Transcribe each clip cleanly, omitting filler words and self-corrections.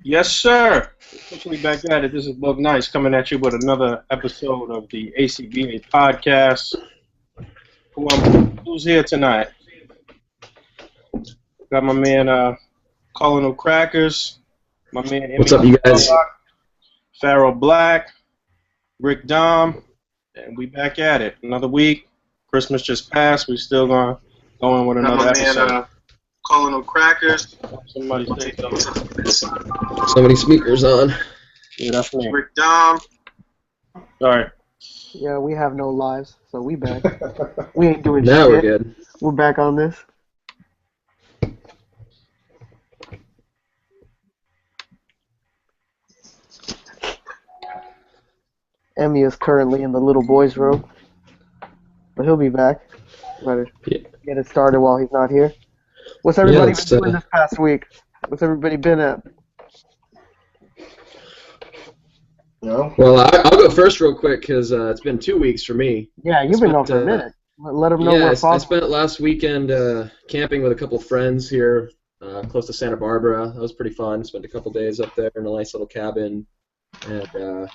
Yes, sir. Officially back at it. This is Boog Nice coming at you with another episode of the A.C.B.A podcast. Who's here tonight? Got my man Colonel Crackers, my man What's Emiya up, you guys? Starlock, Pharaoh Black, Rick Dom, and we back at it. Another week. Christmas just passed. We still gonna go in with Got another my man episode. Colonel Crackers, Somebody say something. So many speakers on. Yeah, that's me. Rick Dom. All right. Yeah, we have no lives, so we back. We ain't doing Now shit. we're good. We're back on this. Emmy is currently in the little boy's room, but he'll be back. Better Yeah. get it started while he's not here. What's everybody it's, been doing this past week? What's everybody been at? No. Well, I'll go first real quick because it's been 2 weeks for me. Yeah, you've been gone for a minute. Let them know Yeah, where I Fox. spent last weekend camping with a couple friends here close to Santa Barbara. That was pretty fun. Spent a couple days up there in a nice little cabin. And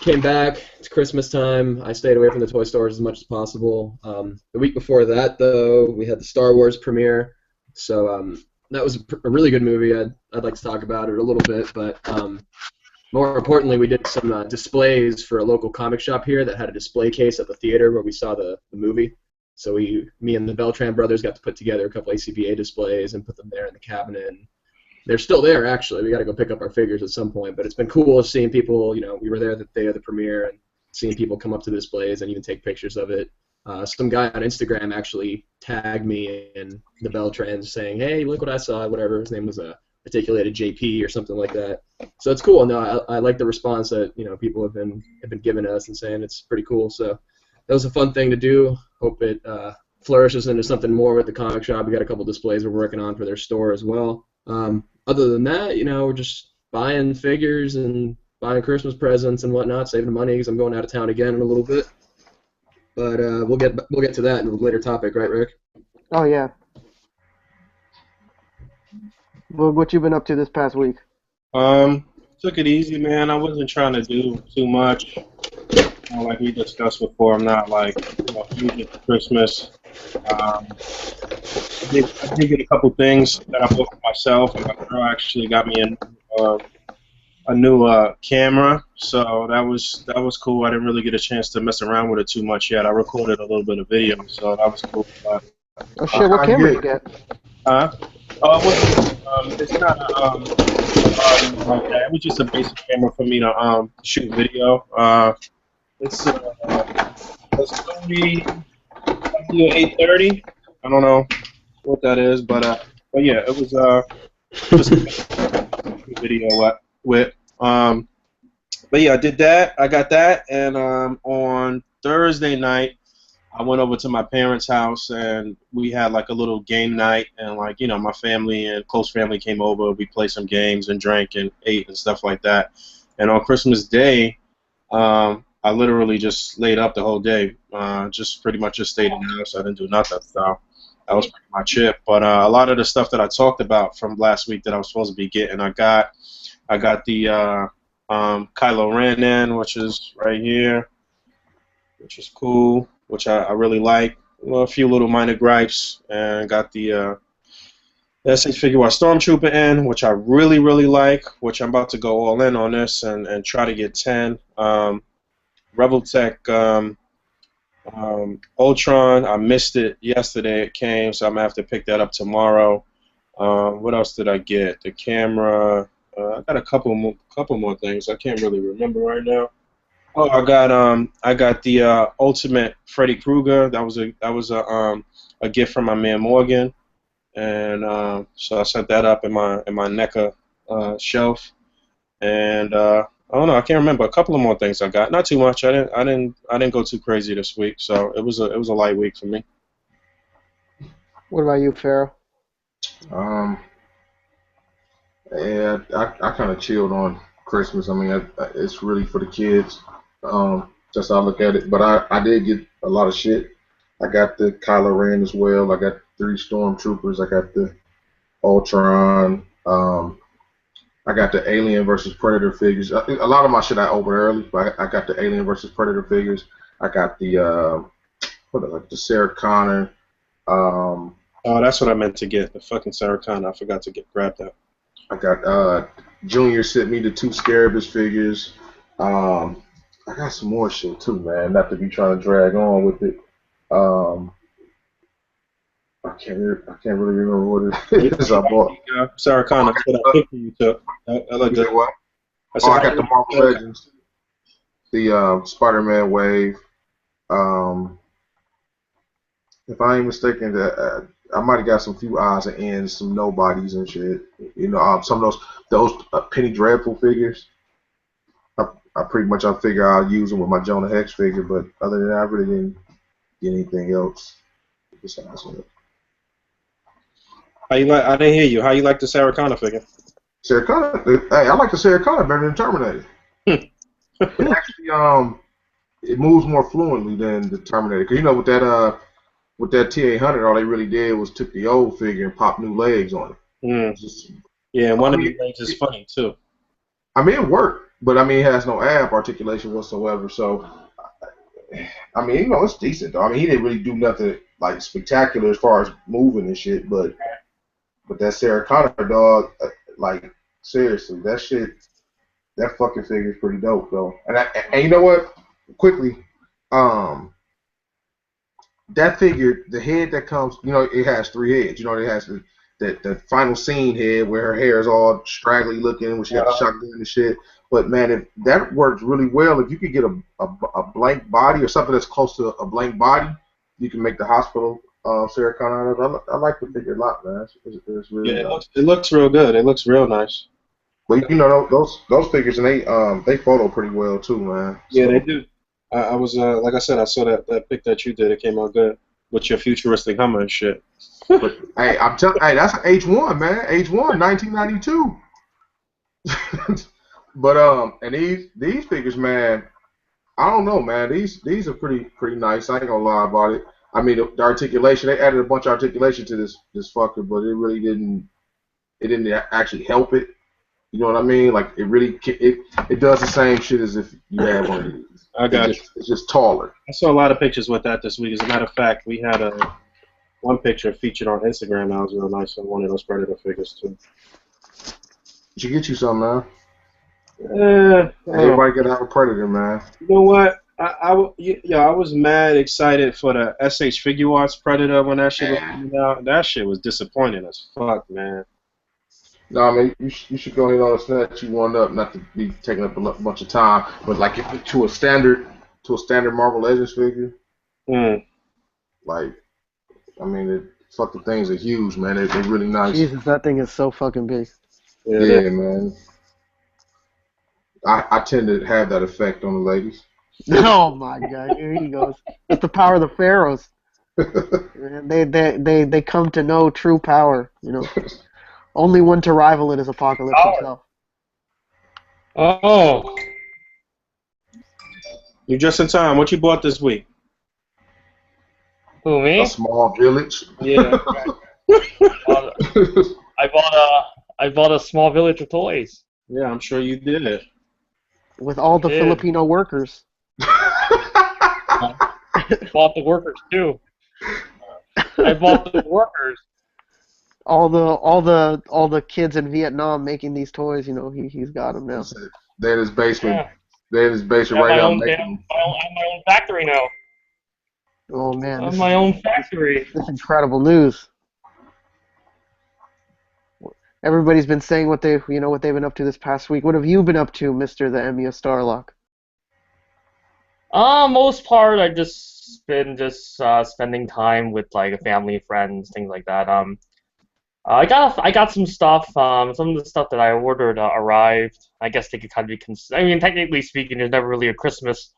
came back. It's Christmas time. I stayed away from the toy stores as much as possible. The week before that, though, we had the Star Wars premiere. So that was a really good movie. I'd like to talk about it a little bit, but more importantly, we did some displays for a local comic shop here that had a display case at the theater where we saw the movie. So me and the Beltran brothers got to put together a couple A.C.B.A displays and put them there in the cabinet. And they're still there, actually. We got to go pick up our figures at some point. But it's been cool seeing people, we were there the day of the premiere and seeing people come up to the displays and even take pictures of it. Some guy on Instagram actually tagged me in the Beltrans saying, hey, look what I saw, whatever. His name was Articulated JP or something like that. So it's cool. No, I like the response that people have been giving us and saying it's pretty cool. So that was a fun thing to do. Hope it flourishes into something more with the comic shop. We got a couple displays we're working on for their store as well. Other than that, we're just buying figures and buying Christmas presents and whatnot, saving money because I'm going out of town again in a little bit. But we'll get to that in a later topic, right, Rick? Oh yeah. Well, what you been up to this past week? Took it easy, man. I wasn't trying to do too much. Like we discussed before, I'm not like huge into Christmas. I did get a couple things that I bought for myself, and my girl actually got me a new camera, so that was cool. I didn't really get a chance to mess around with it too much yet. I recorded a little bit of video, so that was cool. But, Oh shit, what camera you get? it's not like that. It was just a basic camera for me to shoot video. It's a Sony 830. I don't know what that is, but yeah, it was just a video with. But yeah, I did that. I got that, and on Thursday night, I went over to my parents' house, and we had like a little game night, and like my family and close family came over. We played some games and drank and ate and stuff like that. And on Christmas Day, I literally just laid up the whole day. Just pretty much just stayed in the house. I didn't do nothing. So that was pretty much it. But a lot of the stuff that I talked about from last week that I was supposed to be getting, I got the Kylo Ren in, which is right here, which is cool, which I really like. Well, a few little minor gripes, and got the S.H. Figure Stormtrooper in, which I really, really like, which I'm about to go all in on this and try to get 10. Rebel Tech Ultron, I missed it yesterday. It came, so I'm going to have to pick that up tomorrow. What else did I get? The camera. I got a couple more things. I can't really remember right now. Oh, I got the Ultimate Freddy Krueger. That was a gift from my man Morgan, and so I set that up in my NECA shelf. And I don't know. I can't remember. A couple of more things I got. Not too much. I didn't go too crazy this week, so it was a light week for me. What about you, Pharaoh? Yeah, I kind of chilled on Christmas. I mean, it's really for the kids. Just how I look at it. But I did get a lot of shit. I got the Kylo Ren as well. I got 3 Stormtroopers. I got the Ultron. I got the Alien versus Predator figures. A lot of my shit I opened early, but I got the Alien versus Predator figures. I got the the Sarah Connor. Oh, that's what I meant to get. The fucking Sarah Connor. I forgot to grab that. I got Junior sent me the 2 Scarabus figures. I got some more shit too, man. Not to be trying to drag on with it. I can't really remember what it is I bought. Sarah Connor. That's what I picture you took. I like You that. know what? I said, I got the Marvel Legends, the Spider-Man wave. If I ain't mistaken, that I might have got some few odds and ends, some nobodies and shit. You know, some of those Penny Dreadful figures. I pretty much I figure I'll use them with my Jonah Hex figure, but other than that, I really didn't get anything else besides that. How you like? I didn't hear you. How you like the Sarah Connor figure? Sarah Connor, hey, I like the Sarah Connor better than Terminator. It actually, it moves more fluently than the Terminator. Cause you know with that T800, all they really did was took the old figure and popped new legs on it. Mm. Yeah, and one of the legs is funny too. I mean, it worked, but I mean, it has no ab articulation whatsoever. So, I mean, you know, it's decent though. I mean, he didn't really do nothing like spectacular as far as moving and shit, but that Sarah Connor dog, like seriously, that fucking figure is pretty dope though. And you know what? Quickly, that figure, the head that comes, you know, it has 3 heads. You know, it has the final scene head where her hair is all straggly looking, when she got the shotgun and shit. But man, if that works really well, if you could get a blank body or something that's close to a blank body, you can make the hospital Sarah Connor. I like the figure a lot, man. It's really nice. It looks real good. It looks real nice. But you know those figures, and they photo pretty well too, man. So. Yeah, they do. I was like I said, I saw that pic that you did. It came out good with your futuristic Hummer and shit. But hey, I'm telling, hey, that's an H1, man. H1, 1992. But and these figures, man, I don't know, man. These are pretty nice. I ain't gonna lie about it. I mean, the articulation, they added a bunch of articulation to this fucker, but it really didn't actually help it. You know what I mean? Like it does the same shit as if you had one of these. I got you. It's just taller. I saw a lot of pictures with that this week. As a matter of fact, we had one picture featured on Instagram that was real nice of one of those Predator figures too. You should get you some, man. Everybody gotta have a Predator, man. You know what? I was mad excited for the SH Figure Arts Predator when that shit was coming out. That shit was disappointing as fuck, man. No, I mean you should go ahead and snatch you one up, not to be taking up a bunch of time, but like to a standard Marvel Legends figure. Like, I mean, the fucking things are huge, man. They're really nice. Jesus, that thing is so fucking big. Yeah, man. I tend to have that effect on the ladies. Oh my God, here he goes. It's the power of the pharaohs. They come to know true power. You know, only one to rival it is Apocalypse himself. Oh, You're just in time. What you bought this week? who, me? A small village. Yeah. I bought a small village of toys. Yeah, I'm sure you did it. With all the Filipino workers. Bought the workers too. I bought the workers. All the kids in Vietnam making these toys, you know, he's got them now. They're in his basement. Yeah. They're in his basement right now making. I have my own factory now. Oh man, I have my own factory. This is incredible news. Everybody's been saying what they've been up to this past week. What have you been up to, Mr. the Emiya Starlock? Most part, I've just been spending time with like family, friends, things like that. I got some stuff. Some of the stuff that I ordered arrived. I guess they could kind of be considered. I mean, technically speaking, there's never really a Christmas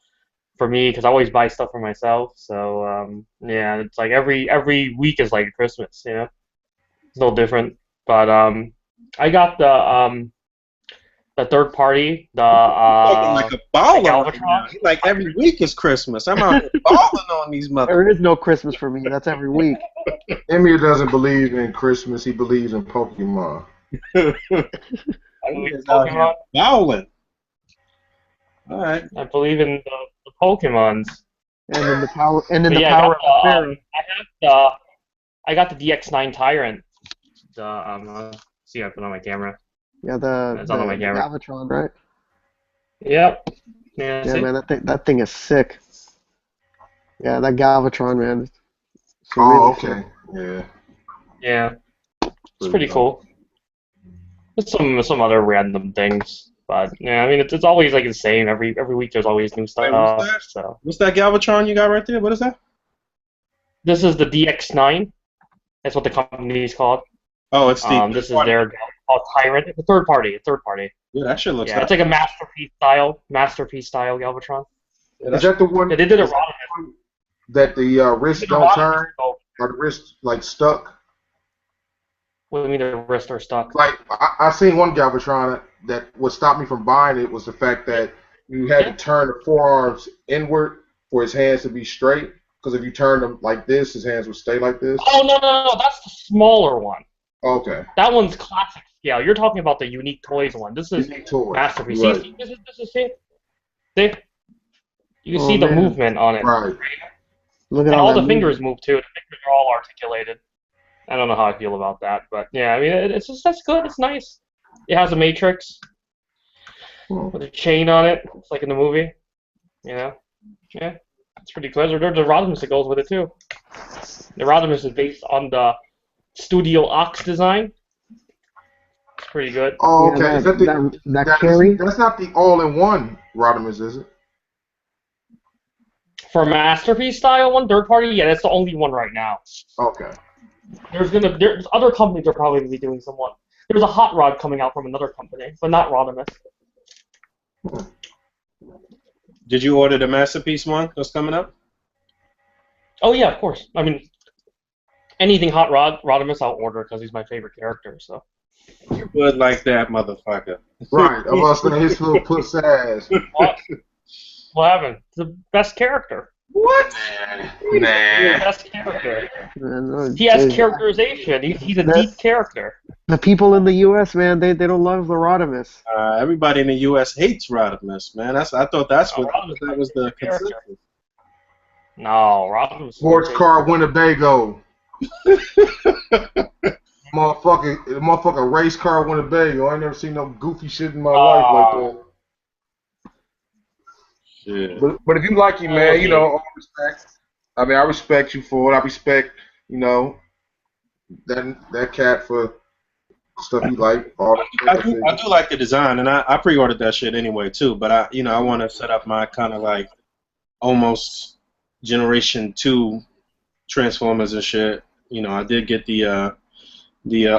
for me because I always buy stuff for myself. So yeah, it's like every week is like a Christmas. You know, it's no different. But I got the third party, Talking like a baller like right now. Like every week is Christmas. I'm out here balling on these motherfuckers. There is no Christmas for me. That's every week. Emiya doesn't believe in Christmas. He believes in Pokemon. I That believe in nigga's out here Pokemon. bowling. All right. I believe in the Pokemons. And then the power, and then But the yeah, power of the Pharaoh. I got the DX9 Tyrant. See, I put on my camera. Yeah, It's on my the camera. Galvatron, right? Yep. Yeah. Yeah, See? man, that thing is sick. Yeah, that Galvatron, man. It's Oh, really sick. okay. Yeah. Yeah. It's pretty cool. There's some other random things, but yeah, I mean it's always like the same. Every week there's always new Wait, what's stuff. that? So What's that Galvatron you got right there? What is that? this is the DX9. That's what the company is called. Oh, it's the This is their called Tyrant. It's a third party. Yeah, that shit looks Yeah, it's like a masterpiece style Galvatron. Is that the one They did it wrong. that the wrists They did don't it turn? wrong. Or the wrists like stuck? What do you mean the wrists are stuck? Like I seen one Galvatron that what stopped me from buying it was the fact that you had to turn the forearms inward for his hands to be straight. Because if you turn them like this, his hands would stay like this. Oh no, that's the smaller one. Okay. That one's classic scale. You're talking about the Unique Toys one. This is Unique toy. masterpiece. Right. See, this is see? You can see the man. movement on it. Right. Look at And all all that the fingers move too. The fingers are all articulated. I don't know how I feel about that, but yeah, I mean it's just that's good. It's nice. It has a matrix with a chain on it. It's like in the movie. You know? Yeah. It's pretty cool. There's a Rodimus that goes with it too. The Rodimus is based on the Studio Ox design. It's pretty good. Oh, Yeah, okay. that- Is that the that carry? That's not the all-in-one Rodimus, is it? For Masterpiece style one, third party, yeah, that's the only one right now. Okay. There's other companies are probably gonna be doing someone. There's a hot rod coming out from another company, but not Rodimus. Did you order the Masterpiece one that's coming up? Oh yeah, of course. I mean, anything hot Rodimus I'll order because he's my favorite character. So. You would like that, motherfucker. Right. I'm about to say his little puss ass. What happened? The best character. What? The Nah. best character. Man, He has characterization. He's a deep character. The people in the U.S., man, they don't love the Rodimus. Everybody in the U.S. hates Rodimus, man. I thought that was the Character. consensus. No, Rodimus. Sports car Winnebago. motherfucker race car Winnebago. I ain't never seen no goofy shit in my life like that. Shit. But if you like him, man, you know, all respect. I mean, I respect you for it. I respect, you know, that cat for stuff you like. All I do like the design, and I pre-ordered that shit anyway too. But I want to set up my kind of like almost Generation 2 Transformers and shit. You know, I did get the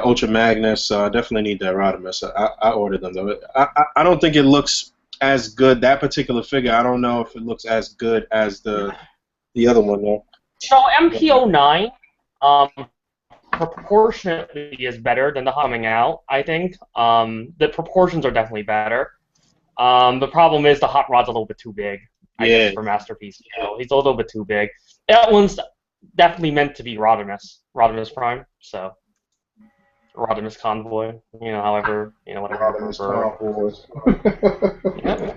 Ultra Magnus, so I definitely need that Rodimus. I ordered them though. I don't think it looks as good. That particular figure, I don't know if it looks as good as the other one though. So MPO9, proportionately is better than the coming out. I think the proportions are definitely better. The problem is the hot rod's a little bit too big. I guess for Masterpiece. You know, he's a little bit too big. That one's definitely meant to be Rodimus Prime. So Rodimus Convoy. You know, however, you know, whatever. Rodimus Convoys. Yeah.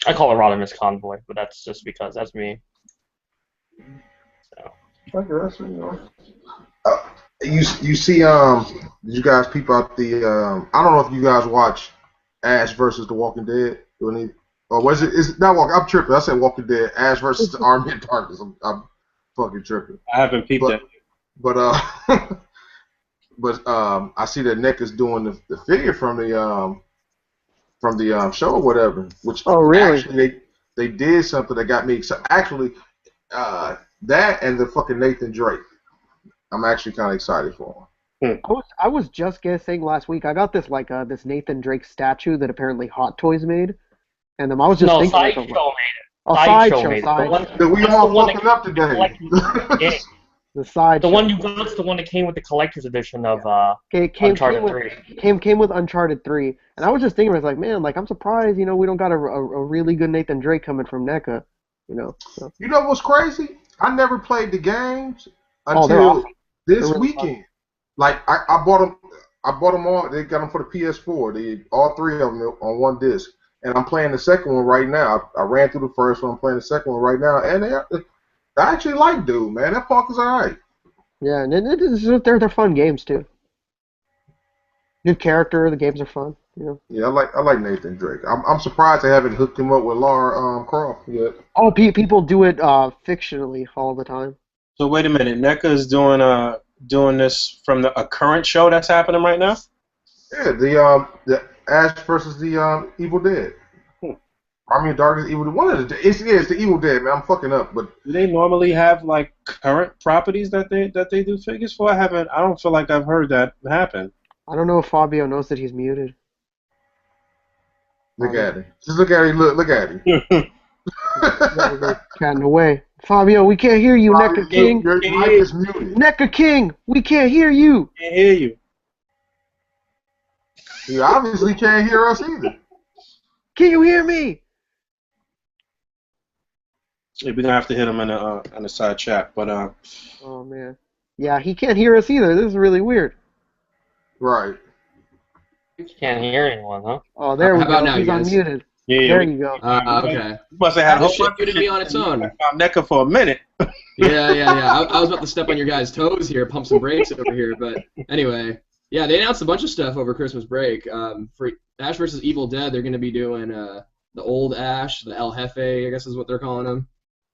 I call it Rodimus Convoy, but that's just because that's me. So. I guess, you know. You see did you guys peep out the I don't know if you guys watch Ash versus The Walking Dead or was it is it not Walking? I'm tripping. I said Walking Dead. Ash versus the Army of Darkness. I'm fucking tripping. I haven't peeped it. But I see that Nick is doing the figure from the show or whatever. Which really? Actually they did something that got me excited. Actually, that and the fucking Nathan Drake. I'm actually kind of excited for him. I was just guessing last week. I got this this Nathan Drake statue that apparently Hot Toys made, and I was just thinking. Sideshow made it. Oh, Sideshow made Sideshow. it. We all fucking up today. The Sideshow. The one you got is the one that came with the collector's edition of Uncharted 3. Came with Uncharted 3, and I was just thinking, I was like, man, I'm surprised, we don't got a really good Nathan Drake coming from NECA, So. You know what's crazy? I never played the games they're until awesome. this really weekend. Like I bought them. I bought them all. They got them for the PS4. All three of them on one disc. And I'm playing the second one right now. I ran through the first one. I'm playing the second one right now. And I actually like dude, man. That punk is alright. Yeah, and they're fun games too. Good character. The games are fun. You know. Yeah, I like Nathan Drake. I'm surprised they haven't hooked him up with Lara Croft yet. Oh, people do it fictionally all the time. So wait a minute, NECA is doing this from a current show that's happening right now? Yeah, the Ash versus the Evil Dead. Army of Darkness, Evil Dead. One of it's the Evil Dead, man. I'm fucking up, but Do they normally have like current properties that they do figures for? I don't feel like I've heard that happen. I don't know if Fabio knows that he's muted. look at him. Just look at him. Look at him. Catting away. Fabio, we can't hear you, NECA King. Your mic is muted. NECA King, we can't hear you. Can't hear you. You obviously can't hear us either. Can you hear me? Yeah, we're gonna have to hit him in the side chat, but Oh man. Yeah, he can't hear us either. This is really weird. Right. You can't hear anyone, huh? Oh, there we How about go. now, He's you guys? unmuted. yeah, There you go. Okay. You must have had a This whole shit bunch of muted me shit on its own. about NECA for a minute. Yeah. I was about to step on your guys' toes here, pump some brakes over here, but anyway, yeah, they announced a bunch of stuff over Christmas break. For Ash versus Evil Dead, they're going to be doing the old Ash, the El Jefe, I guess is what they're calling him,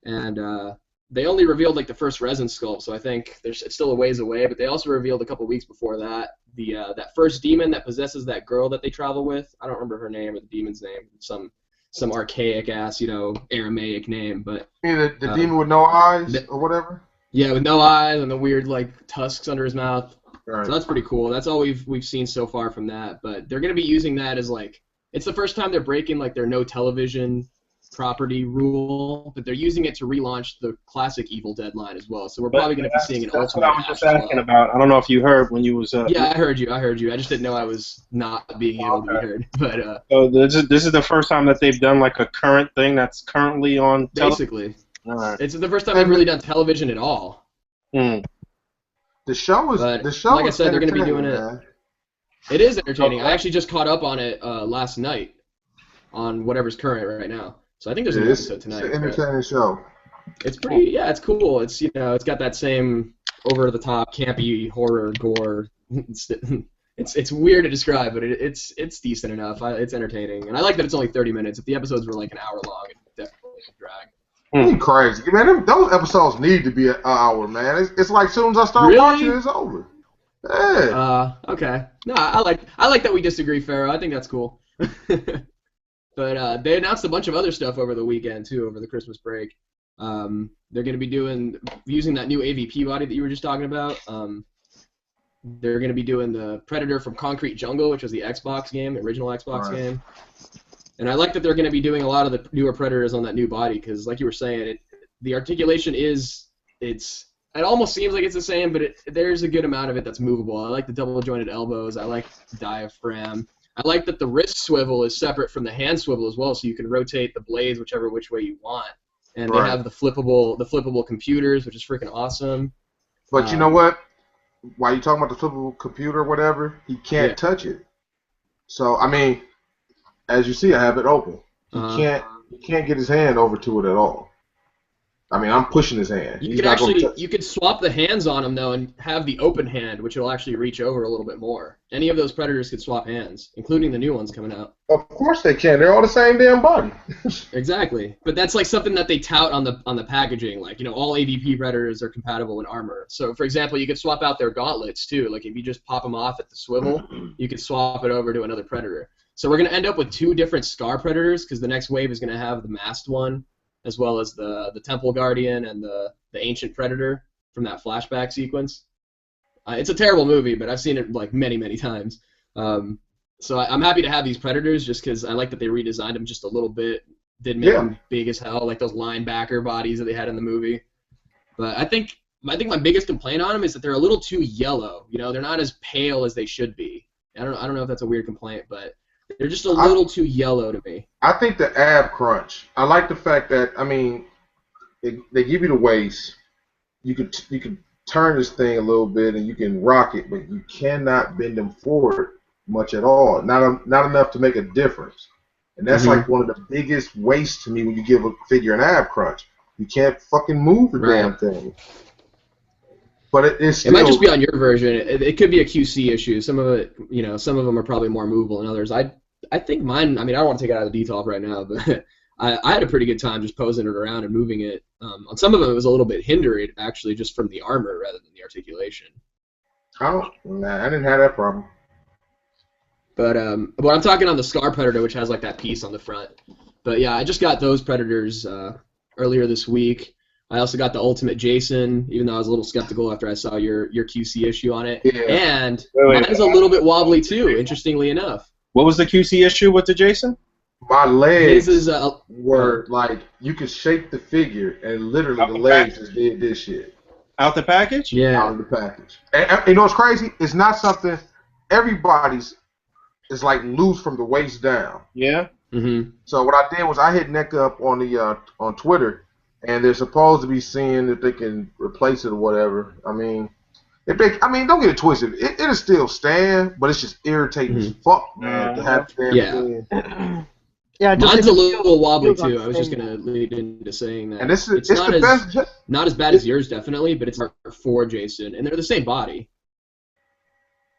and they only revealed like the first resin sculpt, so I think it's still a ways away. But they also revealed a couple weeks before that that first demon that possesses that girl that they travel with. I don't remember her name or the demon's name. Some archaic ass, Aramaic name, but Yeah, the demon with no eyes or whatever. yeah, with no eyes and the weird like tusks under his mouth. Right. So that's pretty cool. That's all we've seen so far from that. But they're gonna be using that as like it's the first time they're breaking like their no television property rule, but they're using it to relaunch the classic Evil Dead line as well. So we're probably gonna be seeing an That's ultimate. what I was just Ash asking slot. about. I don't know if you heard when you was. Yeah, I heard you. I just didn't know I was not being able to be heard. But So this is the first time that they've done like a current thing that's currently on television. basically, All right. it's the first time they've really done television at all. Hmm. The show is But, the show. like I is said, they're gonna be entertaining, doing it. man. It is entertaining. I actually just caught up on it last night on whatever's current right now. So I think there's a new It's episode tonight. an but entertaining show. It's pretty, yeah, it's cool. It's it's got that same over the top campy horror gore. It's weird to describe, but it's decent enough. It's entertaining, and I like that it's only 30 minutes. If the episodes were like an hour long, it definitely would drag. You crazy, man. Those episodes need to be an hour, man. It's like as soon as I start Really? watching, it's over. Yeah. Okay. No, I like that we disagree, Pharaoh. I think that's cool. But they announced a bunch of other stuff over the weekend too, over the Christmas break. They're going to be using that new AVP body that you were just talking about. They're going to be doing the Predator from Concrete Jungle, which was the Xbox game, the original Xbox game. And I like that they're going to be doing a lot of the newer Predators on that new body because, like you were saying, the articulation it almost seems like it's the same, but there's a good amount of it that's movable. I like the double jointed elbows. I like the diaphragm. I like that the wrist swivel is separate from the hand swivel as well, so you can rotate the blades which way you want. And they have the flippable computers, which is freaking awesome. But you know what? While you talking about the flippable computer or whatever, he can't touch it. So I mean, as you see, I have it open. He can't get his hand over to it at all. I mean, I'm pushing his hand. You could swap the hands on him though, and have the open hand, which will actually reach over a little bit more. Any of those Predators could swap hands, including the new ones coming out. Of course they can. They're all the same damn body. Exactly, but that's like something that they tout on the packaging, like all AVP Predators are compatible in armor. So, for example, you could swap out their gauntlets too. Like if you just pop them off at the swivel, you could swap it over to another Predator. So we're gonna end up with 2 different Scar Predators because the next wave is gonna have the masked one, as well as the Temple Guardian and the Ancient Predator from that flashback sequence. It's a terrible movie, but I've seen it like many, many times. So I'm happy to have these Predators just because I like that they redesigned them just a little bit. Did make them big as hell, like those linebacker bodies that they had in the movie. But I think my biggest complaint on them is that they're a little too yellow. They're not as pale as they should be. I don't know if that's a weird complaint, but they're just a little too yellow to me. I think the ab crunch. I like the fact that they give you the waist. You could turn this thing a little bit and you can rock it, but you cannot bend them forward much at all. Not enough to make a difference. And that's like one of the biggest wastes to me when you give a figure an ab crunch. You can't fucking move the damn thing. But it's still, it might just be on your version. It could be a QC issue. Some of it, you know, some of them are probably more movable than others. I think mine. I mean, I don't want to take it out of the detail right now, but I had a pretty good time just posing it around and moving it. On some of them, it was a little bit hindered actually, just from the armor rather than the articulation. I didn't have that problem. But I'm talking on the Scar Predator, which has like that piece on the front. But yeah, I just got those Predators earlier this week. I also got the Ultimate Jason, even though I was a little skeptical after I saw your QC issue on it. Yeah. And mine is a little bit wobbly too, interestingly enough. What was the QC issue with the Jason? My legs His is, were like, you could shake the figure and literally the legs just did this shit. Out the package? Yeah. Out of the package. And you know what's crazy? It's not something everybody's is like loose from the waist down. Yeah. Mm-hmm. So what I did was I hit NECA up on the on Twitter, and they're supposed to be seeing if they can replace it or whatever. I mean, don't get it twisted. It'll still stand, but it's just irritating as fuck, man. To have to stand Yeah, just mine's a little wobbly feels too. I was just unstable. gonna lead into saying that. And it's not the best. not as bad as yours, definitely, but it's for Jason, and they're the same body.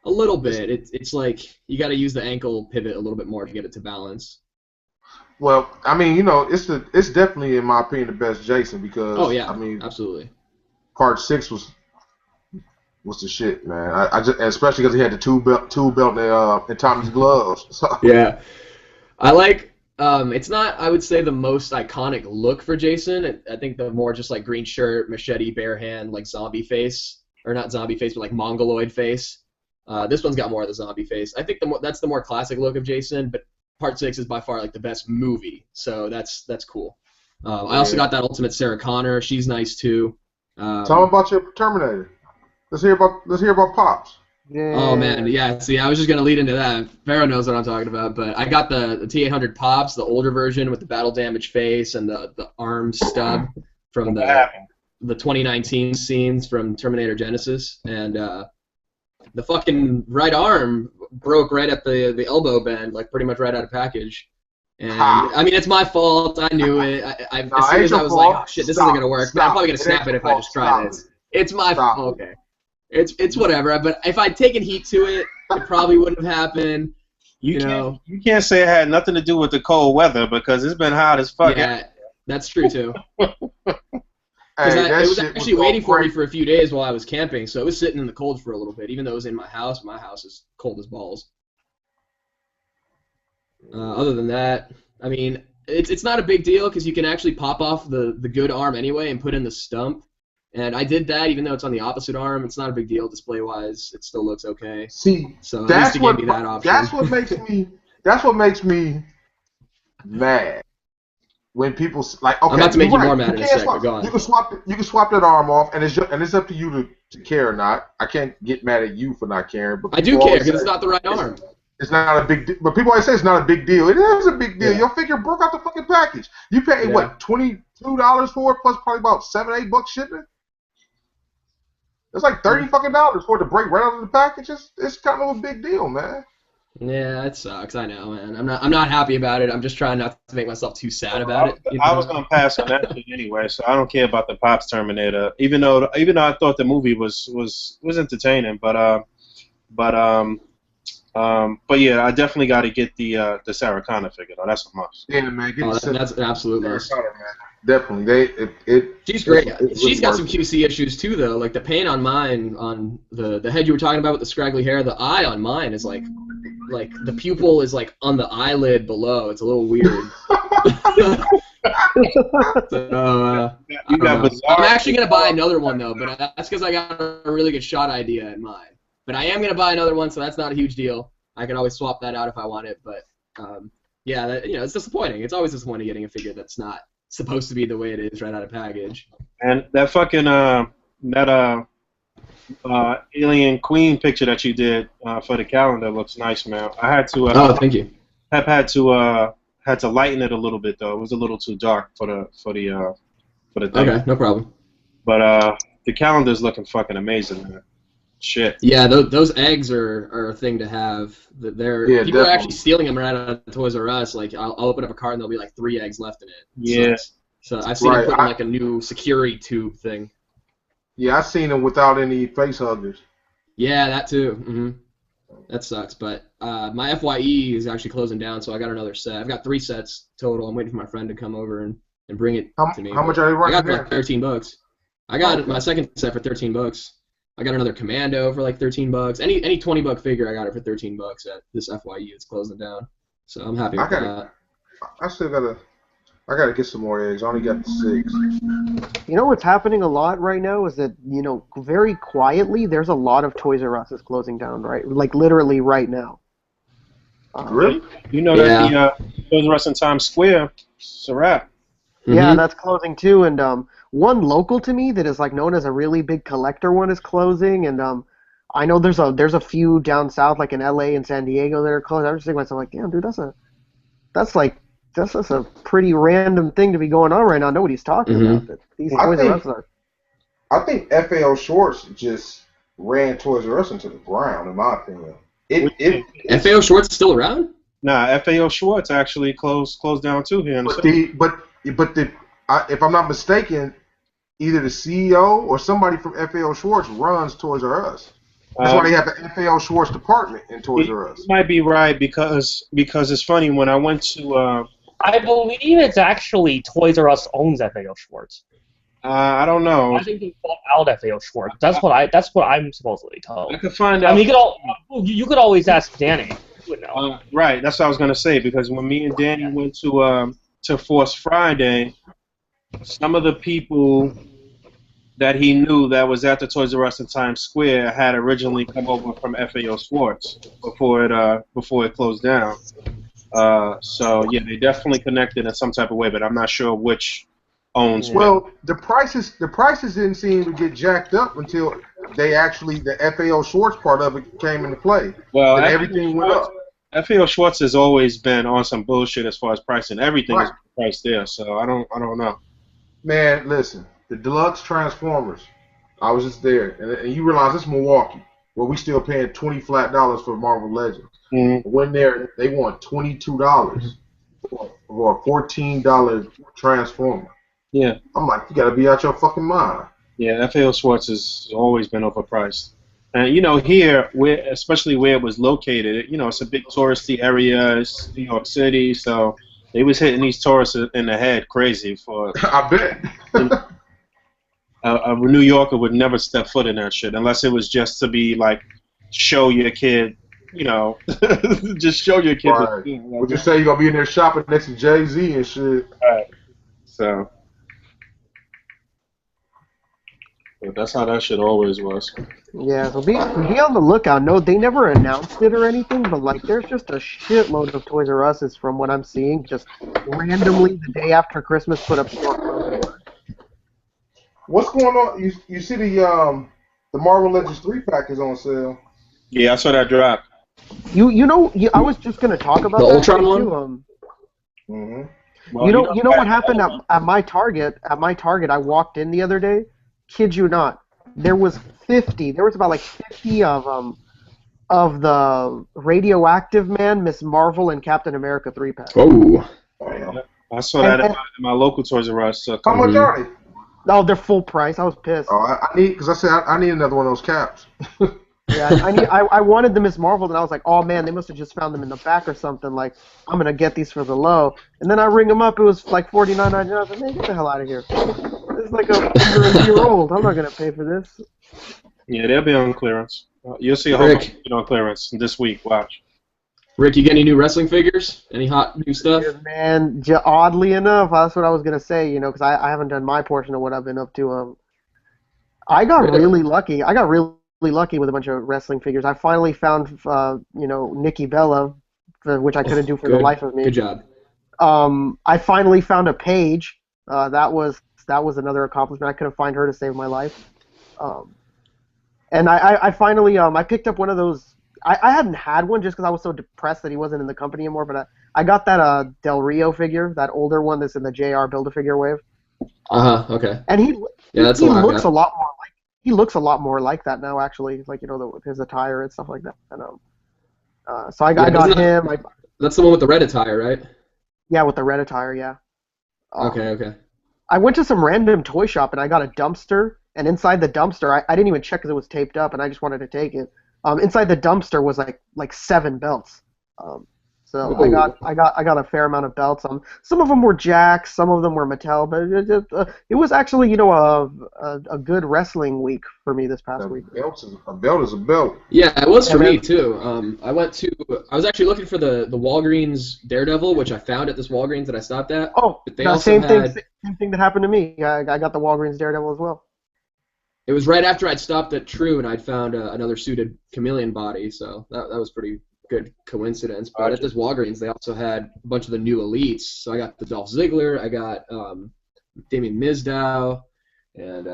A little bit. It's like you got to use the ankle pivot a little bit more to get it to balance. Well, I mean, you know, it's definitely, in my opinion, the best Jason because I mean, absolutely. Part 6 was the shit, man. I just, especially because he had the tool belt and Tommy's gloves. So. Yeah, I like. It's not, I would say, the most iconic look for Jason. I think the more just like green shirt, machete, bare hand, like zombie face, or not zombie face, but like mongoloid face. This one's got more of the zombie face. I think that's the more classic look of Jason, but Part 6 is by far like the best movie, so that's cool. I also got that Ultimate Sarah Connor. She's nice too. Tell them about your Terminator. Let's hear about Pops. Yeah. Oh man, yeah. See, I was just gonna lead into that. Pharaoh knows what I'm talking about, but I got the T800 Pops, the older version with the battle damage face and the arm stub from the 2019 scenes from Terminator Genesis, and the fucking right arm broke right at the elbow bend, like pretty much right out of package. And I mean, it's my fault. I knew it. As soon as I was like, oh shit, this isn't gonna work. Man, I'm probably gonna snap it if I just try this. It's my fault. Okay. It's whatever. But if I'd taken heat to it, it probably wouldn't have happened. You can't say it had nothing to do with the cold weather because it's been hot as fuck. Yeah, that's true too. Hey, it was actually waiting for me for a few days while I was camping, so it was sitting in the cold for a little bit, even though it was in my house. My house is cold as balls. Other than that, I mean, it's not a big deal because you can actually pop off the good arm anyway and put in the stump. And I did that, even though it's on the opposite arm. It's not a big deal display-wise. It still looks okay. See, so at least it gave me that option. That's what makes me mad. When people like, okay, I'm about to make you more mad in a second. Go on. You can swap that arm off, and it's up to you to care or not. I can't get mad at you for not caring, but I do care because it's not the right arm. It's not a big deal, but people always say it's not a big deal. It is a big deal. Yeah. Your figure broke out the fucking package. You paid what, $22 for it, plus probably about $7-8 shipping. It's like $30 fucking dollars for it to break right out of the package. It's kind of a big deal, man. Yeah, it sucks. I know, man. I'm not happy about it. I'm just trying not to make myself too sad about it. I was gonna pass on that shit anyway, so I don't care about the Pops Terminator. Even though I thought the movie was entertaining, but yeah, I definitely got to get the Sarah Connor figure. Though. That's a must. Yeah, man. That's an absolute must. Definitely, She's great. She's got some QC issues too, though. Like the paint on mine, on the head you were talking about with the scraggly hair, the eye on mine is like the pupil is like on the eyelid below. It's a little weird. I'm actually gonna buy another one though, but that's because I got a really good shot idea in mind. But I am gonna buy another one, so that's not a huge deal. I can always swap that out if I want it. But yeah, it's disappointing. It's always disappointing getting a figure that's not supposed to be the way it is right out of package. And that fucking Alien Queen picture that you did for the calendar looks nice, man. I had to. Thank you. Had to lighten it a little bit though. It was a little too dark for the thing. Okay, no problem. But the calendar's looking fucking amazing, man. Shit. Yeah, those eggs are a thing to have. Yeah, People are actually definitely. stealing them right out of Toys R Us. Like I'll open up a cart and there'll be like 3 eggs left in it. Yeah. So I've seen them Right. put in like a new security tube thing. Yeah, I seen them without any face huggers. Yeah, that too. That sucks. But my FYE is actually closing down, so I got another set. I've got 3 sets total. I'm waiting for my friend to come over and bring it to me. How much But are they I got running it for like there? $13. I got Okay. my second set for $13. I got another Commando for like $13. Any $20 figure, I got it for $13 at this FYE. It's closing down, so I'm happy I with gotta, that. I gotta get some more eggs. I only got 6. You know what's happening a lot right now is that, very quietly, there's a lot of Toys R Us is closing down, right? Like literally right now. Really? You know Yeah. that the Toys R Us in Times Square, it's a wrap. Yeah, Mhm. that's closing too. And one local to me that is like known as a really big collector one is closing. And I know there's a few down south, like in LA and San Diego, that are closing. I'm just thinking to myself, like, damn, dude, that's just a pretty random thing to be going on right now. Nobody's talking Mhm. about it. These I Toys R think Us are. I think FAO Schwartz just ran Toys R Us into the ground, in my opinion. It's, FAO Schwartz is still around? Nah, FAO Schwartz actually closed down too here in the but city. if I'm not mistaken, either the CEO or somebody from FAO Schwartz runs Toys R Us. That's why they have the FAO Schwartz department in Toys You R Us. might be right because it's funny when I went to I believe it's actually Toys R Us owns FAO Schwartz. I don't know. I think they bought out FAO Schwartz. That's what I'm supposedly told. I could find I out. mean, you could always ask Danny. He would know. Right, that's what I was gonna say because when me and Danny went to Force Friday, some of the people that he knew that was at the Toys R Us in Times Square had originally come over from FAO Schwartz before it closed down. So yeah, they definitely connected in some type of way, but I'm not sure which owns what. Well, the prices didn't seem to get jacked up until the FAO Schwartz part of it came into play. Well, Then everything went up. FAO Schwartz has always been on some bullshit as far as pricing. Everything is Right. priced there, so I don't know. Man, listen, the deluxe Transformers. I was just there, and you realize it's Milwaukee, where we still paying $20 flat for Marvel Legends. Mm-hmm. When they want $22 for a $14 Transformer. Yeah. I'm like, you gotta be out your fucking mind. Yeah, FAO Schwartz has always been overpriced. And here, especially where it was located, it's a big touristy area. It's New York City, so they was hitting these tourists in the head crazy for. I bet. A New Yorker would never step foot in that shit unless it was just to be like, show your kid, just show your kid. Right. Would you say you're gonna be in there shopping next to Jay-Z and shit? Right. So. But that's how that shit always was. Yeah, so be on the lookout. No, they never announced it or anything, but like there's just a shitload of Toys R Us's from what I'm seeing, just randomly the day after Christmas put up store closing. What's going on? You see the Marvel Legends 3-pack is on sale. Yeah, I saw that drop. I was just gonna talk about The that Ultron today, one? too. Mm-hmm. Well, You know what happened at my Target? At my Target, I walked in the other day. Kid you not, there was about like 50 of the Radioactive Man, Miss Marvel, and Captain America 3-pack. Oh. I saw that in my local Toys R Us. How much are they? Oh, they're full price. I was pissed. Oh, I need another one of those caps. Yeah, I wanted the Miss Marvel, and I was like, oh man, they must have just found them in the back or something. Like, I'm gonna get these for the low. And then I ring them up, it was like $49.99. I was like, man, get the hell out of here. It's like a year old. I'm not gonna pay for this. Yeah, they'll be on clearance. You'll see a whole bunch on clearance this week. Watch. Rick, you get any new wrestling figures? Any hot new stuff? Yeah, man, oddly enough, that's what I was gonna say. Because I haven't done my portion of what I've been up to. I got really lucky. I got really lucky with a bunch of wrestling figures. I finally found, Nikki Bella, which I couldn't do for the life of me. Good job. I finally found a Paige. That was another accomplishment. I couldn't find her to save my life. And I finally I picked up one of those. I hadn't had one just because I was so depressed that he wasn't in the company anymore. But I got that Del Rio figure, that older one that's in the JR Build-A-Figure wave. Okay. And he looks a lot more like he looks a lot more like that now, actually. Like, with his attire and stuff like that. And, so I got him. That's the one with the red attire, right? Yeah, with the red attire, yeah. Okay. I went to some random toy shop and I got a dumpster, and inside the dumpster, I didn't even check because it was taped up, and I just wanted to take it. Inside the dumpster was like 7 belts. So Ooh. I got a fair amount of belts. Some of them were Jack, some of them were Mattel, but it was actually a good wrestling week for me this past week. A belt is a belt. Yeah, it was for man. me too. I was actually looking for the Walgreens Daredevil, which I found at this Walgreens that I stopped at. Oh, but they the also same had, thing that happened to me. I got the Walgreens Daredevil as well. It was right after I'd stopped at True and I'd found another suited chameleon body, so that was pretty good coincidence. But at this Walgreens, they also had a bunch of the new elites. So I got the Dolph Ziggler, I got Damien Mizdow, and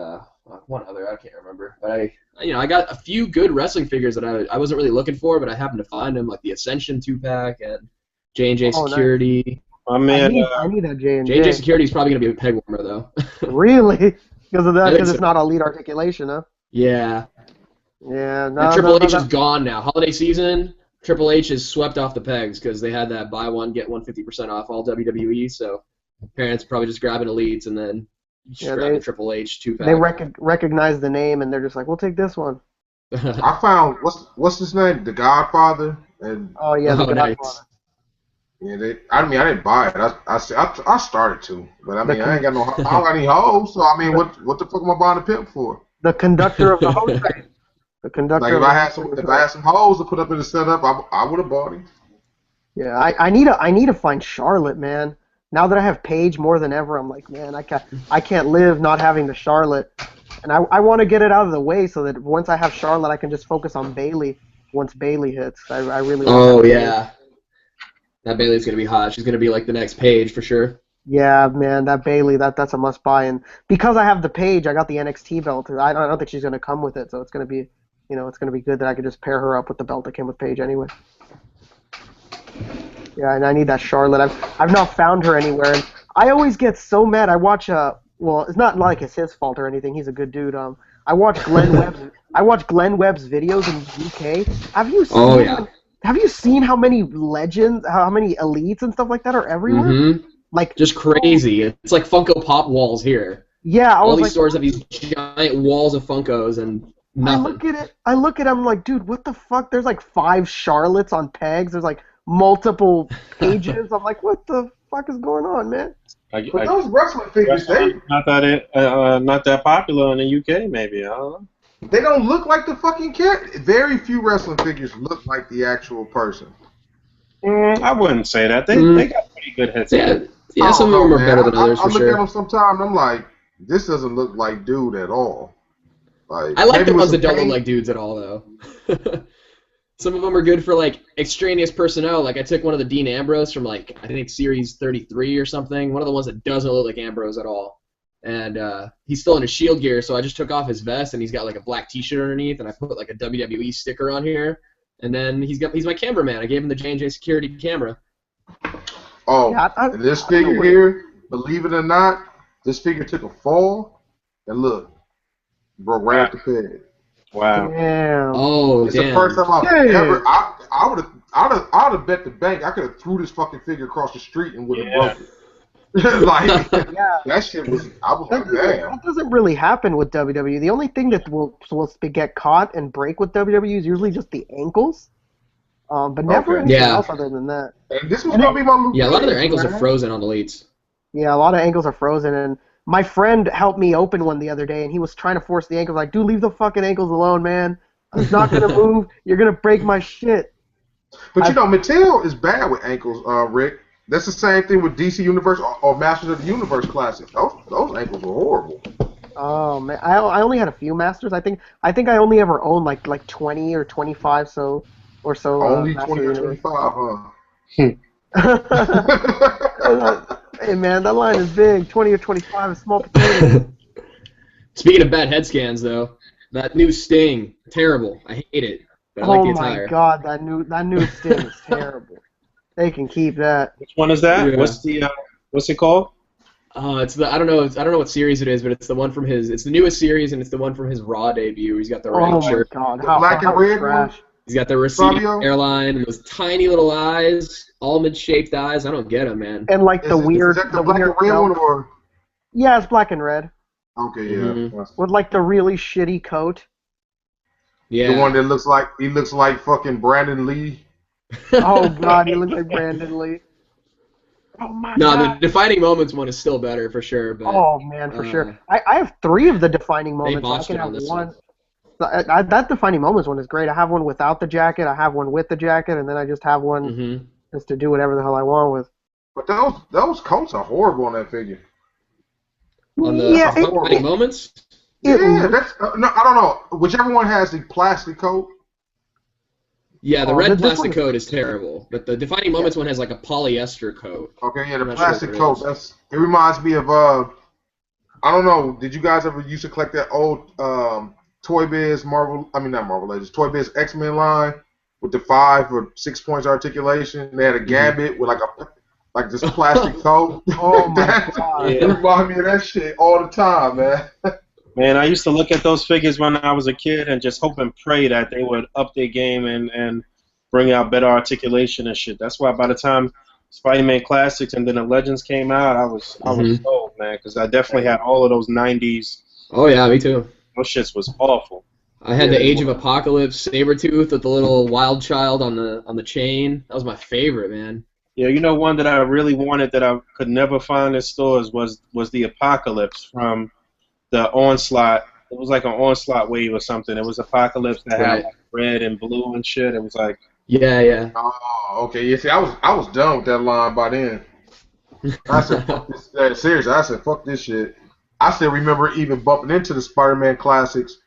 one other I can't remember. But I got a few good wrestling figures that I wasn't really looking for, but I happened to find them, like the Ascension 2-pack and J&J Security. Nice. Oh man, I need that J&J. J&J Security is probably gonna be a peg warmer though. Really? Because of that? Because so. it's not elite articulation, huh? Yeah. Yeah. And Triple H is gone now. Holiday season, Triple H is swept off the pegs because they had that buy one get 150% off all WWE. So parents probably just grabbing elites and then grabbing Triple H 2-pack. They recognize the name and they're just like, we'll take this one. I found what's his name, The Godfather, and oh yeah, The Godfather. Nice. Yeah, I didn't buy it. I started to, but I mean, I don't got any hoes, so I mean, what the fuck am I buying a pimp for? The conductor of the hose train. The conductor. Like if I had some hoes to put up in the setup, I would have bought him. Yeah, I need to find Charlotte, man. Now that I have Paige more than ever, I'm like, man, I can't live not having the Charlotte, and I want to get it out of the way so that once I have Charlotte, I can just focus on Bayley once Bayley hits. I really. Oh yeah. That Bayley's going to be hot. She's going to be like the next Paige for sure. Yeah, man, that Bayley, that's a must-buy. And because I have the Paige, I got the NXT belt. I don't think she's going to come with it, so it's going to be, it's going to be good that I could just pair her up with the belt that came with Paige anyway. Yeah, and I need that Charlotte. I've not found her anywhere, and I always get so mad. I watch well, it's not like it's his fault or anything. He's a good dude. I watch Glenn Webb's videos in the UK. Have you seen? Oh yeah. Have you seen how many legends, how many elites and stuff like that are everywhere? Mm-hmm. Like just crazy. It's like Funko Pop walls here. Yeah, all these stores have these giant walls of Funkos and nothing. I look at it, I'm like, dude, what the fuck? There's like 5 Charlottes on pegs. There's like multiple pages. I'm like, what the fuck is going on, man? But those wrestling figures, not that popular in the UK, maybe. I don't know. They don't look like the fucking cat. Very few wrestling figures look like the actual person. I wouldn't say that. They got pretty good heads. Yeah, some of them are better than others for sure. I look at them sometimes. I'm like, this doesn't look like dude at all. Like I like the ones that don't look like dudes at all, though. Some of them are good for like extraneous personnel. Like I took one of the Dean Ambrose from like I think Series 33 or something. One of the ones that doesn't look like Ambrose at all. And he's still in his Shield gear, so I just took off his vest, and he's got like a black T-shirt underneath, and I put like a WWE sticker on here, and then he's my cameraman. I gave him the J&J Security camera. Oh, yeah, and this figure here, believe it or not, this figure took a fall, and look, broke right off the peg. Wow. Damn. Oh, it's the first time I've ever. I would have bet the bank I could have threw this fucking figure across the street and would have broke it. Like, that shit was. I was like, damn. That doesn't really happen with WWE. The only thing that will get caught and break with WWE is usually just the ankles. But never anything else other than that. And this was probably my a lot of their ankles are frozen on elites. Yeah, a lot of ankles are frozen, and my friend helped me open one the other day, and he was trying to force the ankles. Like, dude, leave the fucking ankles alone, man. I'm not gonna move. You're gonna break my shit. But Mattel is bad with ankles, Rick. That's the same thing with DC Universe or Masters of the Universe Classic. Those ankles were horrible. Oh man, I only had a few Masters. I think I only ever owned like 20 or 25 or so. Only 20 or 25, huh? Hey man, that line is big. 20 or 25 is small potato. Speaking of bad head scans, though, that new Sting, terrible. I hate it. But I like the attire. Oh my god, that new Sting is terrible. They can keep that. Which one is that? Yeah. What's it called? It's the I don't know what series it is, but it's the one from his. It's the newest series, and it's the one from his Raw debut. He's got the red Oh my shirt. god, The how black and red one? trash. He's got the receding Fabio? hairline and those tiny little eyes, almond-shaped eyes. I don't get him, man. And like the Is weird, that the black and weird red belt. one or? Yeah, it's black and red Okay, yeah. Mhm. with like the really shitty coat. Yeah. The one that looks like fucking Brandon Lee. Oh god, he looks like Brandon Lee. Oh my No, the god. defining moments one is still better for sure, but Oh man, for sure. uh, I have 3 of the defining they moments. I botched can it have on this one. That defining moments one is great. I have one without the jacket. I have one with the jacket, and then I just have one Mhm. just to do whatever the hell I want with. But those coats are horrible on that figure. On the Yeah, defining moments. Yeah, that's no. I don't know. Whichever one has the plastic coat. Yeah, the Oh, red this plastic one is- coat is terrible, but the defining moments one has like a polyester coat. Okay, yeah, the I'm not sure plastic what it coat. is. It reminds me of I don't know. Did you guys ever used to collect that old Toy Biz Marvel? I mean, not Marvel Legends. Toy Biz X-Men line with the 5 or 6 points articulation. They had a Gambit with like this plastic coat. Oh my That- god. It reminded me of that shit all the time, man. Man, I used to look at those figures when I was a kid and just hope and pray that they would up their game and bring out better articulation and shit. That's why by the time Spider-Man Classics and then the Legends came out, I was sold, man, because I definitely had all of those 90s. Oh yeah, me too. Those shits was awful. I had Yeah, the they Age of were. Apocalypse Sabretooth with the little wild child on the chain. That was my favorite, man. Yeah, you know, one that I really wanted that I could never find in stores was the Apocalypse from the Onslaught. It was like an Onslaught wave or something. It was Apocalypse that had Right. like red and blue and shit. It was like, Yeah. Oh, okay. Yeah, see, I was done with that line by then. I said, fuck this. Seriously, I said, fuck this shit. I still remember even bumping into the Spider-Man Classics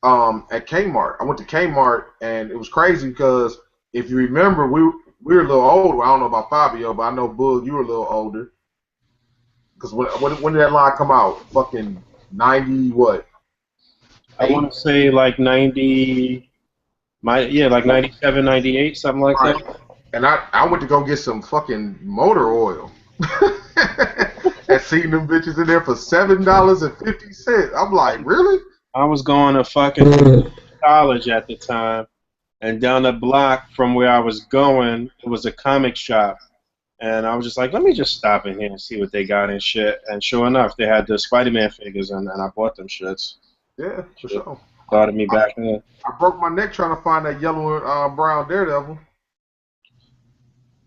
at Kmart. I went to Kmart, and it was crazy because if you remember, we were a little older. I don't know about Fabio, but I know, Boog, you were a little older. Because when did that line come out? Fucking 90 what? I want to say like 90, like 97, 98, something like Right. that. And I went to go get some fucking motor oil. And seen them bitches in there for $7.50. I'm like, really? I was going to fucking college at the time, and down the block from where I was going, it was a comic shop. And I was just like, let me just stop in here and see what they got and shit. And sure enough, they had the Spider-Man figures, and I bought them shits. Yeah, for sure. Started me back in. I broke my neck trying to find that yellow and brown Daredevil.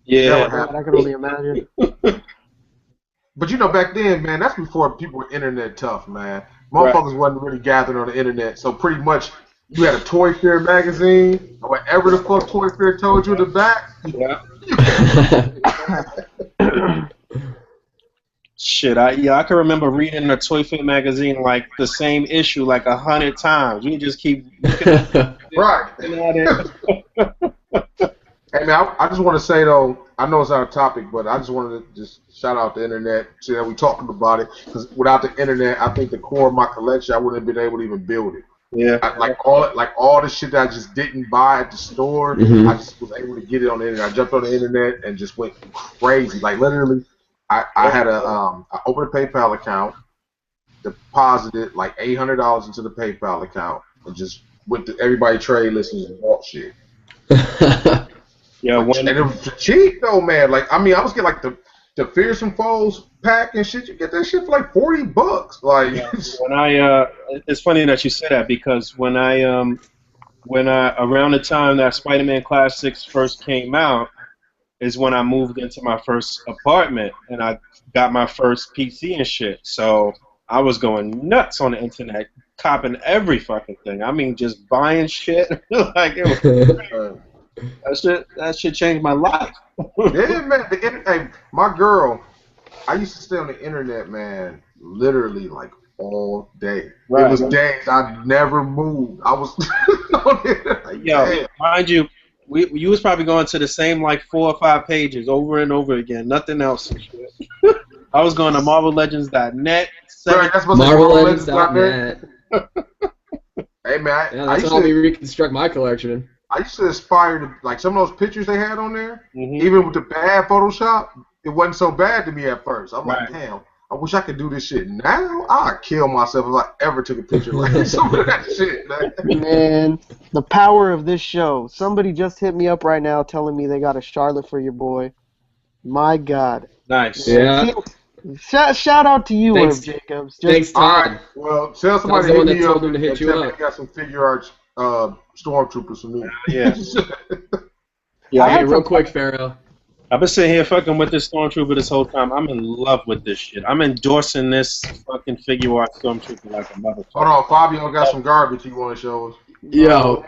Yeah. God, I can only imagine. But you know, back then, man, that's before people were internet tough, man. Motherfuckers wasn't really gathering on the internet, so pretty much you had a Toy Fair magazine, or whatever the fuck Toy Fair told you in the back. Yeah. Shit, I can remember reading the Toy Fair magazine like the same issue like 100 times. You just keep Right. at it. Hey man, I just want to say though, I know it's not a topic, but I just wanted to just shout out the internet. See that we talking about it, because without the internet, I think the core of my collection, I wouldn't have been able to even build it. Yeah. Like all the shit that I just didn't buy at the store, I just was able to get it on the internet. I jumped on the internet and just went crazy. Like literally, I had I opened a PayPal account, deposited like $800 into the PayPal account, and just went to everybody trade lists and bought shit. Yeah, And it was cheap though, man. Like I mean, I was getting like the Fearsome Foes pack and shit. You get that shit for like $40. Like when it's funny that you say that, because when I around the time that Spider-Man Classics first came out is when I moved into my first apartment and I got my first PC and shit. So I was going nuts on the internet, copping every fucking thing. I mean, just buying shit. Like it was that shit changed my life. yeah, man. Hey, my girl, I used to stay on the internet, man, literally like all day. Right. It was days I never moved. I was on it. Like, Yo, mind you, you was probably going to the same like 4 or 5 pages over and over again. Nothing else. And shit. I was going to MarvelLegends.net. Right, that's MarvelLegends.net. Hey man, Yeah, that's how we reconstruct my collection. I used to aspire to like some of those pictures they had on there. Mm-hmm. Even with the bad Photoshop, it wasn't so bad to me at first. I'm Right. like, damn. I wish I could do this shit now. I'd kill myself if I ever took a picture like some of that shit, man. Man, the power of this show. Somebody just hit me up right now telling me they got a Charlotte for your boy. My God. Nice. Yeah. Shout out to you, Thanks. Herb Jacobs. Thanks, All Todd. right, well, tell Todd's somebody the to one hit that me told up him to hit and you tell me up. they got some figure arts stormtroopers for me. Yeah. I Yeah, Hey, had real some- quick, Pharaoh. I've been sitting here fucking with this Stormtrooper this whole time. I'm in love with this shit. I'm endorsing this fucking figure art Stormtrooper like a motherfucker. Hold on, Fabio got some garbage he want to show us. Yo,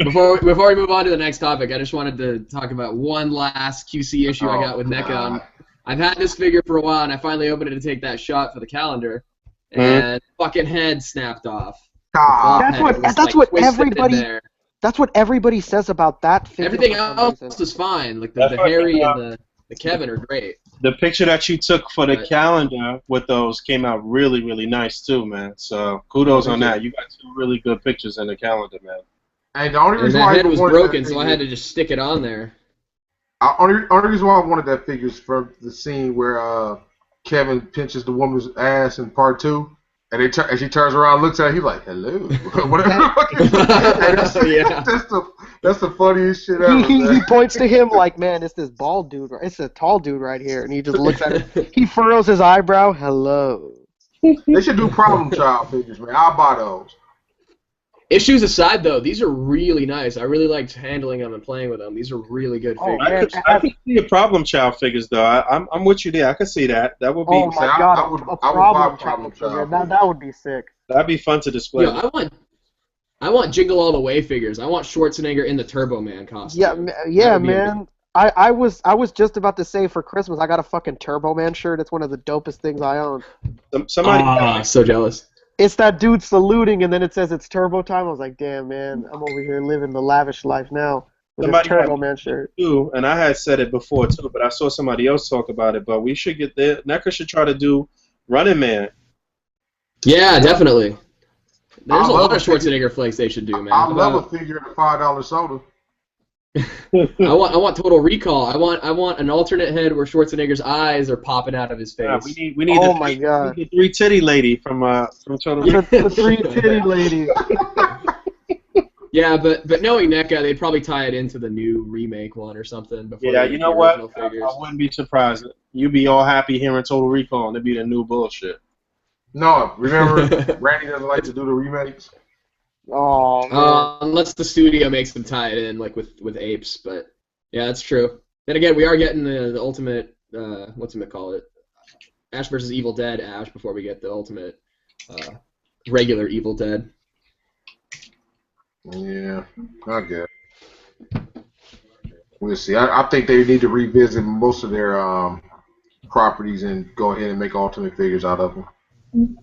before we move on to the next topic, I just wanted to talk about one last QC issue I got with NECA. I've had this figure for a while, and I finally opened it to take that shot for the calendar, and fucking head snapped off. God. That's what everybody says about that figure. Everything for some else reason. is fine. Like That's the fucking, Harry and the Kevin are great. The picture that you took for the Right. calendar with those came out really, really nice too, man. So kudos on that. You got two really good pictures in the calendar, man. And the only And reason that why I head was wanted broken, that so I had to just stick it on there. only reason why I wanted that figure is from the scene where Kevin pinches the woman's ass in part 2, and and she turns around, and looks at her, he's like, "Hello," whatever. Yeah. That's the funniest shit ever. He Man. points to him like, man, it's this bald dude. It's a tall dude right here, and he just looks at him. He furrows his eyebrow. Hello. They should do problem child figures, man. I'll buy those. Issues aside, though, these are really nice. I really liked handling them and playing with them. These are really good Oh, figures. man. I could see a problem child figures though. I'm with you there. I could see that. That would be Oh my I God, would a buy problem problem child child figure. That would be sick. that'd be fun to display. Yo, I want Jingle All the Way figures. I want Schwarzenegger in the Turbo Man costume. Yeah, That would be man. I was just about to say for Christmas I got a fucking Turbo Man shirt. It's one of the dopest things I own. Somebody, So jealous. It's that dude saluting, and then it says it's Turbo time. I was like, damn, man, I'm over here living the lavish life now with this Somebody Turbo had- Man shirt. too, and I had said it before too, but I saw somebody else talk about it. But we should get there. NECA should try to do Running Man. Yeah, definitely. There's a I love lot of a figure- Schwarzenegger flakes they should do, man. I love a figure in a $5 soda. I want Total Recall. I want an alternate head where Schwarzenegger's eyes are popping out of his face. Yeah, we need Oh the my God. the three titty lady from Total. The three titty lady. Yeah, but knowing NECA, they'd probably tie it into the new remake one or something. Before Yeah, they you make know the what? original I figures. wouldn't be surprised. You'd be all happy hearing Total Recall, and it'd be the new bullshit. No, remember, Randy doesn't like to do the remakes. Oh man. Unless the studio makes them tie it in, like with apes. But yeah, that's true. Then again, we are getting the ultimate. What's it call it? Ash versus Evil Dead Ash before we get the ultimate regular Evil Dead. Yeah, I guess. We'll see. I think they need to revisit most of their properties and go ahead and make ultimate figures out of them.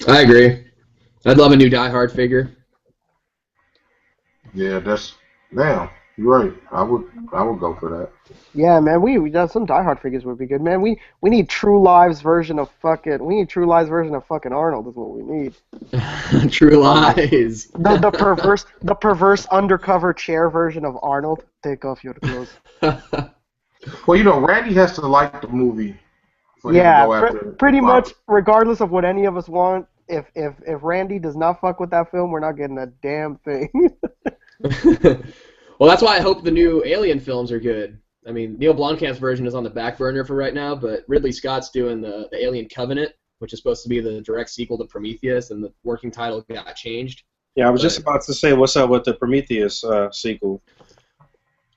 I agree. I'd love a new Die Hard figure. Yeah, damn. You're right. I would go for that. Yeah, man. We some Die Hard figures would be good, man. We need True Lives version of fucking. We need True Lives version of fucking Arnold. Is what we need. True Lies. The perverse undercover chair version of Arnold. Take off your clothes. Well, Randy has to like the movie for him to Yeah, go after pretty the much. Regardless of what any of us want, if Randy does not fuck with that film, we're not getting a damn thing. Well, that's why I hope the new Alien films are good. I mean, Neil Blomkamp's version is on the back burner for right now, but Ridley Scott's doing the Alien Covenant, which is supposed to be the direct sequel to Prometheus, and the working title got changed. Yeah, I was just about to say, what's up with the Prometheus sequel?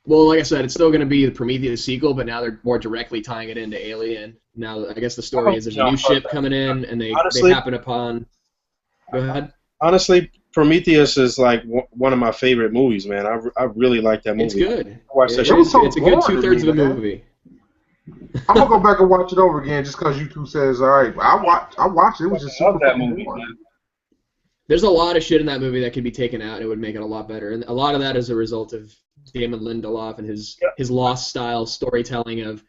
Well, like I said, it's still going to be the Prometheus sequel, but now they're more directly tying it into Alien. Now, I guess the story is there's a new ship coming in, and they happen upon... Go ahead. Honestly, Prometheus is like one of my favorite movies, man. I really like that movie. It's good. I watched that It's shit. a good 2/3 of the movie. I'm gonna go back and watch it over again just because you two says all right. I watched it. It was just I love super that fucking movie, fun. man. There's a lot of shit in that movie that could be taken out, and it would make it a lot better. And a lot of that is a result of Damon Lindelof and his Lost style storytelling of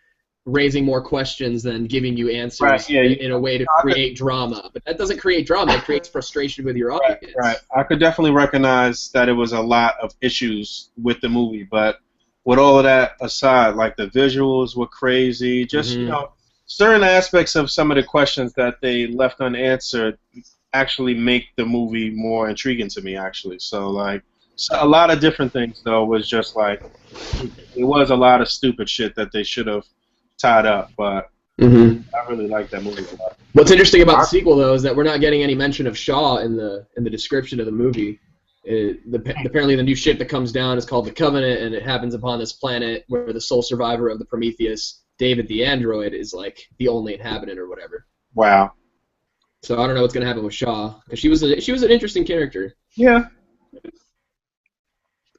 raising more questions than giving you answers Right, yeah, in a way to create drama. But that doesn't create drama; it creates frustration with your audience. Right. I could definitely recognize that it was a lot of issues with the movie, but with all of that aside, like the visuals were crazy. Just certain aspects of some of the questions that they left unanswered actually make the movie more intriguing to me, actually. So, like, a lot of different things, though, was just like, it was a lot of stupid shit that they should have tied up, but Mm-hmm. I really like that movie a lot. What's interesting about the sequel, though, is that we're not getting any mention of Shaw in the description of the movie. Apparently, the new ship that comes down is called the Covenant, and it happens upon this planet where the sole survivor of the Prometheus, David the android, is like the only inhabitant or whatever. Wow. So I don't know what's gonna happen with Shaw, because she was an interesting character. Yeah.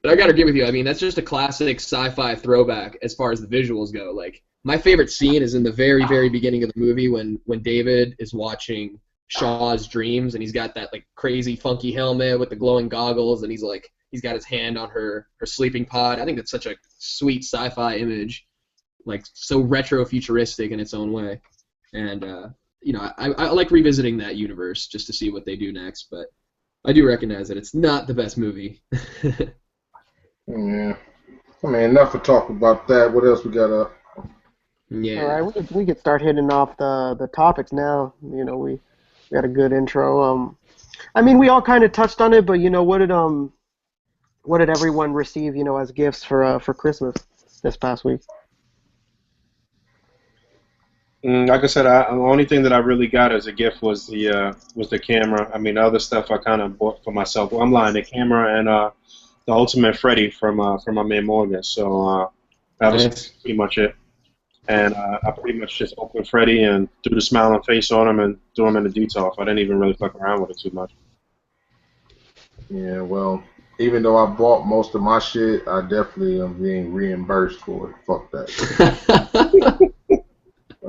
But I gotta agree with you. I mean, that's just a classic sci-fi throwback as far as the visuals go. Like, my favorite scene is in the very, very beginning of the movie when David is watching Shaw's dreams, and he's got that like crazy funky helmet with the glowing goggles, and he's got his hand on her sleeping pod. I think that's such a sweet sci-fi image, like so retro futuristic in its own way. And you know, I like revisiting that universe just to see what they do next. But I do recognize that it's not the best movie. Yeah. I mean, enough to talk about that. What else we got up? Yeah. All right, we could start hitting off the topics now. You know, we got a good intro. I mean, we all kind of touched on it, but you know, what did everyone receive, you know, as gifts for Christmas this past week? Like I said, the only thing that I really got as a gift was the camera. I mean, the other stuff I kind of bought for myself. Well, I'm lying. The camera and the Ultimate Freddy from my man Morgan. So that was pretty much it. And I pretty much just opened Freddy and threw the smiling face on him and threw him in the detox. I didn't even really fuck around with it too much. Yeah, well, even though I bought most of my shit, I definitely am being reimbursed for it. Fuck that. I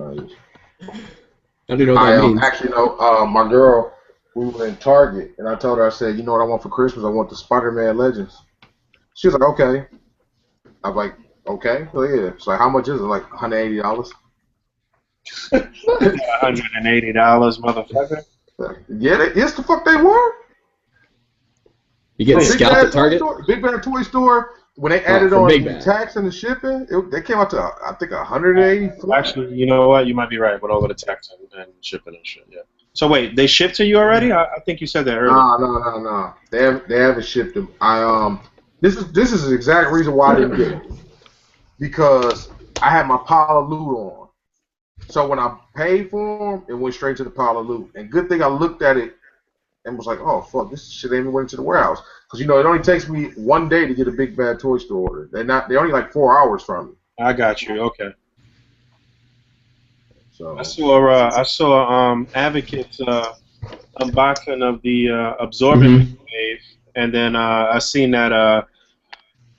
don't know what that means. Actually, no, my girl, we were in Target, and I told her, I said, you know what I want for Christmas? I want the Spider-Man Legends. She was like, okay. I was like, okay, well, yeah. So how much is it? Like $180? $180, motherfucker. Yeah, yes, the fuck they were. You get scalped at Target? Big Bad Toy Store, when they added on the tax and the shipping, they came out to, I think, $180. Actually, you know what? You might be right, but over the tax and shipping and shit, yeah. So wait, they shipped to you already? I think you said that earlier. No. They haven't shipped them. This is the exact reason why I didn't get it. Because I had my pile of loot on. So when I paid for them, it went straight to the pile of loot. And good thing I looked at it and was like, oh, fuck, this shit ain't even went into the warehouse. Because, you know, it only takes me 1 day to get a Big Bad Toy Store order. They're only like 4 hours from me. I got you, okay. So I saw Advocate's unboxing of the Absorbent Wave, and then I seen that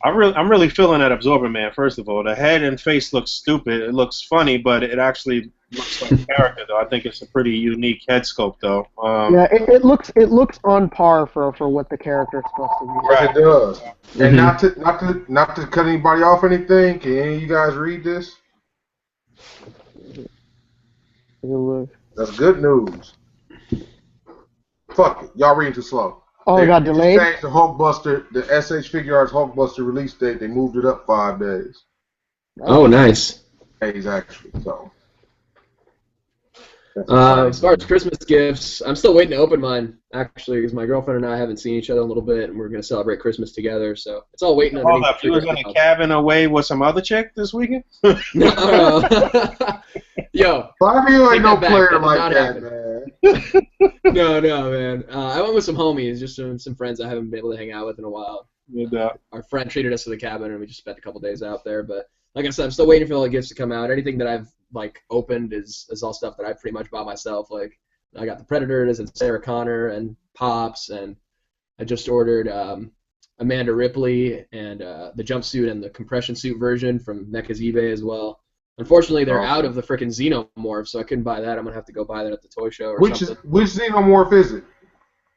I'm really feeling that Absorber Man. First of all, the head and face looks stupid. It looks funny, but it actually looks like a character, though. I think it's a pretty unique head sculpt, though. Yeah, it looks on par for what the character is supposed to be. Right, it does. And not to cut anybody off or anything. Can any of you guys read this? That's good news. Fuck it, y'all reading too slow. Oh, it got delayed? They changed the Hulkbuster, the SH Figure Arts Hulkbuster release date. They moved it up 5 days. Oh, nice. Days, actually, so. As far as Christmas gifts, I'm still waiting to open mine, actually, because my girlfriend and I haven't seen each other in a little bit, and we're going to celebrate Christmas together, so it's all waiting. Hold up, you was in a cabin away with some other chick this weekend? No. Yo, Fabio ain't no player like that, man. No, man. I went with some homies, just some friends I haven't been able to hang out with in a while. Our friend treated us to the cabin, and we just spent a couple days out there. But like I said, I'm still waiting for all the gifts to come out. Anything that I've like opened is all stuff that I pretty much bought myself. Like I got the Predators and Sarah Connor and Pops, and I just ordered Amanda Ripley and the jumpsuit and the compression suit version from A.C.B.A as well. Unfortunately, they're out of the freaking Xenomorph, so I couldn't buy that. I'm going to have to go buy that at the toy show or something. Which Xenomorph is it?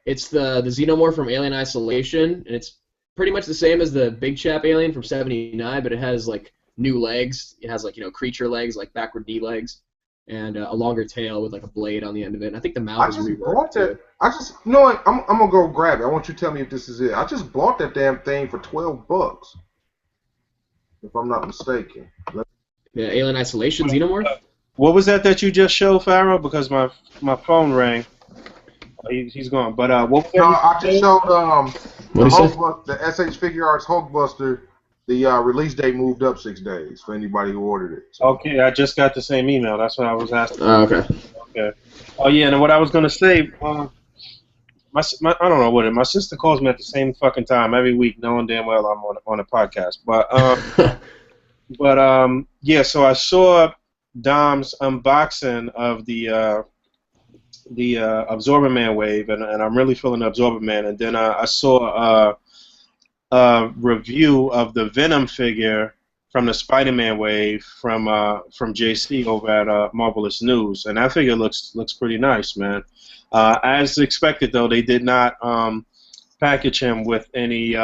It's the Xenomorph from Alien Isolation, and it's pretty much the same as the Big Chap Alien from '79, but it has, like, new legs. It has, like, you know, creature legs, like backward knee legs, and a longer tail with, like, a blade on the end of it. And I think the mouth is reworked, too. You know what? I'm going to go grab it. I want you to tell me if this is it. I just bought that damn thing for $12, if I'm not mistaken. Yeah, Alien Isolation Xenomorph? What was that you just showed, Pharaoh? Because my phone rang. He's gone. But what was that? No, I just showed What do you say? the SH Figure Arts Hulkbuster. The release date moved up 6 days for anybody who ordered it. So. Okay, I just got the same email. That's what I was asking. Oh, okay. Okay. Oh yeah, and what I was gonna say, I don't know what my sister calls me at the same fucking time every week, knowing damn well I'm on a podcast. But yeah, so I saw Dom's unboxing of the Absorber Man wave, and I'm really feeling the Absorber Man. And then I saw a review of the Venom figure from the Spider-Man wave from JC over at Marvelous News, and that figure looks pretty nice, man. As expected, though, they did not package him with any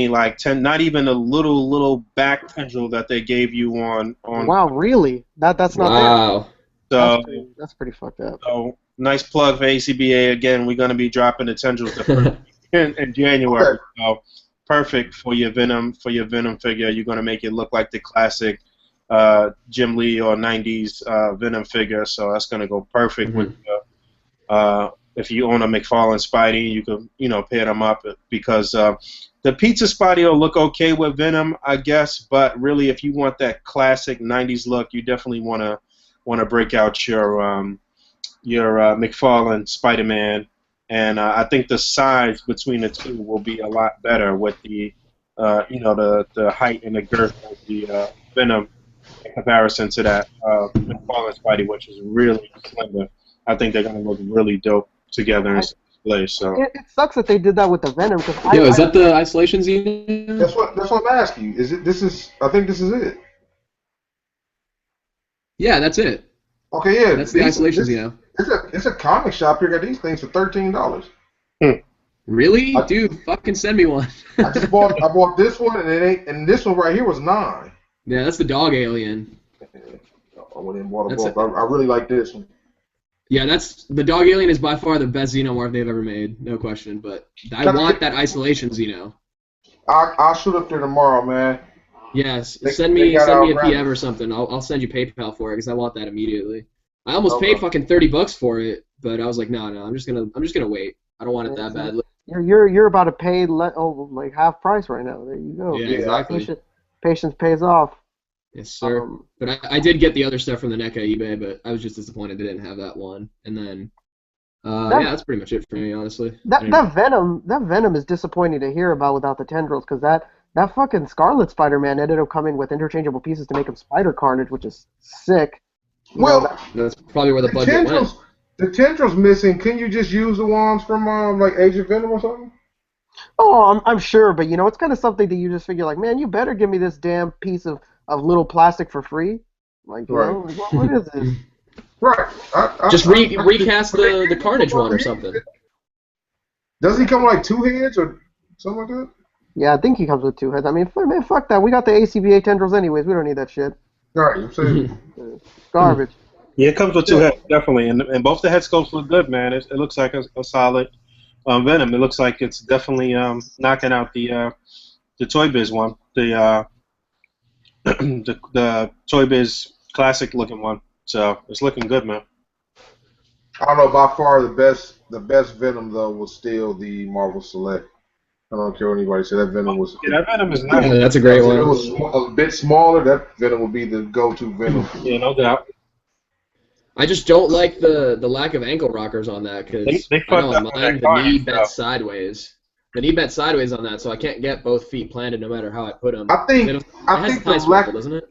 like not even a little back tendril that they gave you on. Wow, really? That's not Wow. So that's pretty fucked up. so nice plug for A.C.B.A. again. We're gonna be dropping the tendrils in January. So perfect for your Venom figure. You're gonna make it look like the classic Jim Lee or '90s Venom figure. So that's gonna go perfect with. If you own a McFarlane Spidey, you could pair them up because the pizza Spidey will look okay with Venom, I guess. But really, if you want that classic '90s look, you definitely want to break out your McFarlane Spider-Man, and I think the size between the two will be a lot better with the the height and the girth of the Venom in comparison to that McFarlane Spidey, which is really slender. I think they're gonna look really dope together in display. So it sucks that they did that with the Venom. Yo, is that the isolation Xeno? That's what I'm asking you. I think this is it. Yeah, that's it. Okay, yeah. That's the isolation Xeno. It's a comic shop here. Got these things for $13. Really? Dude, fucking send me one. I bought this one and this one right here was $9. Yeah, that's the dog alien. I went and bought them both. I really like this one. Yeah, the dog alien is by far the best Xenomorph they've ever made, no question. But I want that isolation Xeno. I'll shoot up there tomorrow, man. Yes, send me a PM or something. I'll send you PayPal for it because I want that immediately. I almost paid fucking $30 for it, but I was like, no, I'm just gonna wait. I don't want it that badly. You're about to pay like half price right now. There you go. Yeah, exactly. Patience pays off. Yes, sir. But I did get the other stuff from the NECA eBay, but I was just disappointed they didn't have that one. And then, yeah, that's pretty much it for me, honestly. That Venom is disappointing to hear about without the tendrils, because that fucking Scarlet Spider-Man ended up coming with interchangeable pieces to make him Spider Carnage, which is sick. That's probably where the budget went. The tendrils missing. Can you just use the ones from like Agent Venom or something? Oh, I'm sure, but it's kind of something that you just figure like, man, you better give me this damn piece of little plastic for free. Like, what is this? Right. Just recast the Carnage one or something. Does he come like 2 heads or something like that? Yeah, I think he comes with 2 heads. I mean, man, fuck that. We got the A.C.B.A. tendrils anyways. We don't need that shit. Right. I'm saying. Garbage. Yeah, it comes with 2 heads, definitely. And both the head sculpts look good, man. It looks like a solid Venom. It looks like it's definitely knocking out the Toy Biz one. The Toy Biz classic looking one. So it's looking good, man. I don't know. By far, the best Venom though was still the Marvel Select. I don't care what anybody said. That Venom was. Yeah, that Venom is nice. Yeah, that's a great one. If it was a bit smaller, that Venom would be the go-to Venom. Yeah, no doubt. I just don't like the lack of ankle rockers on that because they I know fucked on up on mine that the knee Carnage, bent sideways. The knee bent sideways on that, so I can't get both feet planted no matter how I put them. I think doesn't it?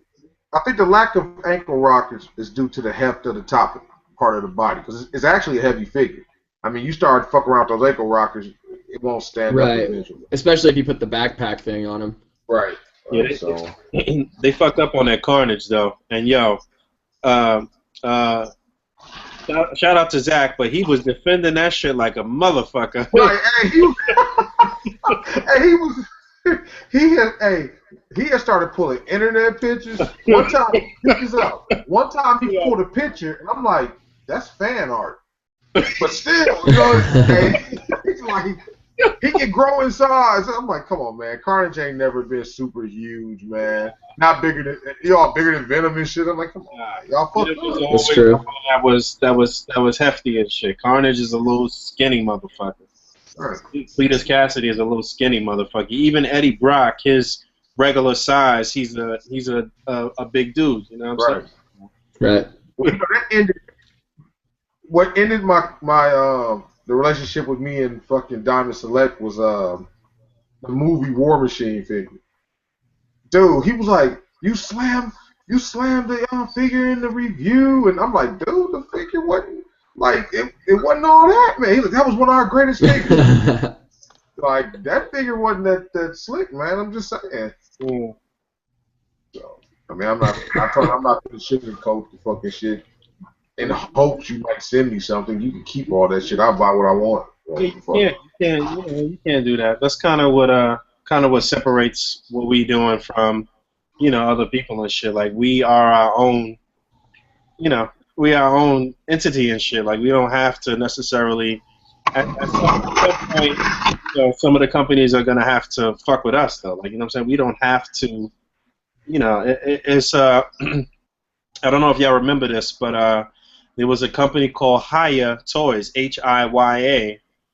I think the lack of ankle rockers is due to the heft of the top part of the body because it's actually a heavy figure. I mean, you start fucking around with those ankle rockers, it won't stand up eventually. Especially if you put the backpack thing on them. Right. Yeah, so they fucked up on that Carnage though, and shout out to Zach, but he was defending that shit like a motherfucker. Right, he had started pulling internet pictures. One time, One time he pulled a picture, and I'm like, that's fan art. But still, he's like, he can grow in size. I'm like, come on, man. Carnage ain't never been super huge, man. Not bigger than y'all, bigger than Venom and shit. I'm like, come on, man. Y'all fucked Venom was up. That's always true. the one that was hefty and shit. Carnage is a little skinny motherfucker. Right. Cletus Cassidy is a little skinny motherfucker. Even Eddie Brock, his regular size, he's a big dude. You know what I'm Right. saying? Right. Well, that ended. What ended my the relationship with me and fucking Diamond Select was the movie War Machine figure. Dude, he was like, you slammed the figure in the review, and I'm like, dude, the figure wasn't like it wasn't all that, man. He's like, that was one of our greatest figures. Like that figure wasn't that slick, man. I'm just saying. Mm. So I mean, I'm not going to sugarcoat the fucking shit. In hopes you might send me something, you can keep all that shit. I'll buy what I want. You can't do that. That's kind of what separates what we doing from, other people and shit. Like we are our own, we are our own entity and shit. Like we don't have to necessarily. At some point, some of the companies are gonna have to fuck with us though. Like what I'm saying, we don't have to. It's I don't know if y'all remember this, but there was a company called Hiya Toys, Hiya.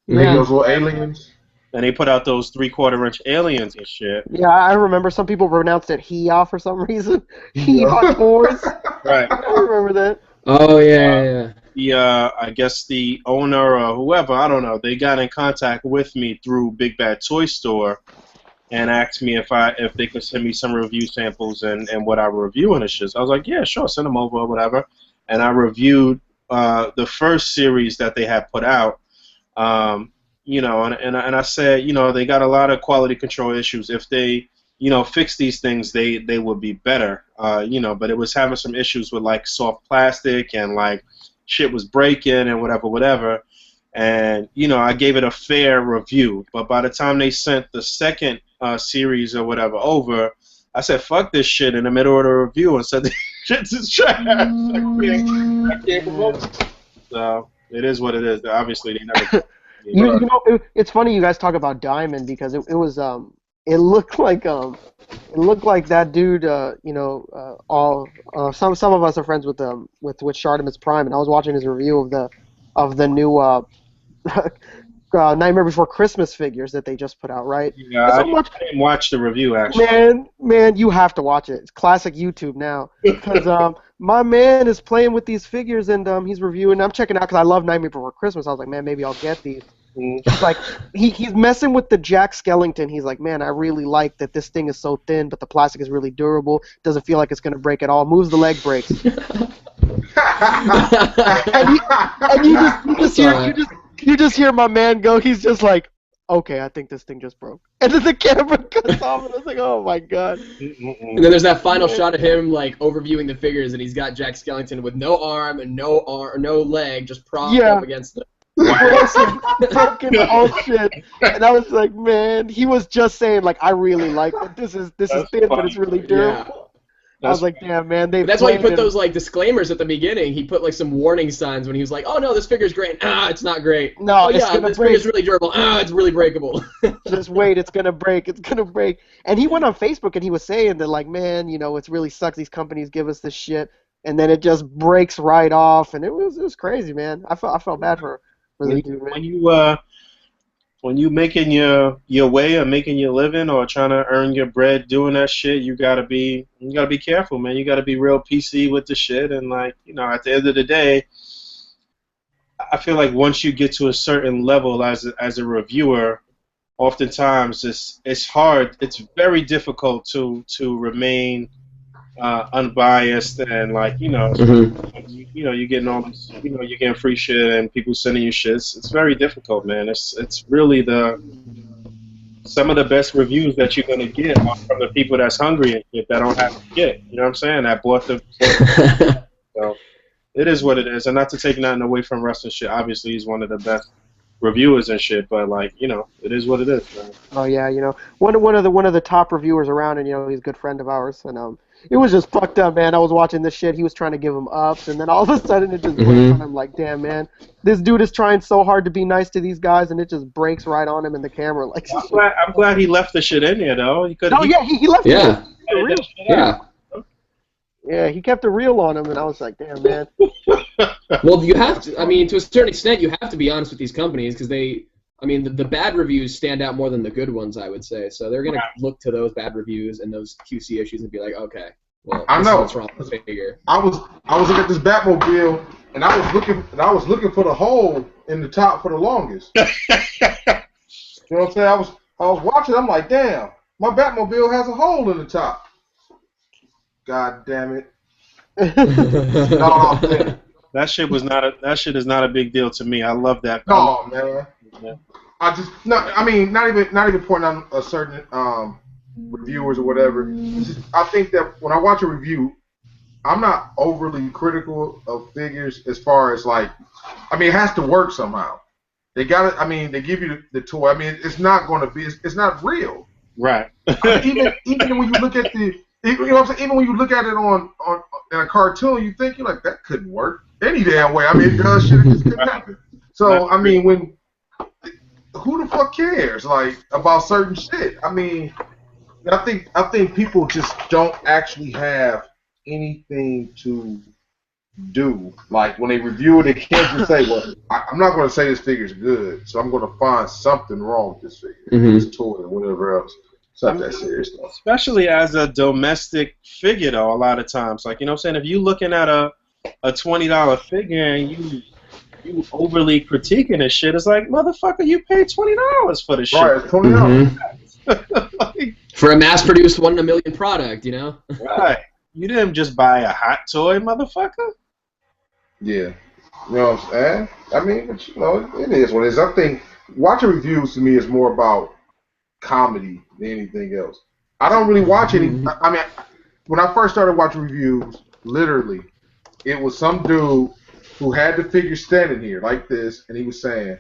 Make those little aliens. And they put out those 3/4-inch aliens and shit. Yeah, I remember some people pronounced it Hiya for some reason. Hiya toys. Right. I remember that. Oh yeah. I guess the owner or whoever, I don't know, they got in contact with me through Big Bad Toy Store and asked me if they could send me some review samples and what I were reviewing and shit. So I was like, yeah, sure, send them over or whatever. And I reviewed the first series that they had put out. And I said, they got a lot of quality control issues. If they, fix these things, they would be better. But it was having some issues with like soft plastic and like shit was breaking and whatever. And I gave it a fair review. But by the time they sent the second series or whatever over, I said, fuck this shit in the middle of the review and said, this shit is trash. I can't promote it. So it is what it is. Obviously, they never. It's funny you guys talk about Diamond because it looked like that dude. Some of us are friends with Shartimus Prime, and I was watching his review of the new Nightmare Before Christmas figures that they just put out, right? Yeah, I didn't watch the review actually. Man, you have to watch it. It's classic YouTube now because my man is playing with these figures and he's reviewing. I'm checking out because I love Nightmare Before Christmas. I was like, man, maybe I'll get these. He's like, he's messing with the Jack Skellington. He's like, man, I really like that this thing is so thin, but the plastic is really durable. Doesn't feel like it's gonna break at all. Moves the leg breaks. and you just hear my man go. He's just like, okay, I think this thing just broke. And then the camera cuts off, and I was like, oh my god. And then there's that final shot of him like overviewing the figures, and he's got Jack Skellington with no arm and no leg, just propped up against it. Broken all shit. And I was like, man, he was just saying like, I really like that. This is thin, but it's really durable. I was like, damn, man. That's why he put those like disclaimers at the beginning. He put like some warning signs when he was like, "Oh no, this figure's great. It's not great. No, oh yeah, this figure's really durable. It's really breakable. Just wait, it's gonna break. It's gonna break." And he went on Facebook and he was saying that like, man, it really sucks. These companies give us this shit, and then it just breaks right off, and it was crazy, man. I felt bad for the dude, man. When you making your way or making your living or trying to earn your bread doing that shit, you gotta be careful, man. You gotta be real PC with the shit, and like at the end of the day, I feel like once you get to a certain level as a reviewer, oftentimes it's hard. It's very difficult to remain unbiased and like you're getting all this, you're getting free shit and people sending you shit. It's very difficult, man. It's really some of the best reviews that you're gonna get are from the people that's hungry and shit that don't have to get. You know what I'm saying? That bought the. So it is what it is, and not to take nothing away from Russ and shit. Obviously, he's one of the best reviewers and shit, but like it is what it is, man. Oh yeah, one of the top reviewers around, and he's a good friend of ours, and it was just fucked up, man. I was watching this shit. He was trying to give him ups, and then all of a sudden it just breaks on him. Like, damn, man, this dude is trying so hard to be nice to these guys, and it just breaks right on him in the camera. Like, I'm glad he left the shit in there though. He left it. Yeah. Yeah, he kept it real on him, and I was like, damn, man. Well, you have to. I mean, to a certain extent, you have to be honest with these companies because they. I mean, the bad reviews stand out more than the good ones, I would say. So they're gonna look to those bad reviews and those QC issues and be like, okay, well, I know what's wrong with the figure. I was looking at this Batmobile, and I was looking for the hole in the top for the longest. You know what I'm saying? I was watching. I'm like, damn, my Batmobile has a hole in the top. God damn it! That shit is not a big deal to me. I love that. No, man. Yeah. I mean, not even pointing on a certain reviewers or whatever. I think that when I watch a review, I'm not overly critical of figures as far as like, I mean, it has to work somehow. They got it. I mean, they give you the toy. I mean, it's not going to be. It's not real. Right. I mean, even when you look at you know what I'm saying? Even when you look at it on in a cartoon, you think you're like, that couldn't work any damn way. I mean, it does shit. It just couldn't happen. So I mean, who the fuck cares like about certain shit? I mean, I think people just don't actually have anything to do. Like when they review it, they can't just say, well, I'm not going to say this figure's good, so I'm going to find something wrong with this figure, this toy, or whatever else. It's not that serious, though. Especially as a domestic figure, though, a lot of times. Like, you know what I'm saying? If you're looking at a $20 figure and you overly critiquing this shit, it's like, motherfucker, you paid $20 for this shit. Right, it's $20. Like, for a mass-produced 1 in a million product, you know? Right. You didn't just buy a hot toy, motherfucker. Yeah. You know what I'm saying? I mean, but, you know, it is what it is. I think watching reviews to me is more about comedy than anything else. I don't really watch any. I mean, when I first started watching reviews, literally, it was some dude who had the figure standing here like this, and he was saying,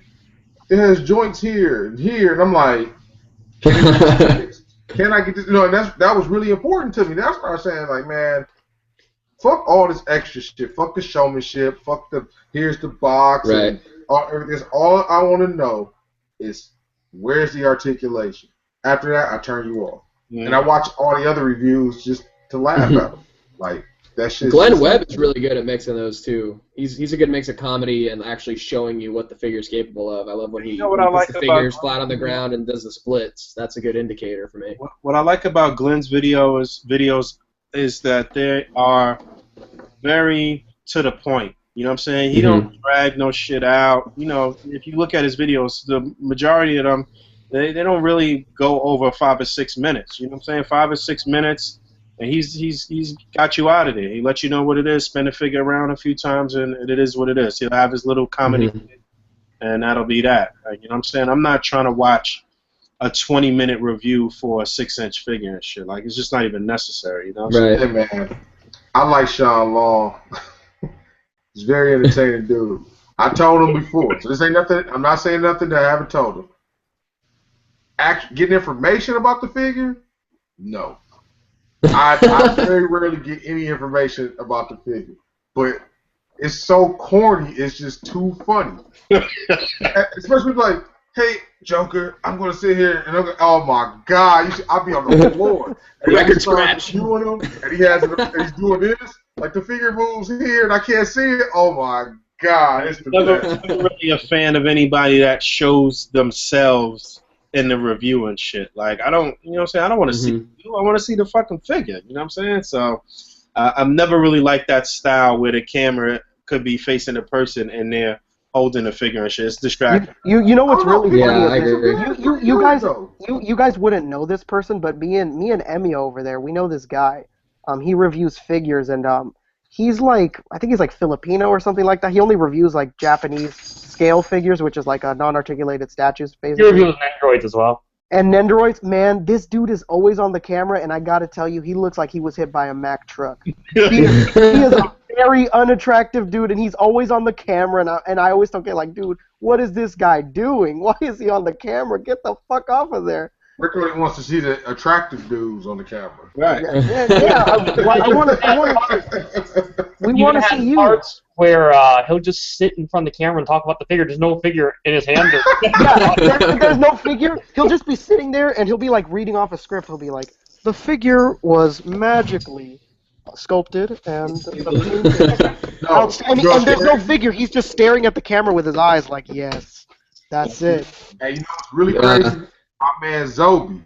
it has joints here and here, and I'm like, can I get this? You know, and that was really important to me. That's why I was saying, like, man, fuck all this extra shit. Fuck the showmanship. Fuck here's the box. Right. And everything. All I want to know is where's the articulation. After that, I turn you off. Yeah. And I watch all the other reviews just to laugh at them. Like, that shit. Glenn Webb is really good at mixing those two. He's a good mix of comedy and actually showing you what the figure's capable of. I love when he puts the figures flat on the ground and does the splits. That's a good indicator for me. What I like about Glenn's videos is that they are very to the point. You know what I'm saying? He don't drag no shit out. You know, if you look at his videos, the majority of them, they don't really go over 5 or 6 minutes. You know what I'm saying? 5 or 6 minutes, and he's got you out of there. He lets you know what it is, spin the figure around a few times, and it is what it is. He'll have his little comedy, and that'll be that. Like, you know what I'm saying? I'm not trying to watch a 20-minute review for a 6-inch figure and shit. Like, it's just not even necessary. You know what I'm saying? Hey, man. I like Sean Long. He's a very entertaining dude. I told him before, so this ain't nothing. I'm not saying nothing that I haven't told him. Getting information about the figure? No. I very rarely get any information about the figure. But it's so corny, it's just too funny. Especially like, hey, Joker, I'm going to sit here and I'm going, oh my God, I'll be on the floor. Record scratch. Doing them, and he's doing this. Like the figure moves here and I can't see it. Oh my God, it's the best. I'm really a fan of anybody that shows themselves in the review and shit. Like, I don't, you know what I'm saying? I don't want to see you. I want to see the fucking figure. You know what I'm saying? So I've never really liked that style where the camera could be facing the person and they're holding the figure and shit. It's distracting. You know what's really funny? Yeah, I agree. You guys wouldn't know this person, but me and Emiya over there, we know this guy. He reviews figures, and he's like, I think he's like Filipino or something like that. He only reviews like Japanese scale figures, which is like a non-articulated statues. Basically. He reviews Nendoroids as well. And Nendoroids, man, this dude is always on the camera, and I gotta tell you, he looks like he was hit by a Mack truck. He is a very unattractive dude, and he's always on the camera, and I always don't get like, dude, what is this guy doing? Why is he on the camera? Get the fuck off of there. Rick only wants to see the attractive dudes on the camera. Right. I want to. We He want even to has see you. parts where he'll just sit in front of the camera and talk about the figure. There's no figure in his hands. There's no figure. He'll just be sitting there and he'll be like reading off a script. He'll be like, the figure was magically sculpted and and there's no figure. He's just staring at the camera with his eyes like, yes, that's it. Hey, you know what's really crazy? My man Zobi.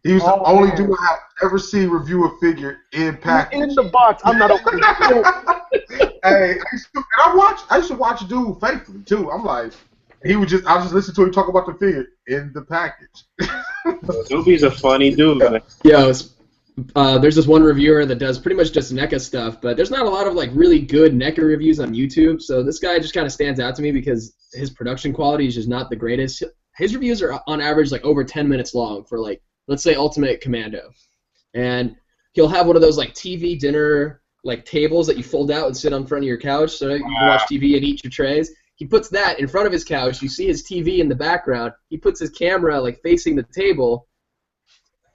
He was the only dude I ever see review a figure in package. In the box. I'm not opening it. Hey, I used to watch dude faithfully too. I'm like, I'll just listen to him talk about the figure in the package. Zobi's a funny dude, man. Yeah, there's this one reviewer that does pretty much just NECA stuff, but there's not a lot of like really good NECA reviews on YouTube. So this guy just kind of stands out to me because his production quality is just not the greatest. His reviews are on average like over 10 minutes long for like, let's say, Ultimate Commando, and he'll have one of those like TV dinner like tables that you fold out and sit on front of your couch so you can watch TV and eat your trays. He puts that in front of his couch. You see his TV in the background. He puts his camera like facing the table.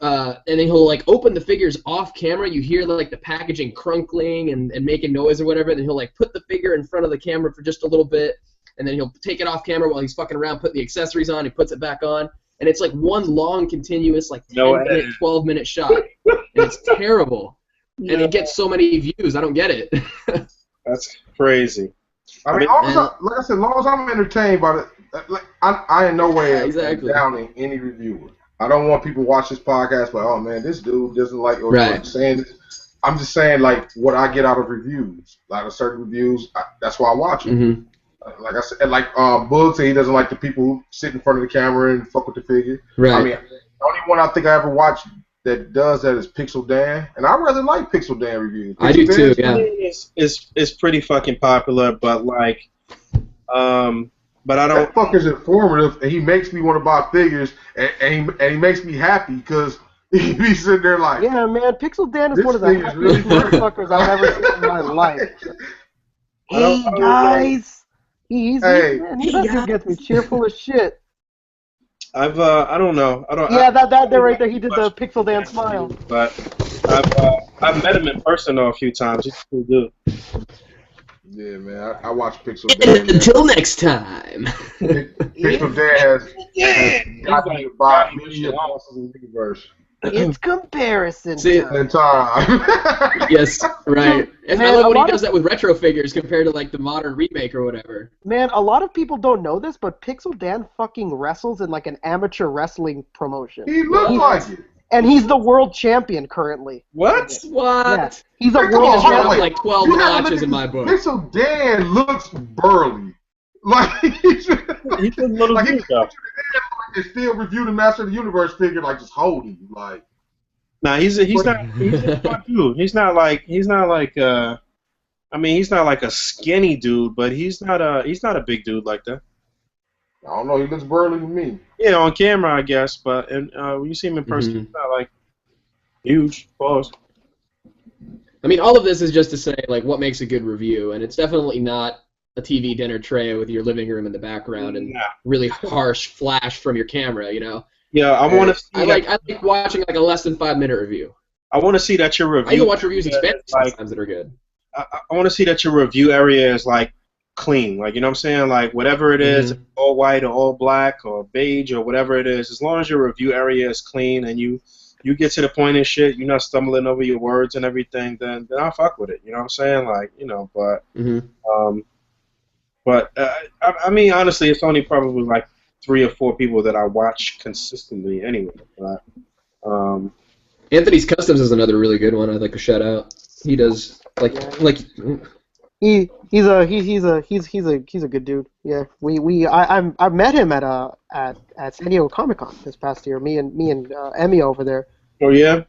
And then he'll like open the figures off camera. You hear like the packaging crunkling and making noise or whatever. Then he'll like put the figure in front of the camera for just a little bit, and then he'll take it off camera while he's fucking around, putting the accessories on. He puts it back on, and it's like one long continuous like 10-minute, 12-minute shot, and it's terrible. Yeah. And it gets so many views. I don't get it. That's crazy. I mean, like I said, as long as I'm entertained by it, like, I in no way am downing any reviewer. I don't want people to watch this podcast, but oh man, this dude doesn't like saying this. I'm just saying like what I get out of reviews, like certain reviews. That's why I watch it. Mm-hmm. Like I said, like Boog said, he doesn't like the people who sit in front of the camera and fuck with the figure. Right. I mean, the only one I think I ever watched that does that is Pixel Dan, and I rather like Pixel Dan reviews. I do too. Yeah. It's pretty fucking popular, but like, but I don't. That fucker's informative, and he makes me want to buy figures, and he makes me happy because he be sitting there like, yeah, man, Pixel Dan is one of the happiest motherfuckers I've ever seen in my life. Hey guys, he gets me cheerful as shit. I don't know. Yeah, that there right there. He did the Pixel Dan smile. But I've met him in person though a few times. He's a cool dude. Yeah, man. I watch Pixel Dan. Until next time. Pixel Dan has got me to buy many bosses in the universe. It's comparison time. Yes, right. And I love when he does that with retro figures compared to like the modern remake or whatever. Man, a lot of people don't know this, but Pixel Dan fucking wrestles in like an amateur wrestling promotion. He looks like it. And he's the world champion currently. What? Yeah. He's a world champion. Like 12 notches in my book. Pixel Dan looks burly. Like he's a little dude though. And still review the Master of the Universe figure like just holding you like. Nah, he's a fun dude. He's not like I mean he's not like a skinny dude, but he's not a big dude like that. I don't know. He looks burly to me. Yeah, on camera, I guess, but when you see him in person, he's not like huge. Pause. I mean, all of this is just to say, like, what makes a good review, and it's definitely not a TV dinner tray with your living room in the background and really harsh flash from your camra, you know. Yeah, I want to. I like watching like a less than 5-minute review. I want to see that your review. I can watch reviews in Spanish sometimes that are good. I want to see that your review area is like clean, like, you know what I'm saying, like whatever it is, all white or all black or beige or whatever it is, as long as your review area is clean and you get to the point and shit, you're not stumbling over your words and everything, then I'll fuck with it, you know what I'm saying, like, you know, but I mean, honestly, it's only probably like 3 or 4 people that I watch consistently anyway, but Anthony's Customs is another really good one I'd like to shout out. He does like He's a good dude. Yeah, I met him at San Diego Comic-Con this past year. Me and Emiya over there. Oh yeah.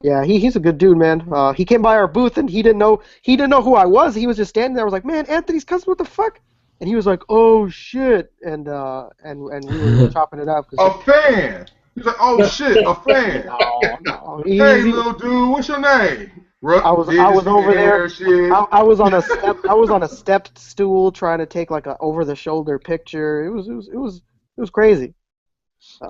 Yeah, he's a good dude, man. He came by our booth and he didn't know who I was. He was just standing there. I was like, man, Anthony's Customs, what the fuck? And he was like, oh shit, and we were chopping it up. A fan. He's like, oh shit, a fan. No. Hey, little dude, what's your name? I was over there. I was on a step. I was on a stepped stool trying to take like a over the shoulder picture. It was crazy.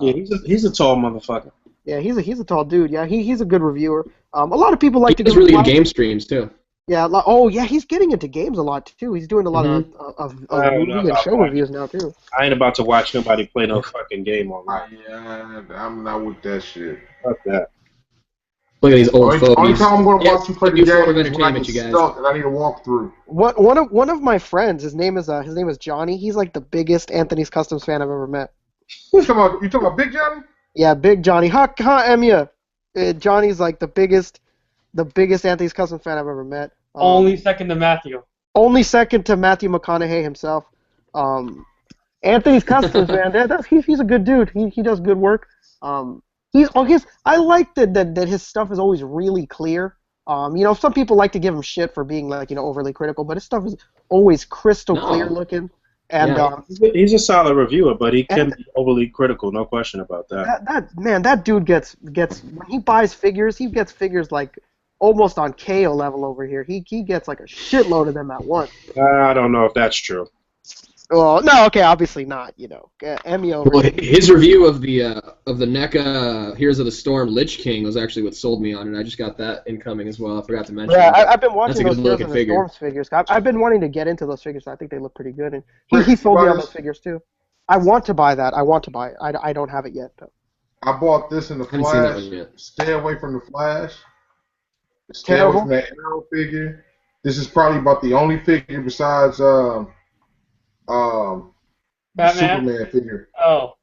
Yeah, he's a tall motherfucker. Yeah, he's a tall dude. Yeah, he's a good reviewer. A lot of people like to He does give him really a good lot. game streams too. Yeah, oh yeah, he's getting into games a lot too. He's doing a lot Mhm. of I don't know movie and about show watching. reviews now too. I ain't about to watch nobody play no fucking game online. Yeah, I'm not with that shit. Fuck that. Look at these old Only fogies. time I'm gonna Yeah, watch you play the new form of game is when I entertainment, get you guys. stuck and I need a walkthrough. One of my friends, his name is Johnny. He's like the biggest Anthony's Customs fan I've ever met. You talking about Big Johnny? Yeah, big Johnny. Ha Emiya. Johnny's like the biggest Anthony's Customs fan I've ever met. Only second to Matthew. Only second to Matthew McConaughey himself. Anthony's Customs, man. He's a good dude. He does good work. I like that his stuff is always really clear. Some people like to give him shit for being like overly critical, but his stuff is always crystal clear looking. And Yeah. He's a solid reviewer, but he can be overly critical, no question about that. that dude gets when he buys figures, he gets figures like almost on Keiyo level over here. He gets like a shitload of them at once. I don't know if that's true. Well, no, okay, obviously not. Emiya over Well, here. his review of the NECA Heroes of the Storm Lich King was actually what sold me on it. I just got that incoming as well. I forgot to mention. Yeah, it. I've been watching That's those a Heroes good-looking of the figure. Storms figures. I've been wanting to get into those figures. So I think they look pretty good, and Wait, he sold me on Tobias? those figures too. I want to buy that. I want to buy it. I don't have it yet though. I bought this in the Haven't seen that Flash. one yet. Stay away from the Flash. Stay away from that Arrow figure. This is probably about the only figure besides the Batman? Superman figure. Oh.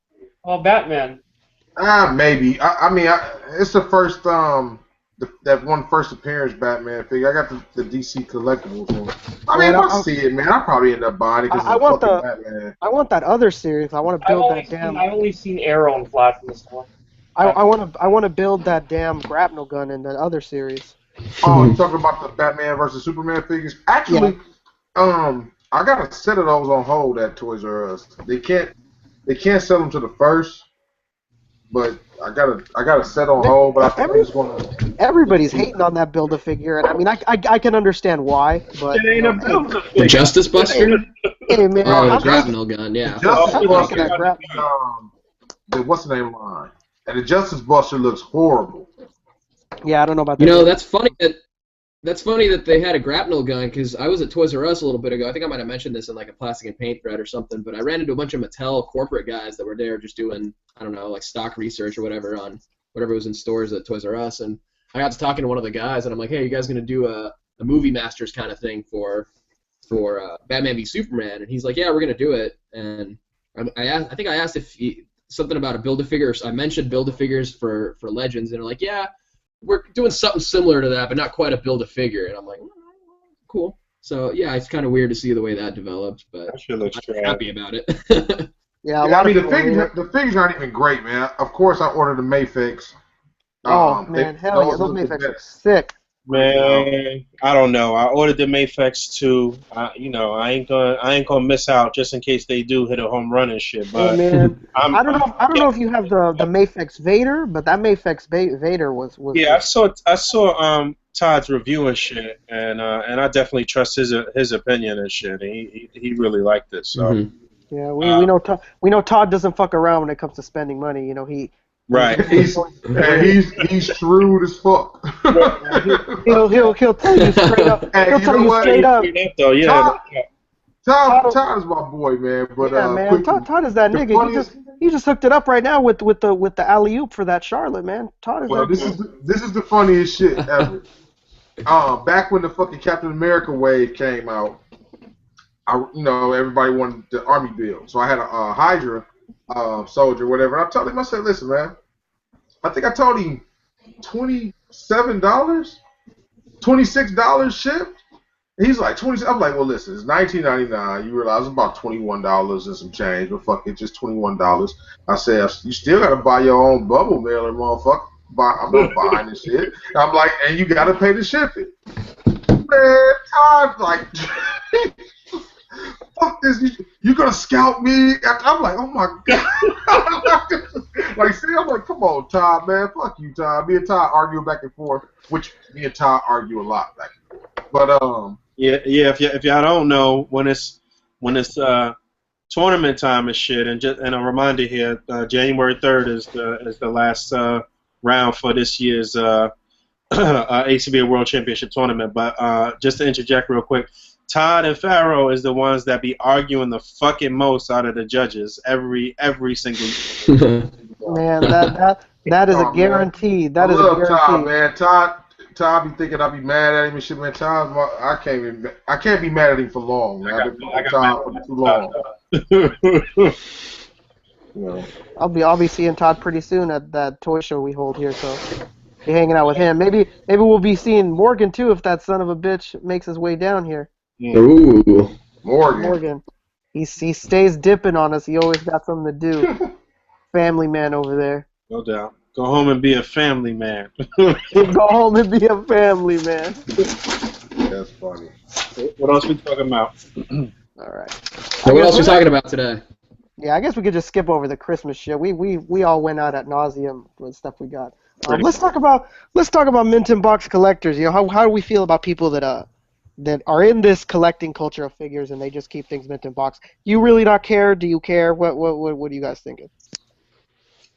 Well, Batman. Maybe. I mean, it's the first that one first appearance Batman figure. I got the DC collectibles one. I mean, Man, if I see it, man, I'll probably end up buying it because I it's want fucking the- Batman. I want that other series. I want to build that damn. I've only seen Arrow and Flash in the store. I want to build that damn grapnel gun in that other series. Oh, you talking about the Batman versus Superman figures? Actually, I got a set of those on hold at Toys R Us. They can't sell them to the first, but I got a set on hold. But I think I'm just gonna. Everybody's hating on that Build-A-Figure, and I mean, I can understand why, but It ain't a builder. The Justice Buster? hey man, Oh, the I'm grapnel gun, yeah. Justice I'm Buster, liking that grab. what's the name line? And the Justice Buster looks horrible. Yeah, I don't know about that. You know, that's funny that they had a grapnel gun, because I was at Toys R Us a little bit ago. I think I might have mentioned this in like a plastic and paint thread or something, but I ran into a bunch of Mattel corporate guys that were there just doing, I don't know, like stock research or whatever on whatever was in stores at Toys R Us, and I got to talking to one of the guys, and I'm like, hey, you guys going to do a Movie Masters kind of thing for Batman v Superman? And he's like, yeah, we're going to do it. And I think I asked if something about a Build-A-Figure. I mentioned Build-A-Figures for Legends, and they're like, yeah, we're doing something similar to that, but not quite a Build-A-Figure. And I'm like, cool. So yeah, it's kind of weird to see the way that developed, but That shit looks I'm trash. happy about it. Yeah, I mean, the figure's not even great, man. Of course, I ordered the Mayfix. Oh man, hell yeah, those look the Mayfix are best. sick. Man, I don't know. I ordered the Mayfix too. I ain't gonna miss out just in case they do hit a home run and shit. Oh But man, I'm, I don't know if you have the Mayfix Vader, but that Mayfix Vader was yeah, I saw Todd's review and shit, and I definitely trust his opinion and shit. And he really liked it. So Mhm. Yeah, we know Todd doesn't fuck around when it comes to spending money. right. He's shrewd as fuck. He'll tell you straight up. Hey, He'll you tell know you what? straight up. Though, yeah. Todd is my boy, man. But Yeah, man. quick- Todd is that the nigga. funniest- He just hooked it up right now with the alley oop for that Charlotte, man. Todd is Well, that. this is the funniest shit ever. Back when the fucking Captain America wave came out, everybody wanted the army build, so I had a Hydra soldier, whatever. And I told him, I said, listen, man, I think I told him $27, $26 shipped. He's like 20. I'm like, well, listen, it's $19.99. You realize it's about $21 and some change, but fuck it, just $21. I said, you still gotta buy your own bubble mailer, motherfucker. I'm not buying this shit. I'm like, and you gotta pay to ship it. Man, Todd, like, fuck this. You gonna scout me? I'm like, oh my god. Like, see, I'm like, come on, Todd, man. Fuck you, Todd. Me and Todd argue back and forth, which me and Todd argue a lot back and forth. But Yeah. If y'all don't know, when it's 12 tournament time and shit. And a reminder here, January 3rd is the last round for this year's A.C.B.A World Championship tournament. But just to interject real quick, Todd and Pharaoh is the ones that be arguing the fucking most out of the judges every single year. Man, that is a guarantee. That is a guarantee. Todd, man. Todd be thinking I be mad at him and shit, man. I can't be mad at him for long, man. I've been with Todd for too long. Yeah. I'll be seeing Todd pretty soon at that toy show we hold here, so be hanging out with him. Maybe we'll be seeing Morgan too if that son of a bitch makes his way down here. Ooh, Morgan. He stays dipping on us. He always got something to do. Family man over there. No doubt. Go home and be a family man. Go home and be a family man. That's funny. What else we talking about? All right. So what else are we talking about today? Yeah, I guess we could just skip over the Christmas shit. We all went out at nauseum with stuff we got. Let's talk about mint and box collectors. You know, how do we feel about people that are in this collecting culture of figures and they just keep things mint and box? You really not care? Do you care? What are you guys thinking?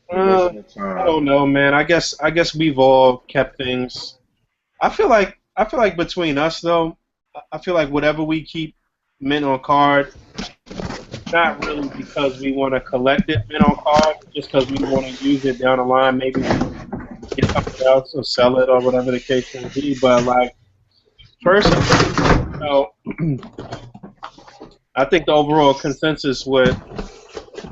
I don't know, man. I guess we've all kept things. I feel like between us though, I feel like whatever we keep mint on card, not really because we want to collect it mint on card, just because we want to use it down the line, maybe get something else or sell it or whatever the case may be. But like, personally, you know, I think the overall consensus with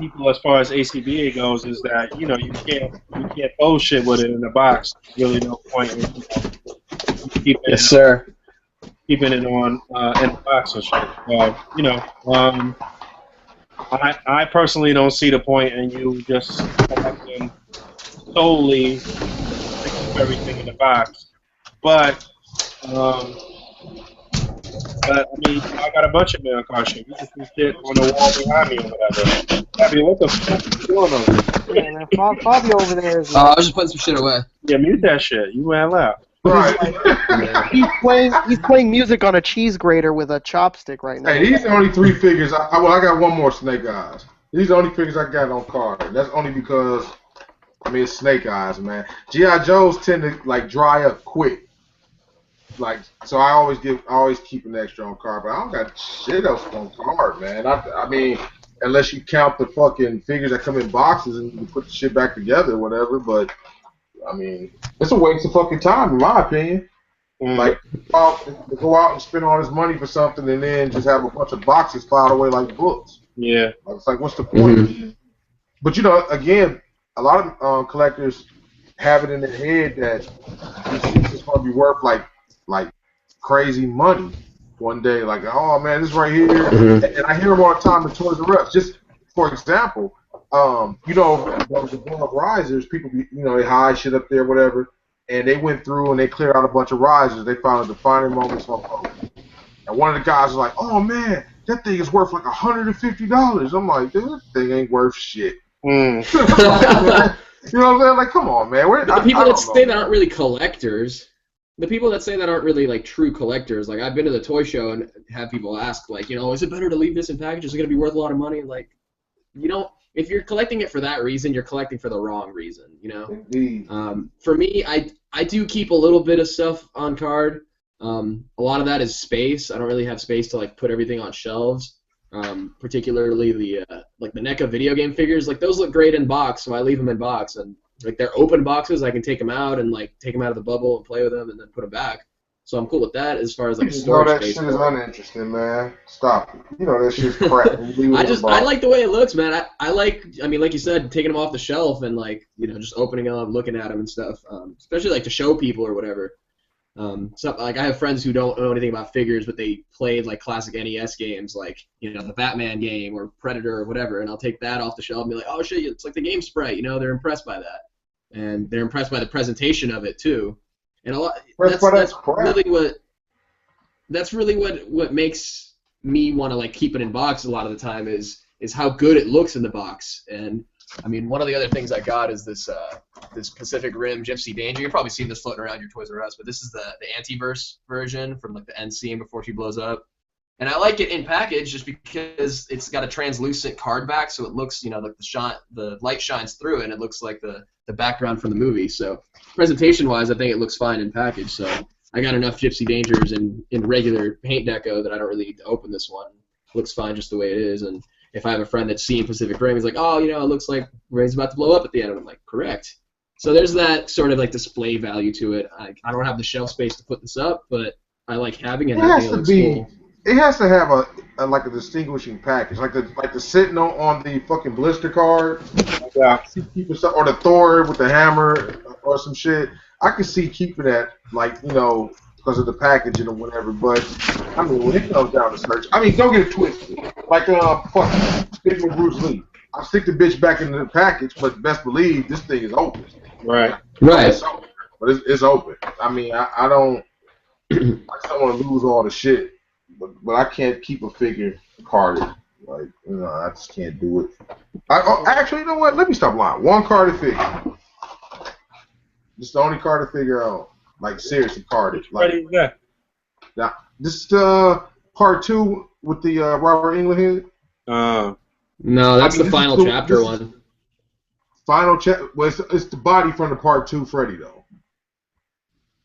people as far as A.C.B.A goes is that you can't throw shit with it in the box. Really, no point in keeping it on in the box and shit. I personally don't see the point in you just collecting solely everything in the box. But I mean, I got a bunch of mail card shit. You can see shit on the wall behind me or whatever. Fabio, what the fuck are you doing over there? Yeah, man, Fabio over there is. I was just putting some shit away. Yeah, mute that shit. You ran loud. Right. He's playing music on a cheese grater with a chopstick right now. Hey, these are only 3 figures. I got one more Snake Eyes. These are the only figures I got on card. That's only because, I mean, it's Snake Eyes, man. G.I. Joes tend to like dry up quick. Like, so I always keep an extra on card, but I don't got shit else on card, man. I mean, unless you count the fucking figures that come in boxes and you put the shit back together or whatever, but I mean, it's a waste of fucking time, in my opinion. Like, go out and spend all this money for something and then just have a bunch of boxes filed away like books. Yeah. It's like, what's the point? But, you know, again, a lot of collectors have it in their head that this is going to be worth, like crazy money one day. Like, oh, man, this right here. And I hear them all the time in Toys R Us. Just, for example, you know, the Boog risers, people, they hide shit up there, whatever, and they went through and they cleared out a bunch of risers. They found a defining moments on Boog. And one of the guys was like, oh, man, that thing is worth like $150. I'm like, dude, this thing ain't worth shit. You know what I'm saying? Like, come on, man. The people that say that aren't really collectors, the people that say that aren't really, like, true collectors, like, I've been to the toy show and have people ask, like, is it better to leave this in packages? Is it going to be worth a lot of money? Like, if you're collecting it for that reason, you're collecting for the wrong reason, Indeed. For me, I do keep a little bit of stuff on card. A lot of that is space. I don't really have space to, like, put everything on shelves. Particularly the NECA video game figures. Like, those look great in box, so I leave them in box. And, like, they're open boxes. I can take them out and, like, take them out of the bubble and play with them and then put them back. So I'm cool with that as far as, like, storage that space. Shit is uninteresting, man. Stop it. That shit's crap. I like the way it looks, man. I like you said, taking them off the shelf and, like, just opening them up, looking at them and stuff. Especially, like, to show people or whatever. So, like, I have friends who don't know anything about figures, but they played, like, classic NES games, like, the Batman game or Predator or whatever, and I'll take that off the shelf and be like, oh, shit, it's like the game sprite, they're impressed by that. And they're impressed by the presentation of it, too. And that's really what makes me want to, like, keep it in box a lot of the time is how good it looks in the box. And I mean, one of the other things I got is this Pacific Rim Gypsy Danger. You've probably seen this floating around your Toys R Us, but this is the Antiverse version from, like, the end scene before she blows up. And I like it in package just because it's got a translucent card back, so it looks, like the light shines through it, and it looks like the background from the movie. So presentation-wise, I think it looks fine in package. So I got enough Gypsy Dangers in regular paint deco that I don't really need to open this one. It looks fine just the way it is. And if I have a friend that's seen Pacific Rim, he's like, oh, it looks like Ray's about to blow up at the end. And I'm like, correct. So there's that sort of like display value to it. I don't have the shelf space to put this up, but I like having it. It I has think it to looks be. cool. It has to have a distinguishing package, like the sitting on the fucking blister card. Yeah. I see people or the Thor with the hammer or some shit. I could see keeping that because of the packaging or whatever. But I mean, when it comes down to search, don't get it twisted. Like sticking with Bruce Lee, I stick the bitch back into the package, but best believe this thing is open. Right. Right. It's open, but it's open. I mean, I don't. I just don't want to lose all the shit. But I can't keep a figure carded. Like, I just can't do it. Actually, you know what? Let me stop lying. One carded figure. This is the only carded figure I own. Like, seriously carded. Like, Ready? Yeah. now, this is part 2 with the Robert Englund head. No, that's the final chapter one. Final chapter. Well, it's the body from the part 2 Freddy, though.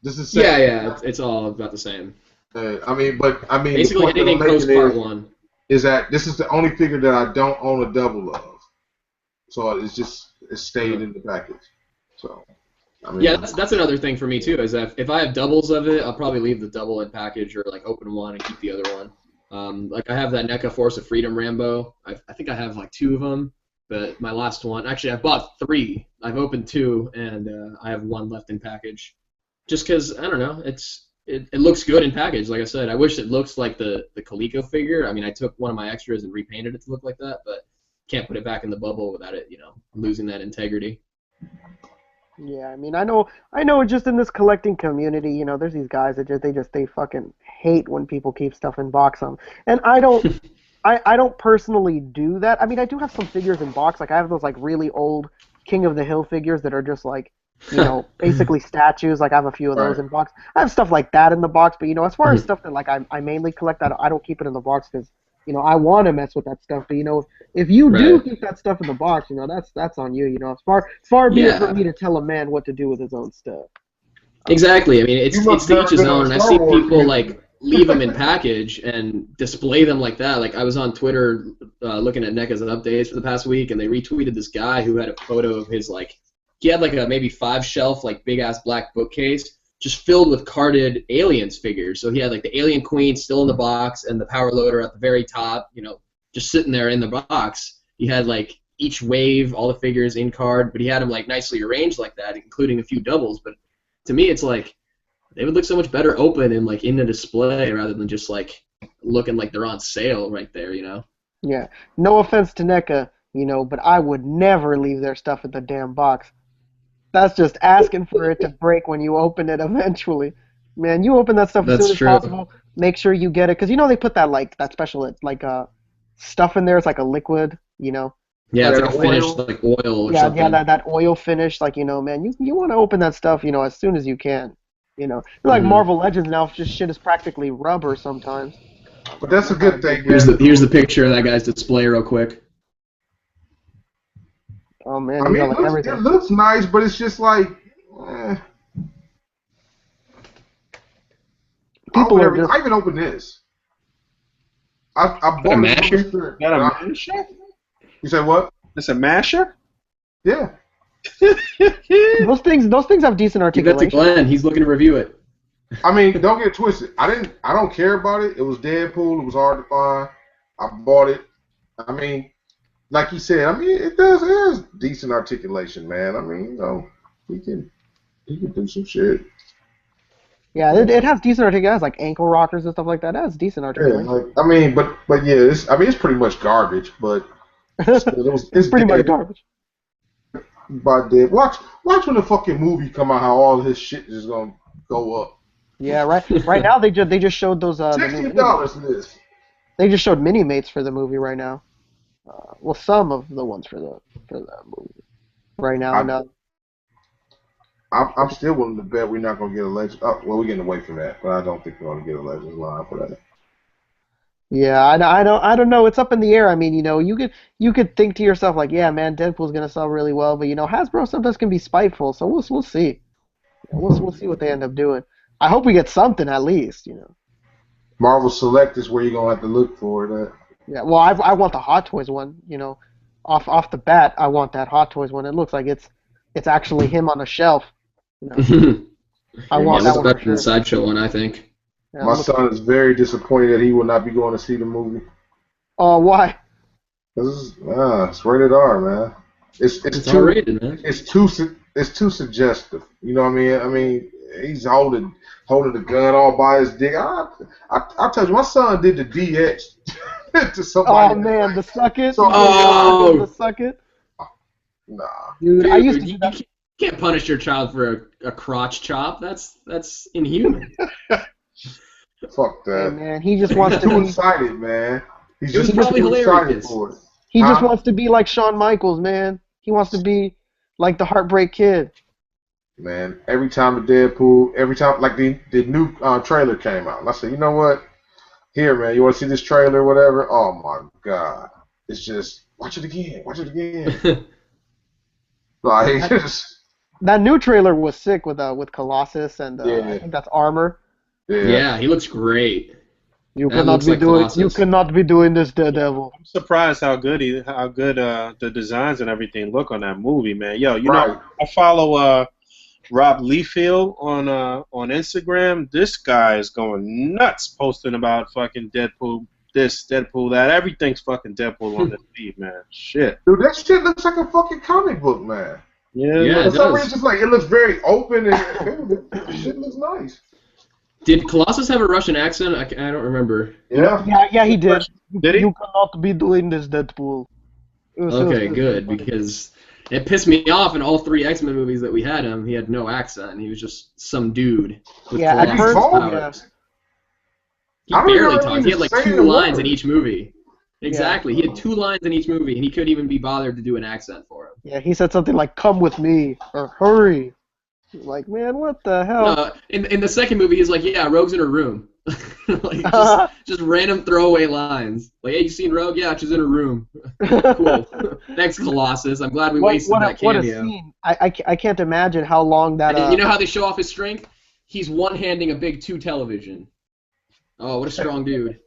This is Yeah, it's all about the same. basically Basically anything post part 1 is that this is the only figure that I don't own a double of, so it stayed in the package. So yeah, that's another thing for me too. Is that if I have doubles of it, I'll probably leave the double in package or like open one and keep the other one. Like I have that NECA Force of Freedom Rambo. I think I have like 2 of them, but my last one actually I've bought 3. I've opened 2 and I have 1 left in package. Just because I don't know, it looks good in package. Like I said, I wish it looks like the Coleco figure. I mean, I took one of my extras and repainted it to look like that, but can't put it back in the bubble without it, losing that integrity. Yeah, I mean, I know just in this collecting community, there's these guys that they fucking hate when people keep stuff in box them. And I don't I don't personally do that. I mean, I do have some figures in box. Like I have those like really old King of the Hill figures that are just like basically statues. Like I have a few of those in box. I have stuff like that in the box, but as far as stuff that like I mainly collect, I don't keep it in the box because I want to mess with that stuff. But if you do keep that stuff in the box, that's on you. It's far be it for me to tell a man what to do with his own stuff. Exactly. I mean, it's to each his own. And I see people like leave them in package and display them like that. Like I was on Twitter looking at NECA's updates for the past week, and they retweeted this guy who had a photo of his he had like a maybe 5 shelf like big ass black bookcase just filled with carded Aliens figures. So he had like the Alien Queen still in the box and the Power Loader at the very top, just sitting there in the box. He had like each wave, all the figures in card, but he had them like nicely arranged like that, including a few doubles. But to me, it's like they would look so much better open and like in the display rather than just like looking like they're on sale right there, Yeah. No offense to NECA, but I would never leave their stuff in the damn box. That's just asking for it to break when you open it eventually. Man, you open that stuff as soon as possible. Make sure you get it. Because they put that that special stuff in there. It's like a liquid, Yeah, it's like a finished like oil or something. Yeah, that oil finish. Like, man, you want to open that stuff, as soon as you can. Like Marvel Legends now, just shit is practically rubber sometimes. But that's a good thing. Here's the picture of that guy's display real quick. Oh man, it looks nice, but it's just like people I even opened this. I bought a masher. Got a masher? You said what? It's a masher? Yeah. those things have decent articulation. Give that to Glenn. He's looking to review it. I mean, don't get it twisted. I don't care about it. It was Deadpool. It was hard to find. I bought it. I mean, like he said, it has decent articulation, man. I mean, he can do some shit. Yeah, it has decent articulation. It has like ankle rockers and stuff like that. It has decent articulation. Yeah, but yeah, it's pretty much garbage, but it's pretty much garbage. By Dead. Watch when the fucking movie come out, how all his shit is gonna go up. Yeah, right now they just showed those $60 for this. They just showed mini mates for the movie right now. Well, some of the ones for the movie right now. I'm still willing to bet we're not gonna get a Legends. Oh, well, we're getting away from that, but I don't think we're gonna get a Legends line for that. Yeah, I don't know. It's up in the air. I mean, you could think to yourself like, yeah, man, Deadpool's gonna sell really well, but Hasbro sometimes can be spiteful, so we'll see. We'll see what they end up doing. I hope we get something at least. Marvel Select is where you're gonna have to look for that. Yeah, well, I want the Hot Toys one. Off the bat, I want that Hot Toys one. It looks like it's actually him on a shelf. You know, I Yeah, want it that looks one for better than the sure. sideshow one, I think. Yeah, My son is very disappointed that he will not be going to see the movie. oh, why? It's rated R, man. It's It's R too rated, man. it's too suggestive. You know what I mean? I mean, he's holding the gun all by his dick. I tell you, my son did the DX to somebody. Oh man, the suck it. So, The suck it. nah, Dude, I used to Dude, do you that. can't punish your child for a crotch chop. That's inhuman. fuck Hey that. man, he just wants He's to too be. excited, man. He's It was just probably too excited hilarious. for it. He just Huh? wants to be like Shawn Michaels, man. He wants to be like the Heartbreak Kid. Man, every time every time like the new trailer came out, and I said, you know what? Here, man, you want to see this trailer, whatever? Oh my god, it's just watch it again. Like, just That new trailer was sick with Colossus and I yeah, think that's Armor. yeah. Yeah, he looks great. You That cannot looks be like doing. You Colossus. cannot be doing this, Daredevil. I'm surprised how good the designs and everything look on that movie, man. Yo, Right. I follow Rob Liefeld on Instagram. This guy is going nuts posting about fucking Deadpool this, Deadpool that. Everything's fucking Deadpool on this feed, man. Shit. Dude, that shit looks like a fucking comic book, man. Yeah, Yeah, For it some does. reason, it's just like it looks very open and the shit looks nice. Did Colossus have a Russian accent? I don't remember. Yeah. Yeah, he did. Did he? You cannot be doing this, Deadpool. Okay, good, because it pissed me off in all three X-Men movies that we had him. He had no accent. He was just some dude with Yeah, at Colossus first, powers. He I don't barely even talked. know He had like saying 2 a lines in word. each movie. Exactly. He had 2 lines in each movie, and he couldn't even be bothered to do an accent for him. Yeah, he said something like "Come with me" or "Hurry." Like, man, what the hell? No, in the second movie, he's like, "Yeah, Rogue's in her room." Like just random throwaway lines. Like, "Hey, you seen Rogue? Yeah, she's in her room." Cool. Thanks, Colossus. I'm glad we wasted that what a cameo. scene! I can't imagine how long that. And you know how they show off his strength? He's one-handing a big 2 television. Oh, what a strong dude.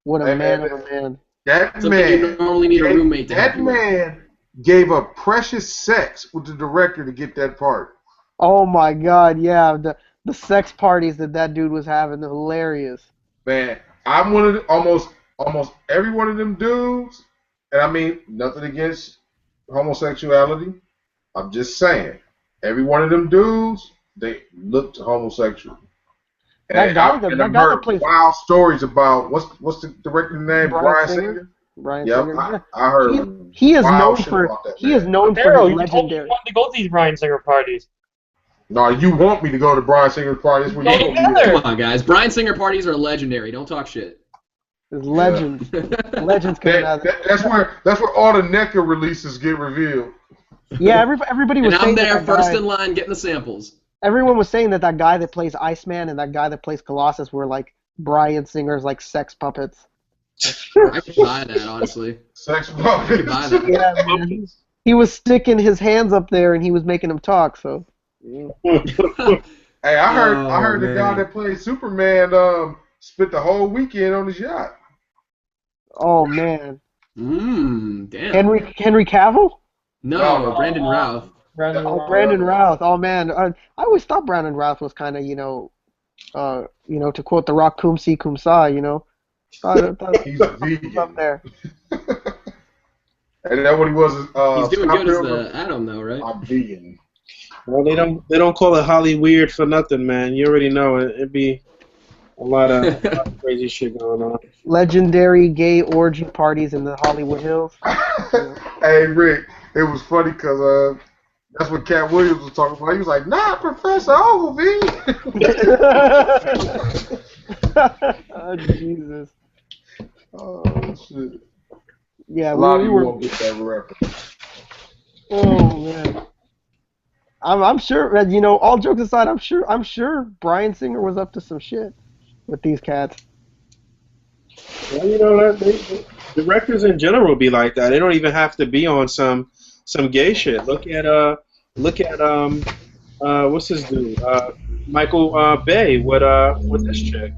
What a Hey, man man, of a man. That Something you man, normally need a roommate to help that you with. man gave up precious sex with the director to get that part. Oh my God, yeah, the sex parties that dude was having, they're hilarious. Man, I'm one of almost every one of them dudes, and I mean nothing against homosexuality. I'm just saying, every one of them dudes, they looked homosexual. That And guy, I've that guy that heard plays wild stories about what's the director's name? Bryan Bryan Singer. Singer. Brian Yep, Singer. Yeah. I heard He is known wild shit for about that he is man. known for Pharaoh, his you told me you legendary. wanted to go to these Bryan Singer parties. No, you want me to go to Bryan Singer's party? That's where you Go want me to together. Come on, guys. Bryan Singer parties are legendary. Don't talk shit. His legends, legends coming out. That's where all the NECA releases get revealed. Yeah, everybody was And I'm saying there that first guy, in line getting the samples. everyone was saying that guy that plays Iceman and that guy that plays Colossus were like Bryan Singer's like sex puppets. I could buy that, honestly. Sex I could buy puppets. that. Yeah, man. He was sticking his hands up there and he was making them talk. So. Hey, I heard the guy man. that played Superman spent the whole weekend on his yacht. Oh man. Damn. Henry Cavill? No, Brandon Routh. Brandon Oh, Routh. Brandon Routh. Oh man, I always thought Brandon Routh was kind of to quote The Rock, "Cum si cum sa," Thought He's he was vegan. up there. And that what he was. He's doing Scott good as Pilgrim? the Atom, though, right? I'm vegan. Well, they don't call it Holly Weird for nothing, man. You already know it. It'd be a lot of crazy shit going on. Legendary gay orgy parties in the Hollywood Hills. Hey Rick, it was funny because that's what Cat Williams was talking about. He was like, "Nah, Professor Ogilvy." Oh, Jesus. Oh shit! Yeah, A lot we of you were. won't get that reference. Oh man. I'm sure that all jokes aside, I'm sure Bryan Singer was up to some shit with these cats. Well, you know, directors in general be like that. They don't even have to be on some gay shit. Look at what's his dude? Michael Bay with this chick.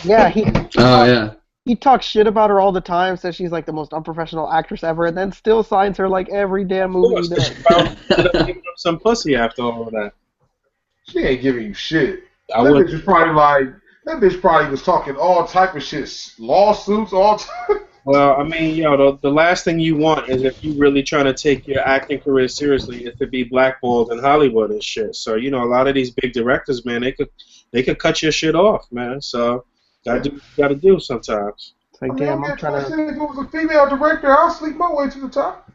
Yeah, he Oh yeah. he talks shit about her all the time. Says she's like the most unprofessional actress ever, and then still signs her like every damn Of movie he course, 'cause does. she probably ended up giving him some pussy after all of that. She ain't giving you shit. I That would. bitch is probably like, that bitch probably was talking all type of shit, lawsuits, all type. Well, I mean, the last thing you want is if you really trying to take your acting career seriously is to be blackballed in Hollywood and shit. So, a lot of these big directors, man, they could cut your shit off, man. So, gotta do what you gotta do sometimes. It's like, I mean, damn, I'm I'm getting trying to. twisted. If it was a female director, I'll sleep my way to the top.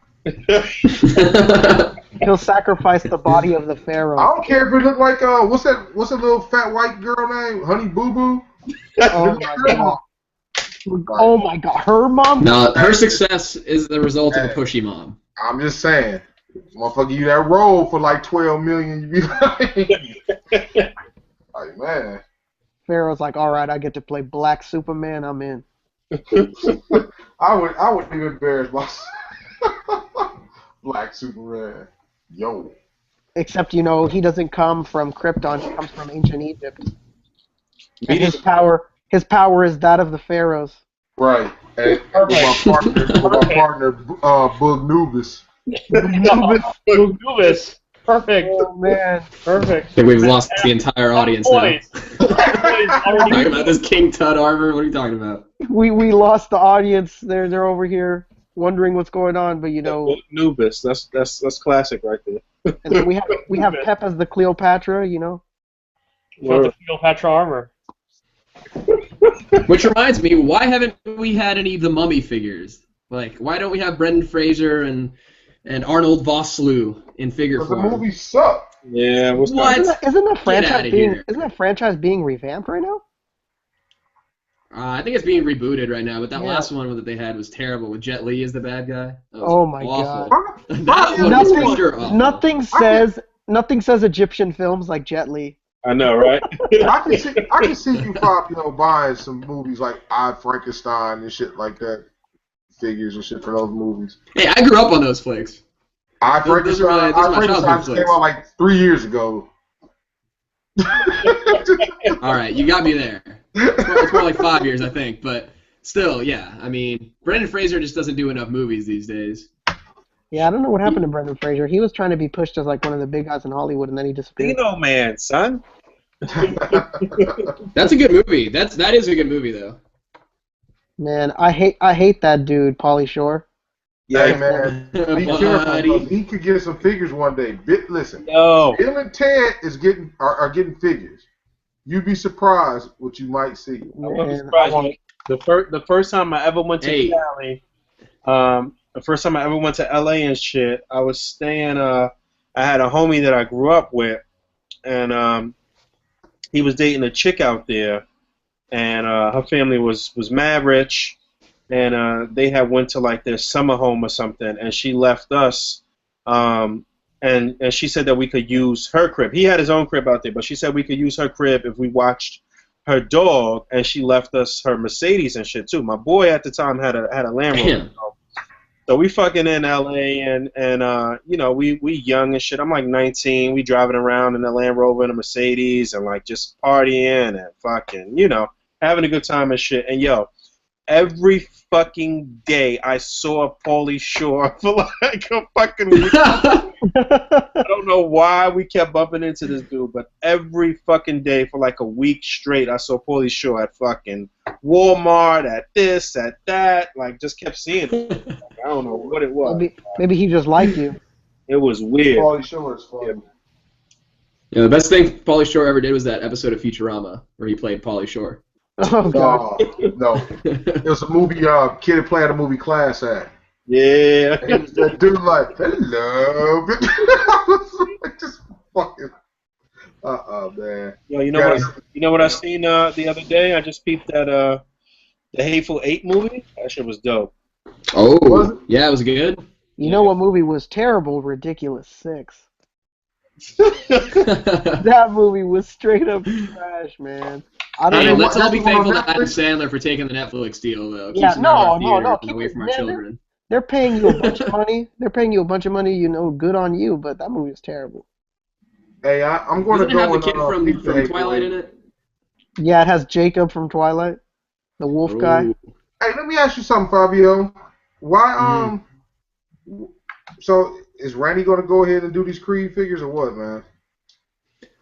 He'll sacrifice the body of the I Pharaoh. don't care if it look like what's that little fat white girl name? Honey Boo Boo. Oh my god. Oh my god, her mom. No, her success is the result of a pushy mom. I'm just saying, motherfucker, you that role for like 12 million, you be like man. Pharaoh's like, all right, I get to play Black Superman. I'm in. I would even embarrass myself. Black Superman, yo. Except he doesn't come from Krypton. He comes from ancient Egypt. And Me his power is that of the pharaohs. Right. And with my partner, Boog Nubis. Goobus. Perfect. Oh man. Perfect. I think we've lost the entire audience now. Boys. Talking about this King Tut armor? What are you talking about? We lost the audience. They're over here wondering what's going on, but Nubis. That's classic right there. and then we have Pep as the Cleopatra. With the Cleopatra armor. Which reminds me, why haven't we had any of the Mummy figures? Like, why don't we have Brendan Fraser and Arnold Vosloo in figure Because the form? movie sucked. Yeah. What? Isn't that franchise outta here. isn't that franchise being revamped right now? I think it's being rebooted right now, but that Yeah. last one that they had was terrible with Jet Li as the bad guy. That was Oh my awful. god. That one was pure awful. Nothing says Egyptian films like Jet Li. I know, right? I can see you, Fabio, buying some movies like I, Frankenstein and shit like that. Figures and shit for those movies. Hey, I grew up on those flicks. I, Those are my Frankenstein childhood just came flicks. out like 3 years ago. All right, you got me there. It's more like 5 years, I think, but still, yeah. I mean, Brendan Fraser just doesn't do enough movies these days. Yeah, I don't know what happened to Brendan Fraser. He was trying to be pushed as like one of the big guys in Hollywood, and then he disappeared. Dino Man, son. That's a good movie. That is a good movie, though. Man, I hate that dude, Pauly Shore. Hey man, be careful. Buddy. He could get some figures one day. Listen, No. Bill and Ted are getting figures. You'd be surprised what you might see. I wouldn't be Man, surprised. The first time I ever went to Hey. Cali, the first time I ever went to LA and shit, I was staying. I had a homie that I grew up with, and he was dating a chick out there, and her family was mad rich, and they had went to like their summer home or something, and she left us. And she said that we could use her crib. He had his own crib out there, but she said we could use her crib if we watched her dog, and she left us her Mercedes and shit too. My boy at the time had a Land Rover. Damn. So we fucking in LA, and we young and shit. I'm like 19. We driving around in a Land Rover and a Mercedes, and like just partying and fucking having a good time and shit. And every fucking day I saw Pauly Shore for like a fucking week. I don't know why we kept bumping into this dude, but every fucking day for like a week straight, I saw Pauly Shore at fucking Walmart, at this, at that. Like, just kept seeing him. Like, I don't know what it was. Maybe he just liked you. It was weird. Pauly Shore is funny. Yeah, the best thing Pauly Shore ever did was that episode of Futurama where he played Pauly Shore. Oh god. No. It was a movie kid that played a movie Class Act. Yeah. And he was that dude like, hello. I was like, just fucking. Man. Yo, you know what I seen the other day? I just peeped that the Hateful Eight movie. That shit was dope. Was Oh, it? yeah, it was good. You know what movie was terrible? Ridiculous 6. That movie was straight up trash, man. I don't Hey, know. let's all That's be the one on thankful to Adam Netflix? Sandler for taking the Netflix deal, though. Yeah, Keeps them out of our no. theaters and Keep away it. from our Man, children. they're paying you a bunch of money. They're paying you a bunch of money. You know, good on you. But that movie was terrible. Hey, I'm going to Doesn't it have go the kid and peep the from April Twilight in Eighth. it? Yeah, it has Jacob from Twilight, the wolf guy. Ooh. Hey, let me ask you something, Fabio. Why So is Randy going to go ahead and do these Creed figures or what, man?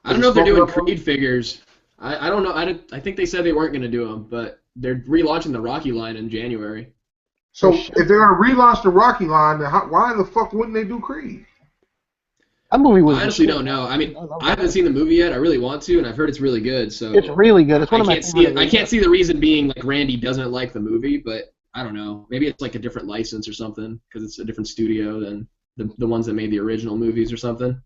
I don't know if they're doing Creed figures. I don't know. I think they said they weren't going to do them, but they're relaunching the Rocky line in January. So if they're going to relaunch the Rocky line, then why in the fuck wouldn't they do Creed? That movie was. I honestly don't know. I mean, I haven't seen the movie yet. I really want to, and I've heard it's really good. So It's really good. It's one of my favorite. I can't see the reason being like Randy doesn't like the movie, but I don't know. Maybe it's like a different license or something because it's a different studio than the ones that made the original movies or something.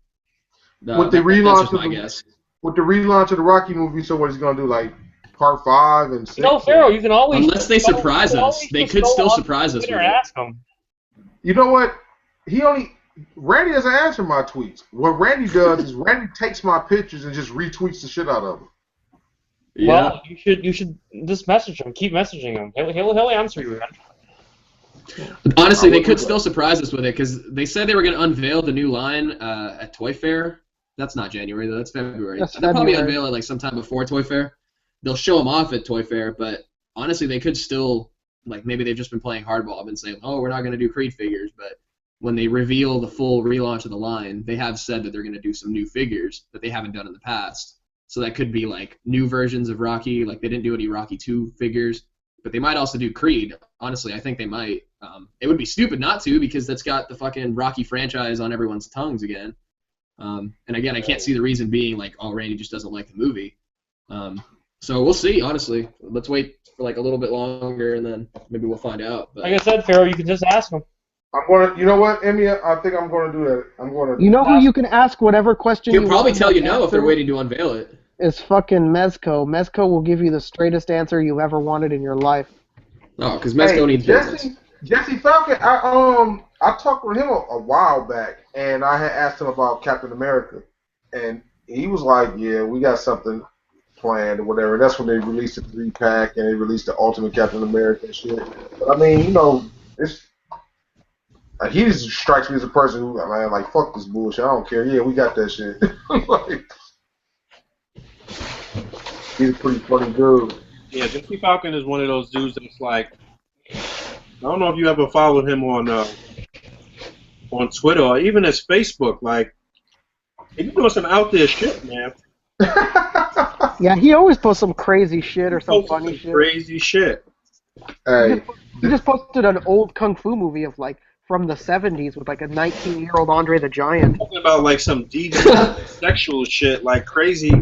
With the That's just my guess. With the relaunch of the Rocky movie, so what he's going to do, like part 5 and 6? No, Pharaoh, you can always. Unless they surprise us, they could still surprise us with it. Ask them. You know what? Randy doesn't answer my tweets. What Randy does is Randy takes my pictures and just retweets the shit out of them. Yeah. Well, you should just message him. Keep messaging him. He'll answer you. Honestly, they could still surprise us with it because they said they were going to unveil the new line at Toy Fair. That's not January though. That's February. They'll probably unveil it like sometime before Toy Fair. They'll show them off at Toy Fair, but honestly, they could still maybe they've just been playing hardball and saying, "Oh, we're not going to do Creed figures," but when they reveal the full relaunch of the line, they have said that they're going to do some new figures that they haven't done in the past. So that could be like new versions of Rocky. Like they didn't do any Rocky 2 figures, but they might also do Creed. Honestly, I think they might. It would be stupid not to because that's got the fucking Rocky franchise on everyone's tongues again. And again, I can't see the reason being like, oh, Randy just doesn't like the movie. So we'll see, honestly. Let's wait for like a little bit longer and then maybe we'll find out. But like I said, Pharaoh, you can just ask him. I'm gonna, you know what, Emiya? I think I'm gonna do that. I'm gonna. You know who you can ask whatever question. He'll probably tell you no if they're waiting to unveil it. Is fucking Mezco. Mezco will give you the straightest answer you've ever wanted in your life. Oh, because Mezco needs business. Jesse Falcon. I talked with him a while back, and I had asked him about Captain America, and he was like, "Yeah, we got something planned or whatever." That's when they released the 3-pack and they released the Ultimate Captain America and shit. But I mean, you know, it's. He just strikes me as a person who, man, like, fuck this bullshit. I don't care. Yeah, we got that shit. Like, he's a pretty funny dude. Yeah, Jesse Falcon is one of those dudes that's like, I don't know if you ever followed him on Twitter or even his Facebook. Like, he's doing some out there shit, man. Yeah, he always posts some crazy shit or some funny shit. Crazy shit. Hey, he just posted an old kung fu movie of like from the 70s with like a 19-year-old Andre the Giant. Talking about like some deep sexual shit, like crazy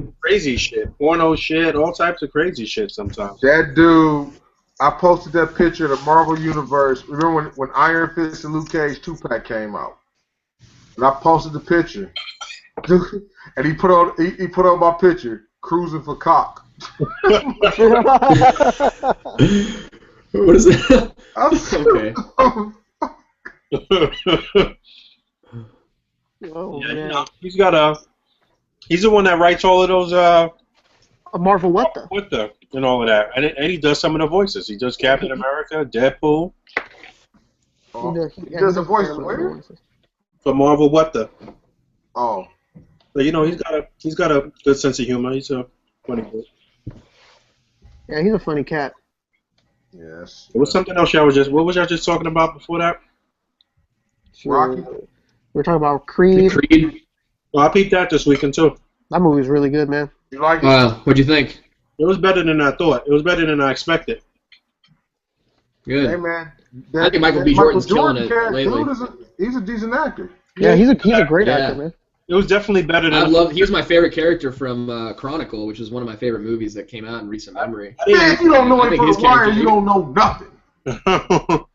shit, porno shit, all types of crazy shit sometimes. that dude, I posted that picture of the Marvel Universe. Remember when Iron Fist and Luke Cage 2-pack came out? And I posted the picture. And he put on my picture, cruising for cock. What is that? Okay. Oh, Yeah, man. you know, he's the one that writes all of those A Marvel what the? and all of that, and he does some of the voices. He does Captain America, Deadpool. He does a voice where? For Marvel what the? Oh. But you know, he's got a good sense of humor. He's a funny dude. Yeah, he's a funny cat. Yes. There was something else what was y'all just talking about before that? Rocky. We're talking about Creed. Well, I peeped that this weekend too. That movie's really good, man. You like it? What'd you think? It was better than I thought. It was better than I expected. Good. Hey man, I think Michael B. Jordan's killing it lately. He's a decent actor. Yeah, he's a great actor, man. It was definitely better than He was my favorite character from Chronicle, which is one of my favorite movies that came out in recent memory. Man, if you don't know him from The Wire, you don't know nothing.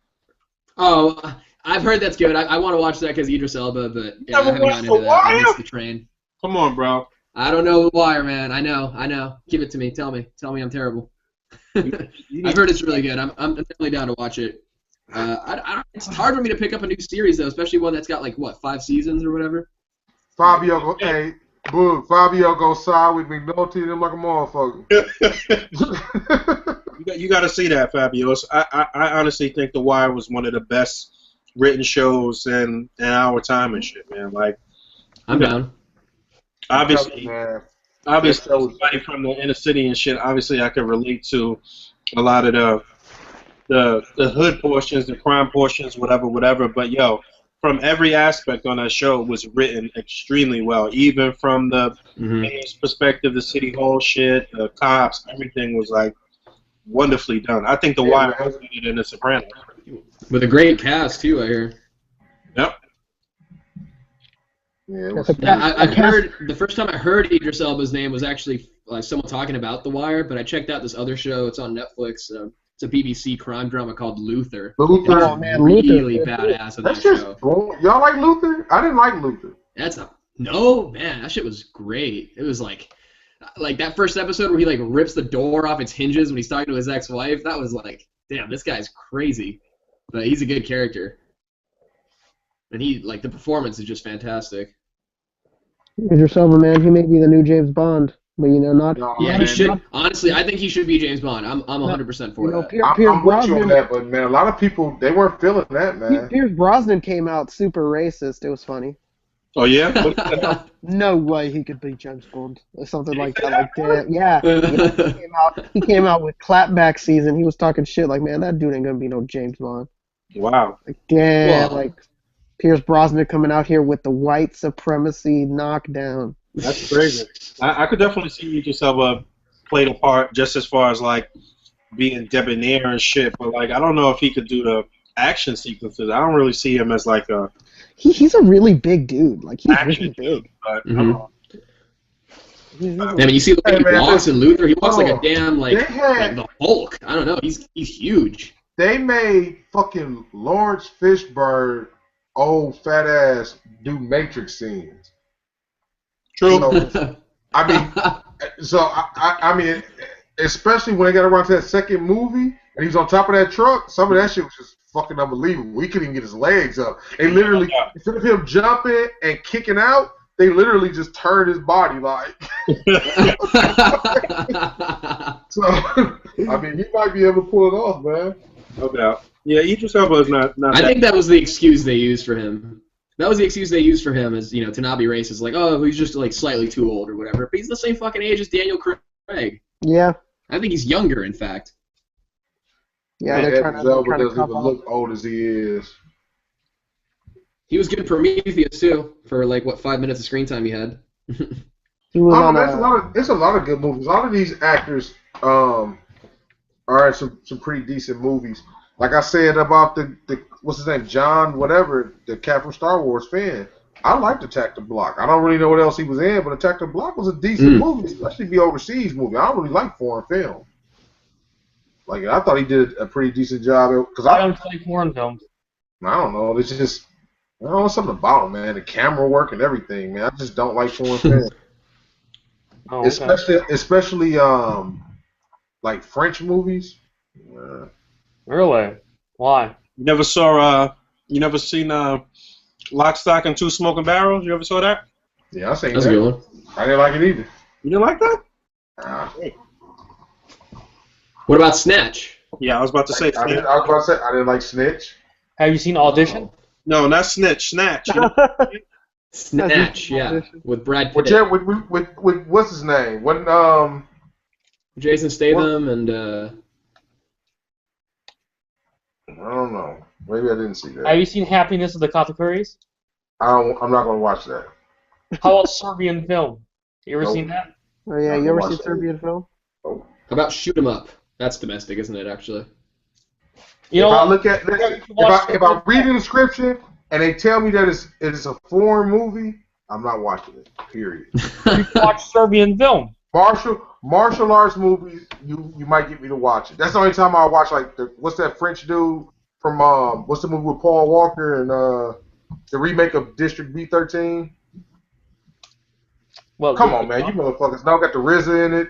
Oh, I've heard that's good. I want to watch that because Idris Elba, but yeah, I haven't gotten into that. I missed the train. Come on, bro. I don't know The Wire, man. I know. Give it to me. Tell me I'm terrible. I've heard it's really good. I'm definitely down to watch it. It's hard for me to pick up a new series though, especially one that's got like 5 seasons or whatever. Fabio go, hey, Boog, Fabio go side with McNulty and them like a motherfucker. You got to see that, Fabio. I honestly think The Wire was one of the best written shows in our time and shit, man. Like, I'm down. obviously, Man. somebody from the inner city and shit. Obviously, I can relate to a lot of the hood portions, the crime portions, whatever. But yo, from every aspect on that show was written extremely well. Even from the mayor's perspective, the city hall shit, the cops, everything was like wonderfully done. I think The Wire was better than The Sopranos. With a great cast too, I hear. Yep. Yeah, I heard the first time I heard Idris Elba's name was actually someone talking about The Wire, but I checked out this other show. It's on Netflix. It's a BBC crime drama called Luther. Luther. Oh man, Really Luther. badass in that That's just show. y'all like Luther? I didn't like Luther. No, man, that shit was great. It was like that first episode where he like rips the door off its hinges when he's talking to his ex-wife. That was like, damn, this guy's crazy, but he's a good character, and he like the performance is just fantastic. Idris Elba, man, he may be the new James Bond, but not. No, Yeah, man, he should. Honestly, I think he should be James Bond. I'm 100% for that. Pierce I'm with you on Brosnan. that, but man, a lot of people they weren't feeling that, man. Pierce Brosnan came out super racist. It was funny. Oh yeah. No way he could be James Bond or something like that. Like that. Yeah. He came out with clapback season. He was talking shit like, man, that dude ain't gonna be no James Bond. Wow. Like, damn, Whoa. like Pierce Brosnan coming out here with the white supremacy knockdown. That's crazy. I could definitely see you just have played a part just as far as like being debonair and shit, but like I don't know if he could do the action sequences. I don't really see him as like a He's a really big dude. Like he's action really big. dude, but He's I mean, you see the way he walks in Luther. He walks like a damn like the Hulk. I don't know. He's huge. They made fucking Lawrence Fishburne old fat ass do Matrix scenes. true. So, I mean, especially when they got around to that second movie and he was on top of that truck, some of that shit was just fucking unbelievable. He couldn't even get his legs up. They literally, instead of him jumping and kicking out, they literally just turned his body like. So, I mean, he might be able to pull it off, man. No doubt. Yeah, Idris Elba is not I think that was the excuse they used for him. That was the excuse they used for him, is to not be racist. Like, oh, he's just like slightly too old or whatever. But he's the same fucking age as Daniel Craig. Yeah. I think he's younger, in fact. Yeah, they're trying to doesn't cop even out. look old as he is. He was good in Prometheus too, for like what 5 minutes of screen time he had. He was on It's a lot of good movies. A lot of these actors are in some pretty decent movies. Like I said about the what's his name, John whatever, the cat from Star Wars fan. I liked Attack the Block. I don't really know what else he was in, but Attack the Block was a decent movie, especially the overseas movie. I don't really like foreign film. Like I thought he did a pretty decent job because I don't like foreign films. I don't know. It's just I don't know something about him, man. The camera work and everything, man. I just don't like foreign film. Oh, okay. Especially like French movies. Really? Why? You never seen Lock, Stock, and Two Smoking Barrels? You ever saw that? Yeah, I seen That's a that. good one. I didn't like it either. You didn't like that? What about Snatch? Yeah, I was about to say. I was about to say I didn't like Snitch. Have you seen Audition? No, not Snitch. Snatch. Snatch, yeah, with Brad Pitt, With what's his name? What Jason Statham, and I don't know. Maybe I didn't see that. Have you seen Happiness of the Katakuris? I'm not gonna watch that. How about Serbian film? You ever seen that? Oh yeah, you ever seen Serbian film? how about Shoot 'Em Up? That's domestic, isn't it? Actually. You know If I what? look at if I read the description and they tell me that it's a foreign movie, I'm not watching it. Period. You watch Serbian film. Martial arts movies, you might get me to watch it. That's the only time I watch like what's that French dude from what's the movie with Paul Walker and the remake of District B13? Well, Come on, man, you motherfuckers now got the RZA in it.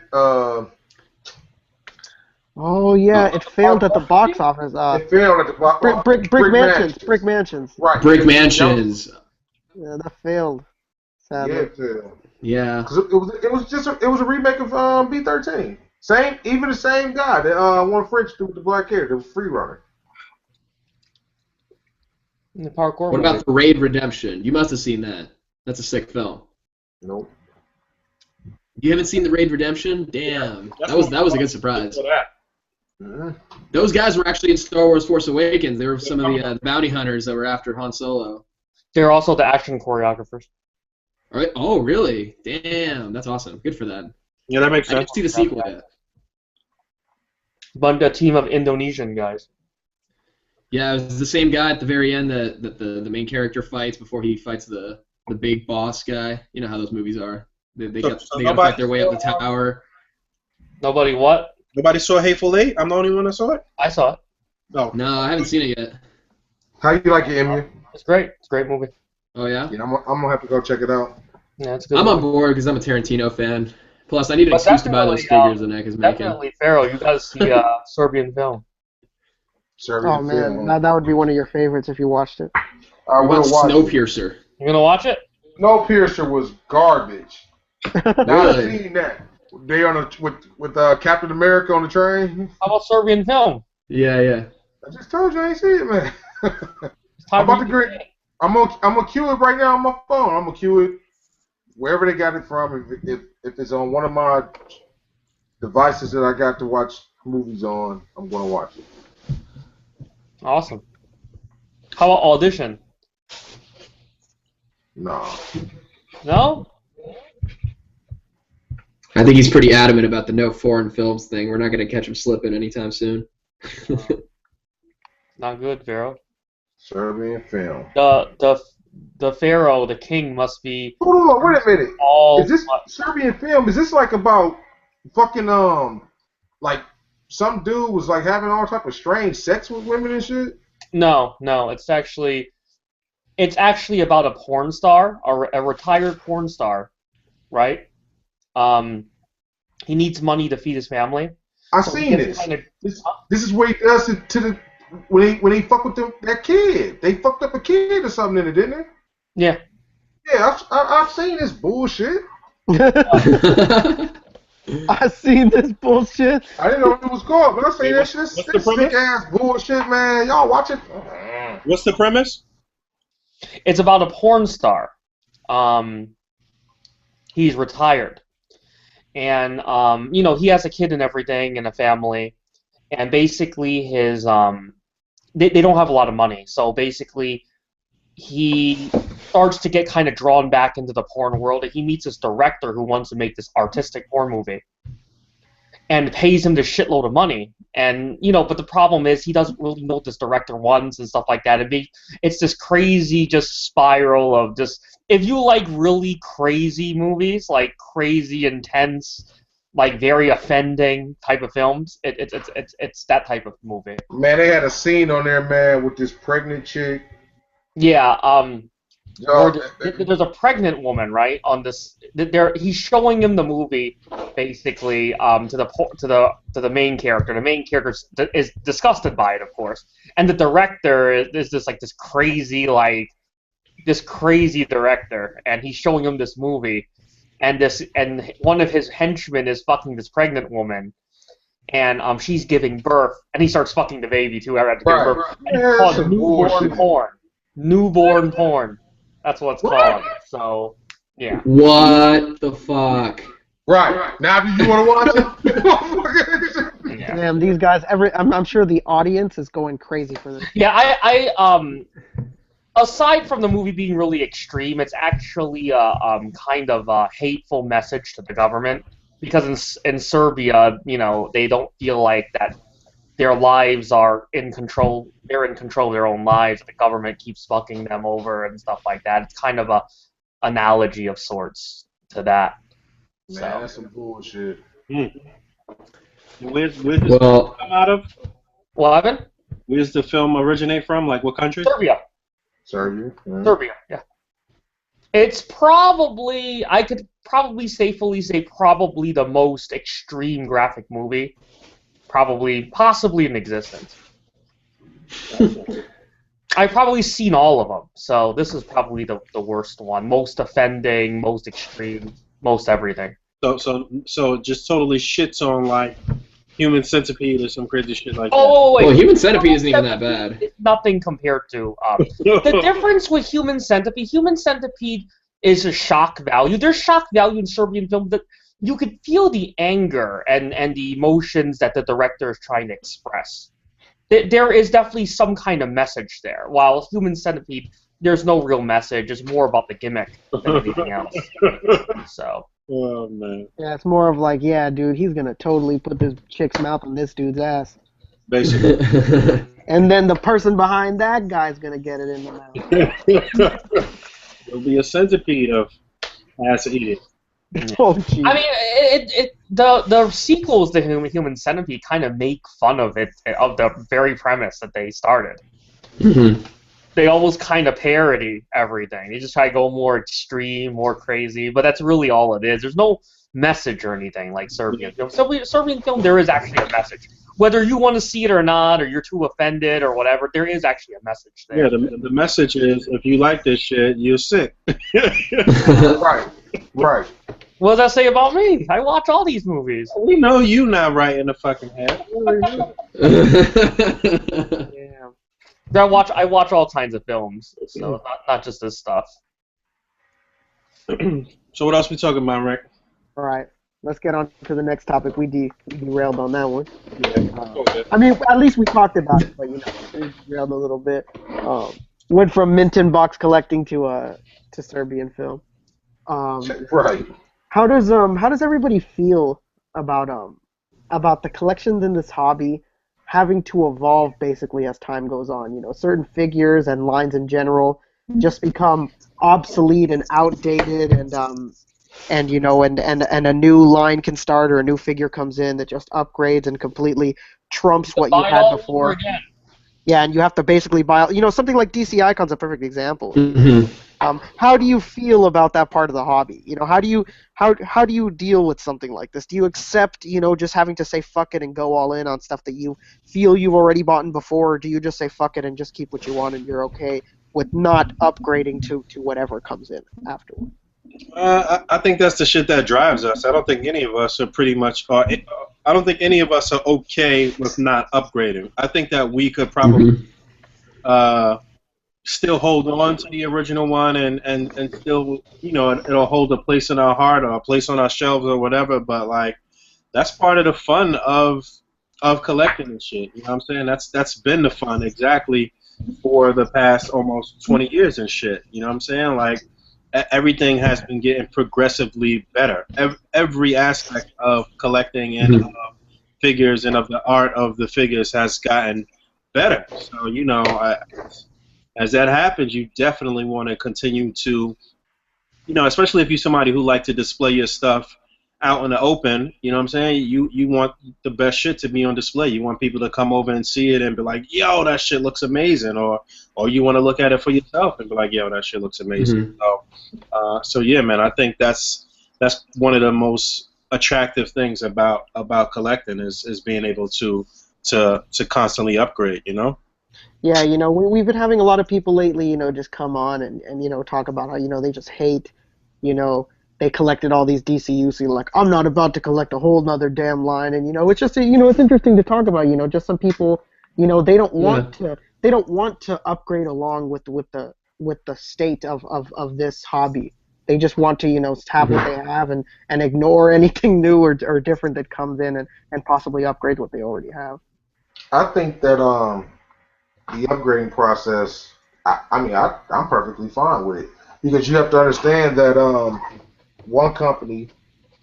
Oh yeah, it failed at the box office. It failed at the box. Brick Mansions. Brick Mansions. Right. Brick Mansions. Yeah, that failed. sadly. Yeah, Phil. Yeah. Because it was a remake of B-13. Even the same guy that won French dude with the black hair, the free runner. The parkour What movie. about the Raid Redemption? You must have seen that. That's a sick film. Nope. You haven't seen the Raid Redemption? Damn. That was a good surprise. Mm-hmm. Those guys were actually in Star Wars Force Awakens. They were some of the bounty hunters that were after Han Solo. They're also the action choreographers. All right. Oh, really? Damn. That's awesome. Good for them. Yeah, that makes I didn't sense. see the sequel yet. But a team of Indonesian guys. Yeah, it was the same guy at the very end that the main character fights before he fights the big boss guy. You know how those movies are. They got to fight their way up the tower. Nobody what? Nobody saw Hateful Eight? I'm the only one that saw it? I saw it. No. No, I haven't seen it yet. How you like it, Emiya? It's great. It's a great movie. Oh, yeah? Yeah, I'm gonna have to go check it out. Yeah, it's a good. I'm movie. on board because I'm a Tarantino fan. Plus, I need an But excuse to buy those definitely, figures that Nick is making. Definitely, Pharaoh. You gotta see Serbian film. Serbian Oh man, film. that would be one of your favorites if you watched it. I What will about watch it. Snowpiercer? You gonna watch it? Snowpiercer was garbage. Now Really? I've seen that. They on with Captain America on the train. How about Serbian film? Yeah, yeah. I just told you I ain't seen it, man. It's I'm time about for to you grade. I'm gonna cue it right now on my phone. I'm gonna cue it wherever they got it from. If it's on one of my devices that I got to watch movies on, I'm gonna watch it. Awesome. How about Audition? No. No? I think he's pretty adamant about the no foreign films thing. We're not going to catch him slipping anytime soon. Not good, Pharaoh. Serbian film. The Pharaoh, the king, must be Hold on, wait a minute. all. Is this Serbian film? Is this like about fucking like some dude was like having all type of strange sex with women and shit? No. It's actually about a porn star, a retired porn star, right? He needs money to feed his family. I So seen he gets this. kinda- This is what he does to the when he fuck with that kid. They fucked up a kid or something in it, didn't they? Yeah. Yeah, I've seen this bullshit. I've seen this bullshit. I didn't know what it was called, but I seen that shit. What's the This premise? sick ass bullshit, man. Y'all watch it. What's the premise? It's about a porn star. He's retired. And, he has a kid and everything and a family. And basically his, they don't have a lot of money. So basically he starts to get kind of drawn back into the porn world. And he meets this director who wants to make this artistic porn movie. And pays him this shitload of money. And, but the problem is he doesn't really know what this director wants and stuff like that. It's this crazy just spiral of just, if you like really crazy movies, like crazy, intense, like very offending type of films, it's that type of movie. Man, they had a scene on there, man, with this pregnant chick. Yeah, Yo, there's a pregnant woman, right? On this, he's showing him the movie, basically, to the main character. The main character is disgusted by it, of course, and the director is this crazy director, and he's showing him this movie, and one of his henchmen is fucking this pregnant woman, and she's giving birth, and he starts fucking the baby too after giving birth. right. And Yeah, it's that's called some newborn bullshit. porn. Newborn porn. That's what it's called. So, yeah. What the fuck? Right. Now, do you want to watch it? Yeah. Damn, these guys. I'm sure the audience is going crazy for this. Yeah, I aside from the movie being really extreme, it's actually a kind of a hateful message to the government, because in Serbia, they don't feel like that their lives are in control. They're in control of their own lives. The government keeps fucking them over and stuff like that. It's kind of a analogy of sorts to that. Man, So that's some bullshit. Where's this Well, come out of? what happened? Where's the film originate from? Like what country? Serbia. Serbia. Serbia, yeah. It's probably, I could probably safely say, probably the most extreme graphic movie, possibly in existence. I've probably seen all of them, so this is probably the worst one. Most offending, most extreme, most everything. So just totally shits on like Human Centipede or some crazy shit like that. Oh, wait. Well, Human Centipede isn't even that bad. It's nothing compared to the difference with Human Centipede. Human Centipede is a shock value. There's shock value in Serbian film that you could feel the anger and the emotions that the director is trying to express. There is definitely some kind of message there. While Human Centipede, there's no real message. It's more about the gimmick than anything else. So. Oh man. Yeah, it's more of like, yeah, dude, he's gonna totally put this chick's mouth on this dude's ass. Basically. And then the person behind that guy's gonna get it in the mouth. It'll be a centipede of ass eating. Oh, geez. I mean, the sequels to Human Centipede kind of make fun of it, of the very premise that they started. They almost kind of parody everything. They just try to go more extreme, more crazy, but that's really all it is. There's no message or anything like Serbian film. Serbian film, there is actually a message. Whether you want to see it or not, or you're too offended or whatever, there is actually a message there. Yeah, the message is, if you like this shit, you're sick. Right. What does that say about me? I watch all these movies. We know you not right in the fucking head. Yeah. I watch all kinds of films, so not just this stuff. So what else we talking about, Rick? All right, let's get on to the next topic. We derailed on that one. Yeah. I mean, at least we talked about it, but we derailed a little bit. Went from Minton box collecting to Serbian film. Right. How does everybody feel about the collections in this hobby having to evolve basically as time goes on? You know, certain figures and lines in general just become obsolete and outdated, and a new line can start, or a new figure comes in that just upgrades and completely trumps what you had before. Yeah, and you have to basically buy, something like DC Icon's a perfect example. How do you feel about that part of the hobby? How do you deal with something like this? Do you accept, just having to say fuck it and go all in on stuff that you feel you've already bought before, or do you just say fuck it and just keep what you want and you're okay with not upgrading to whatever comes in afterward? I think that's the shit that drives us. I don't think any of us are I don't think any of us are okay with not upgrading. I think that we could probably still hold on to the original one and still, it'll hold a place in our heart or a place on our shelves or whatever, but like that's part of the fun of collecting and shit. You know what I'm saying? That's been the fun exactly for the past almost 20 years and shit. You know what I'm saying? Like everything has been getting progressively better. Every aspect of collecting and of figures and of the art of the figures has gotten better. So, as that happens, you definitely want to continue to, especially if you're somebody who like to display your stuff out in the open, you know what I'm saying? You want the best shit to be on display. You want people to come over and see it and be like, yo, that shit looks amazing. Or you want to look at it for yourself and be like, yo, that shit looks amazing. So yeah, man, I think that's one of the most attractive things about collecting is being able to constantly upgrade, Yeah, we've been having a lot of people lately, just come on and talk about how, they just hate, they collected all these DCUs, so like, I'm not about to collect a whole nother damn line, and it's just, it's interesting to talk about, just some people, they don't want to upgrade along with the state of this hobby. They just want to, have what they have and ignore anything new or different that comes in and possibly upgrade what they already have. I think that the upgrading process, I'm perfectly fine with it, because you have to understand that one company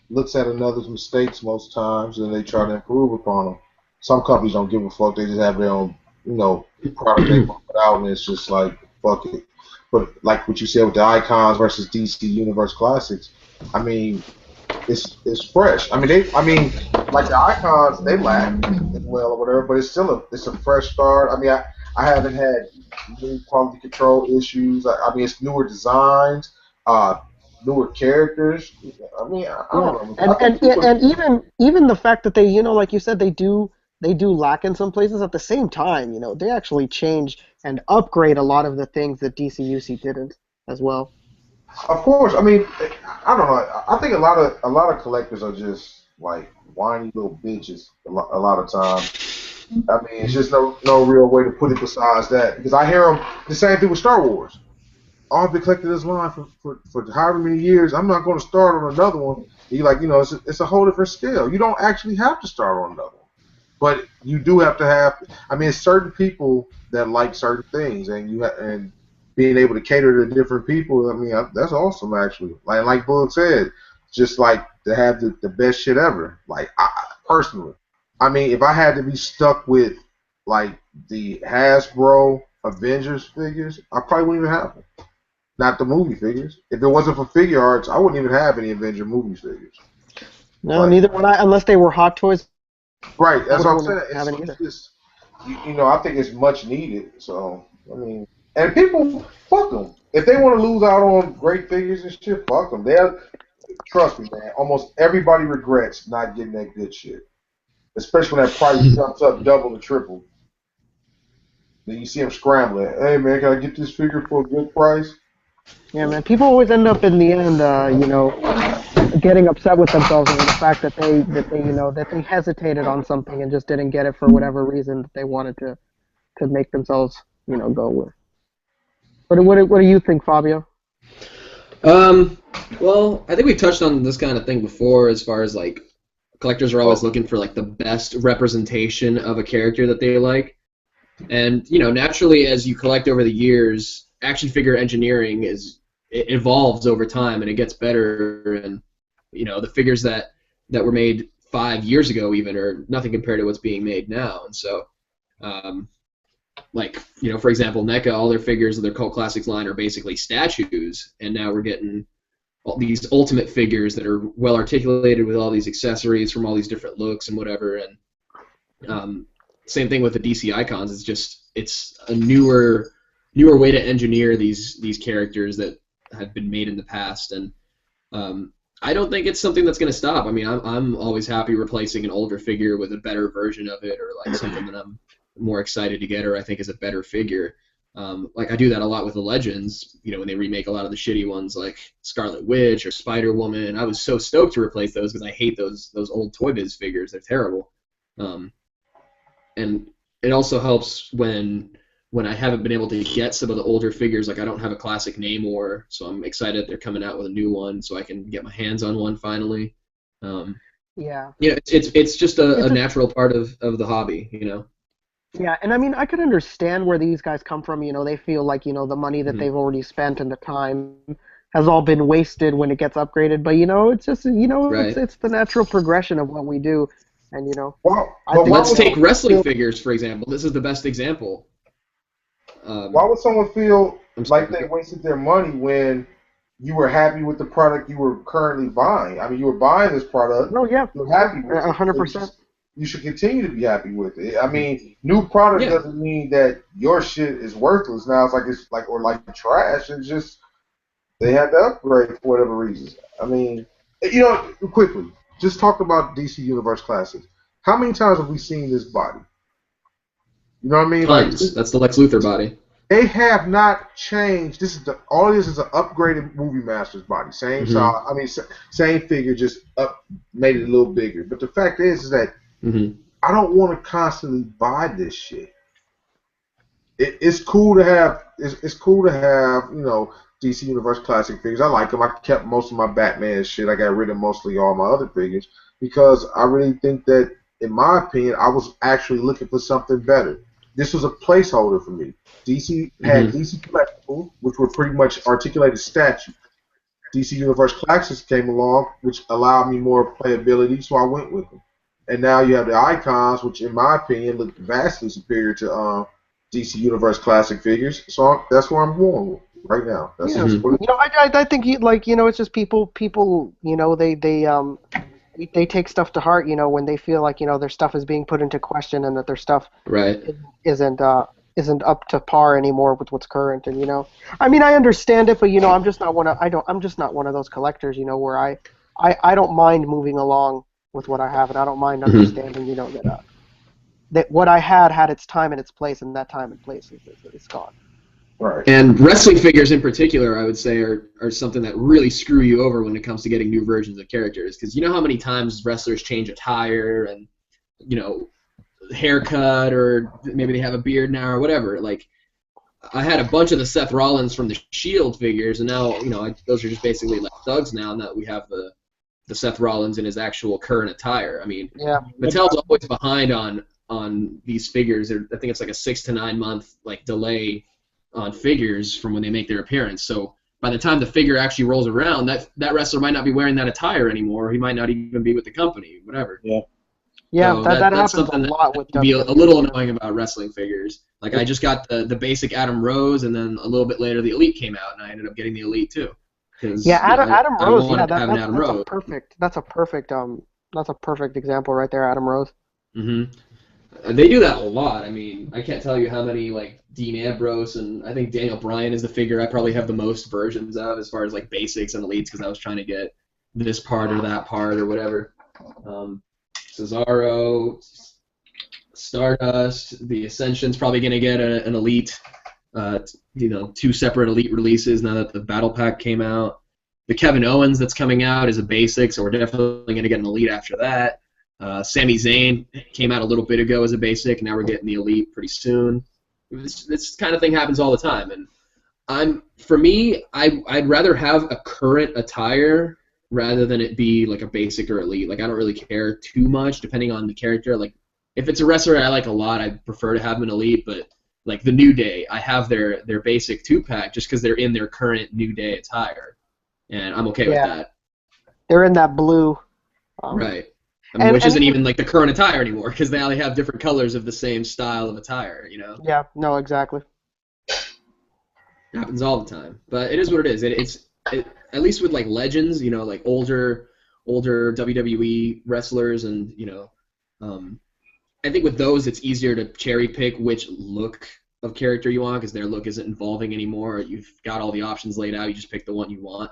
looks at another's mistakes most times and they try to improve upon them. Some companies don't give a fuck; they just have their own, product they put out, and it's just like fuck it. But like what you said with the Icons versus DC Universe Classics, it's fresh. Like the Icons, they lack as well or whatever, but it's a fresh start. I haven't had any quality control issues. It's newer designs, newer characters. I don't know. And even the fact that they, like you said, they do they do lack in some places. At the same time, they actually change and upgrade a lot of the things that DCUC didn't as well. Of course, I mean, I don't know. I think a lot of collectors are just like whiny little bitches a lot of times. I mean, it's just no real way to put it besides that because I hear them the same thing with Star Wars. Oh, I've been collecting this line for however many years. I'm not going to start on another one. You're like, it's a whole different scale. You don't actually have to start on another one, but you do have to have. I mean, it's certain people that like certain things, and being able to cater to different people. I mean, that's awesome actually. Like Boog said, just like to have the best shit ever. Like personally, I mean, if I had to be stuck with like the Hasbro Avengers figures, I probably wouldn't even have them. Not the movie figures. If it wasn't for figure arts, I wouldn't even have any Avenger movie figures. No, neither would I, unless they were Hot Toys. Right, that's what I'm wouldn't saying. have any either. It's just, I think it's much needed. So, I mean, and people, fuck them. If they want to lose out on great figures and shit, fuck them. Trust me, man, almost everybody regrets not getting that good shit. Especially when that price jumps up double or triple. Then you see them scrambling. Hey, man, can I get this figure for a good price? Yeah, man. People always end up in the end, getting upset with themselves over the fact that they hesitated on something and just didn't get it for whatever reason that they wanted to make themselves, go with. What do you think, Fabio? Well, I think we've touched on this kind of thing before, as far as like collectors are always looking for like the best representation of a character that they like, and naturally as you collect over the years, action figure engineering it evolves over time and it gets better, and the figures that were made 5 years ago even are nothing compared to what's being made now, and so for example, NECA, all their figures of their Cult Classics line are basically statues, and now we're getting all these ultimate figures that are well articulated with all these accessories from all these different looks and whatever, and same thing with the DC icons. It's a newer way to engineer these characters that have been made in the past, and I don't think it's something that's going to stop. I mean, I'm always happy replacing an older figure with a better version of it, or like something that I'm more excited to get, or I think is a better figure. I do that a lot with the Legends, when they remake a lot of the shitty ones like Scarlet Witch or Spider Woman. I was so stoked to replace those because I hate those old Toy Biz figures. They're terrible. And it also helps when I haven't been able to get some of the older figures. Like I don't have a classic Namor, so I'm excited they're coming out with a new one, so I can get my hands on one finally. Yeah. It's just a natural part of the hobby, Yeah, and I mean, I could understand where these guys come from. They feel like, the money that they've already spent and the time has all been wasted when it gets upgraded. But, it's just, Right. it's the natural progression of what we do. And, let's take wrestling figures, for example. This is the best example. Why would someone feel like they wasted their money when you were happy with the product you were currently buying? I mean, you were buying this product. No, yeah. You're happy with it. 100%. You should continue to be happy with it. I mean, new product doesn't mean that your shit is worthless. Now it's like trash. It's just they had to upgrade for whatever reasons. I mean, quickly, just talk about DC Universe Classics. How many times have we seen this body? You know what I mean? Tons. That's the Lex Luthor body. They have not changed. All this is an upgraded Movie Masters body. Same size. I mean, same figure, just made it a little bigger. But the fact is that I don't want to constantly buy this shit. It's cool to have. It's cool to have. DC Universe Classic figures. I like them. I kept most of my Batman shit. I got rid of mostly all my other figures because I really think that, in my opinion, I was actually looking for something better. This was a placeholder for me. DC had DC Collectibles, which were pretty much articulated statues. DC Universe Classics came along, which allowed me more playability, so I went with them. And now you have the icons, which, in my opinion, look vastly superior to DC Universe Classic figures. So that's where I'm going with right now. That's I think it's just people. They take stuff to heart, when they feel like, their stuff is being put into question and that their stuff isn't up to par anymore with what's current. And I mean, I understand it, but I'm just not one of those collectors, where I don't mind moving along with what I have, and I don't mind understanding, that that what I had its time and its place, and that time and place is gone. Right. And wrestling figures in particular, I would say, are something that really screw you over when it comes to getting new versions of characters. Because you know how many times wrestlers change attire and, you know, haircut, or maybe they have a beard now or whatever. Like, I had a bunch of the Seth Rollins from the Shield figures, and now, you know, those are just basically like thugs now that we have the Seth Rollins in his actual current attire. I mean, Yeah. Mattel's always behind on these figures. I think it's like a 6 to 9 month like delay on figures from when they make their appearance. So by the time the figure actually rolls around, that wrestler might not be wearing that attire anymore. He might not even be with the company, whatever. Yeah. Yeah, So that that's happens a something lot with that can be a WWE. little annoying about wrestling figures. Like, I just got the basic Adam Rose, and then a little bit later the Elite came out, and I ended up getting the Elite too. Yeah, Adam I Rose. wanted Yeah, to have an Adam that's Rose. That's a perfect example right there, Adam Rose. They do that a lot. I mean, I can't tell you how many, like, Dean Ambrose, and I think Daniel Bryan is the figure I probably have the most versions of as far as, like, basics and elites, because I was trying to get this part or that part or whatever. Cesaro, Stardust, the Ascension's probably going to get an elite, you know, 2 separate elite releases now that the Battle Pack came out. The Kevin Owens that's coming out is a basic, so we're definitely going to get an elite after that. Sami Zayn came out a little bit ago as a basic. Now we're getting the elite pretty soon. This kind of thing happens all the time, and for me, I'd rather have a current attire rather than it be like a basic or elite. Like, I don't really care too much depending on the character. Like, if it's a wrestler I like a lot, I prefer to have them an elite. But like the New Day, I have their basic 2-pack just because they're in their current New Day attire, and I'm okay with that. They're in that blue. Right. I mean, which isn't even like the current attire anymore, because they only have different colors of the same style of attire, you know? Yeah, no, exactly. It happens all the time. But it is what it is. It's at least with, like, legends, you know, like older WWE wrestlers, and, you know, I think with those it's easier to cherry pick which look of character you want, because their look isn't involving anymore. You've got all the options laid out. You just pick the one you want.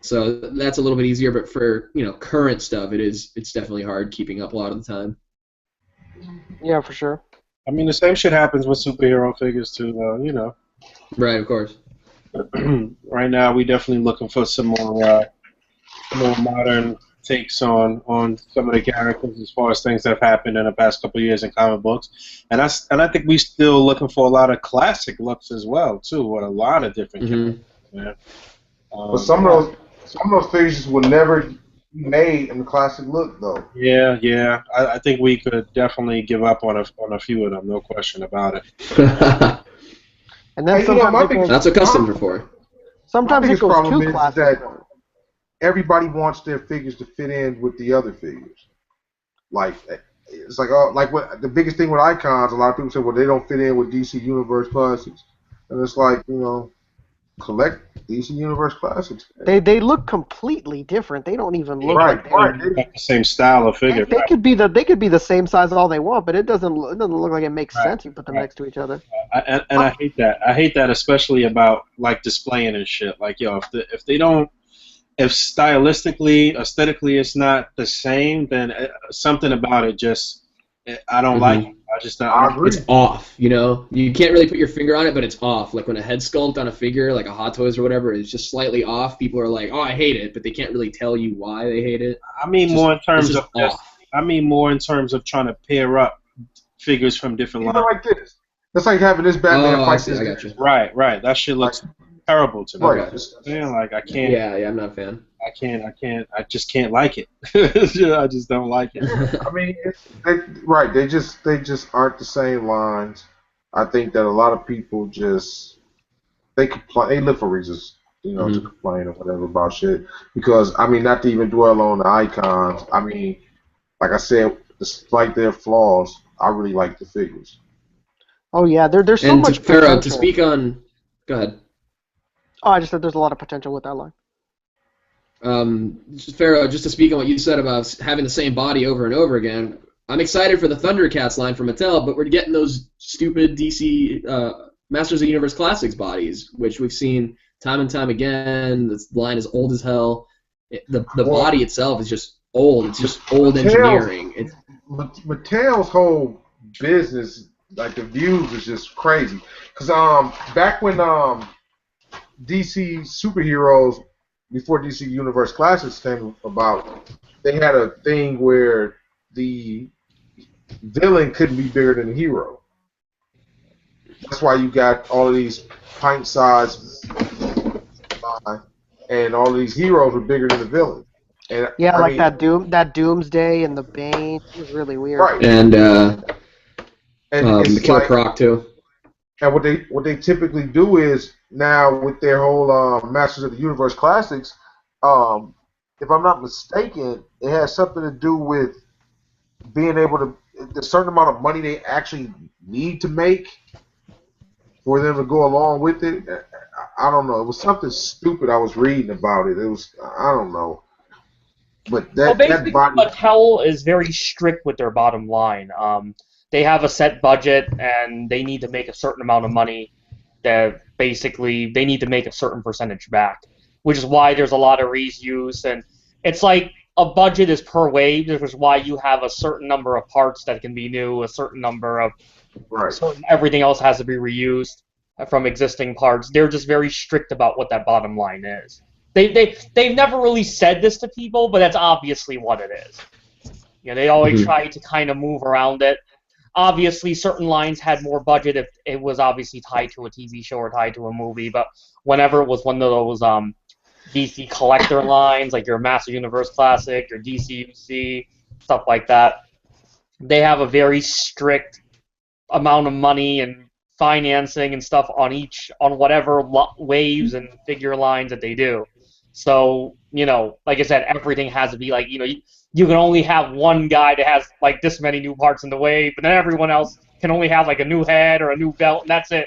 So that's a little bit easier, but for, you know, current stuff, it's definitely hard keeping up a lot of the time. Yeah, for sure. I mean, the same shit happens with superhero figures too, though. You know. Right, of course. Right now, we definitely looking for some more modern takes on some of the characters as far as things that have happened in the past couple of years in comic books, and I think we still looking for a lot of classic looks as well too, with a lot of different characters. Yeah. But some of those figures will never be made in the classic look, though. Yeah. I think we could definitely give up on a few of them, no question about it. And then that's what customs are for. Sometimes it goes too classic. That everybody wants their figures to fit in with the other figures. Like, it's like what the biggest thing with icons. A lot of people say, well, they don't fit in with DC Universe Classics, and it's like, you know, collect DC Universe Classics. They look completely different. They don't even look like they have the same style of figure. They could be the same size all they want, but it doesn't look like it makes sense. You put them next to each other. I hate that. I hate that, especially about, like, displaying and shit. Like, yo, if stylistically, aesthetically, it's not the same, then something about it just I don't like it. I agree. It's off, you know? You can't really put your finger on it, but it's off. Like, when a head sculpt on a figure, like a Hot Toys or whatever, is just slightly off, people are like, oh, I hate it, but they can't really tell you why they hate it. I mean, more in terms of trying to pair up figures from different lines. Like this. That's like having this Batman fight I got you. Right. That shit looks terrible to me. Right. Like, I can't. Yeah, I'm not a fan. I just can't like it. I just don't like it. I mean, they just aren't the same lines. I think that a lot of people they complain. They look for reasons, you know, to complain or whatever about shit. Because, I mean, not to even dwell on the icons. I mean, like I said, despite their flaws, I really like the figures. Oh yeah, there's so much potential. Pharaoh, to speak on, go ahead. Oh, I just said there's a lot of potential with that line. Pharaoh, just to speak on what you said about having the same body over and over again, I'm excited for the Thundercats line from Mattel, but we're getting those stupid DC Masters of the Universe Classics bodies, which we've seen time and time again. This line is old as hell. The body itself is just old. It's just old engineering. Mattel's whole business, like the views, is just crazy. Cause back when DC superheroes, before DC Universe Classics came about, they had a thing where the villain couldn't be bigger than the hero. That's why you got all of these pint-sized and all of these heroes were bigger than the villain. And Yeah, I like mean, that Doomsday and the Bane. It was really weird. right. And And it's Killer like, Croc too. and what they typically do is now with their whole Masters of the Universe Classics, if I'm not mistaken, it has something to do with being able to the certain amount of money they actually need to make for them to go along with it. I don't know. It was something stupid I was reading about it. It was I don't know. But Well, that basically, body Mattel is very strict with their bottom line. They have a set budget, and they need to make a certain amount of money. That basically they need to make a certain percentage back, which is why there's a lot of reuse. And it's like a budget is per wave, which is why you have a certain number of parts that can be new, a certain number of right. certain everything else has to be reused from existing parts. They're just very strict about what that bottom line is. They've never really said this to people, but that's obviously what it is. You know, they always try to kind of move around it. Obviously, certain lines had more budget if it was obviously tied to a TV show or tied to a movie, but whenever it was one of those DC collector lines, like your Master Universe Classic, your DCUC, stuff like that, they have a very strict amount of money and financing and stuff on whatever waves and figure lines that they do. So, you know, like I said, everything has to be like, you know, you can only have one guy that has like this many new parts in the wave, but then everyone else can only have like a new head or a new belt, and that's it.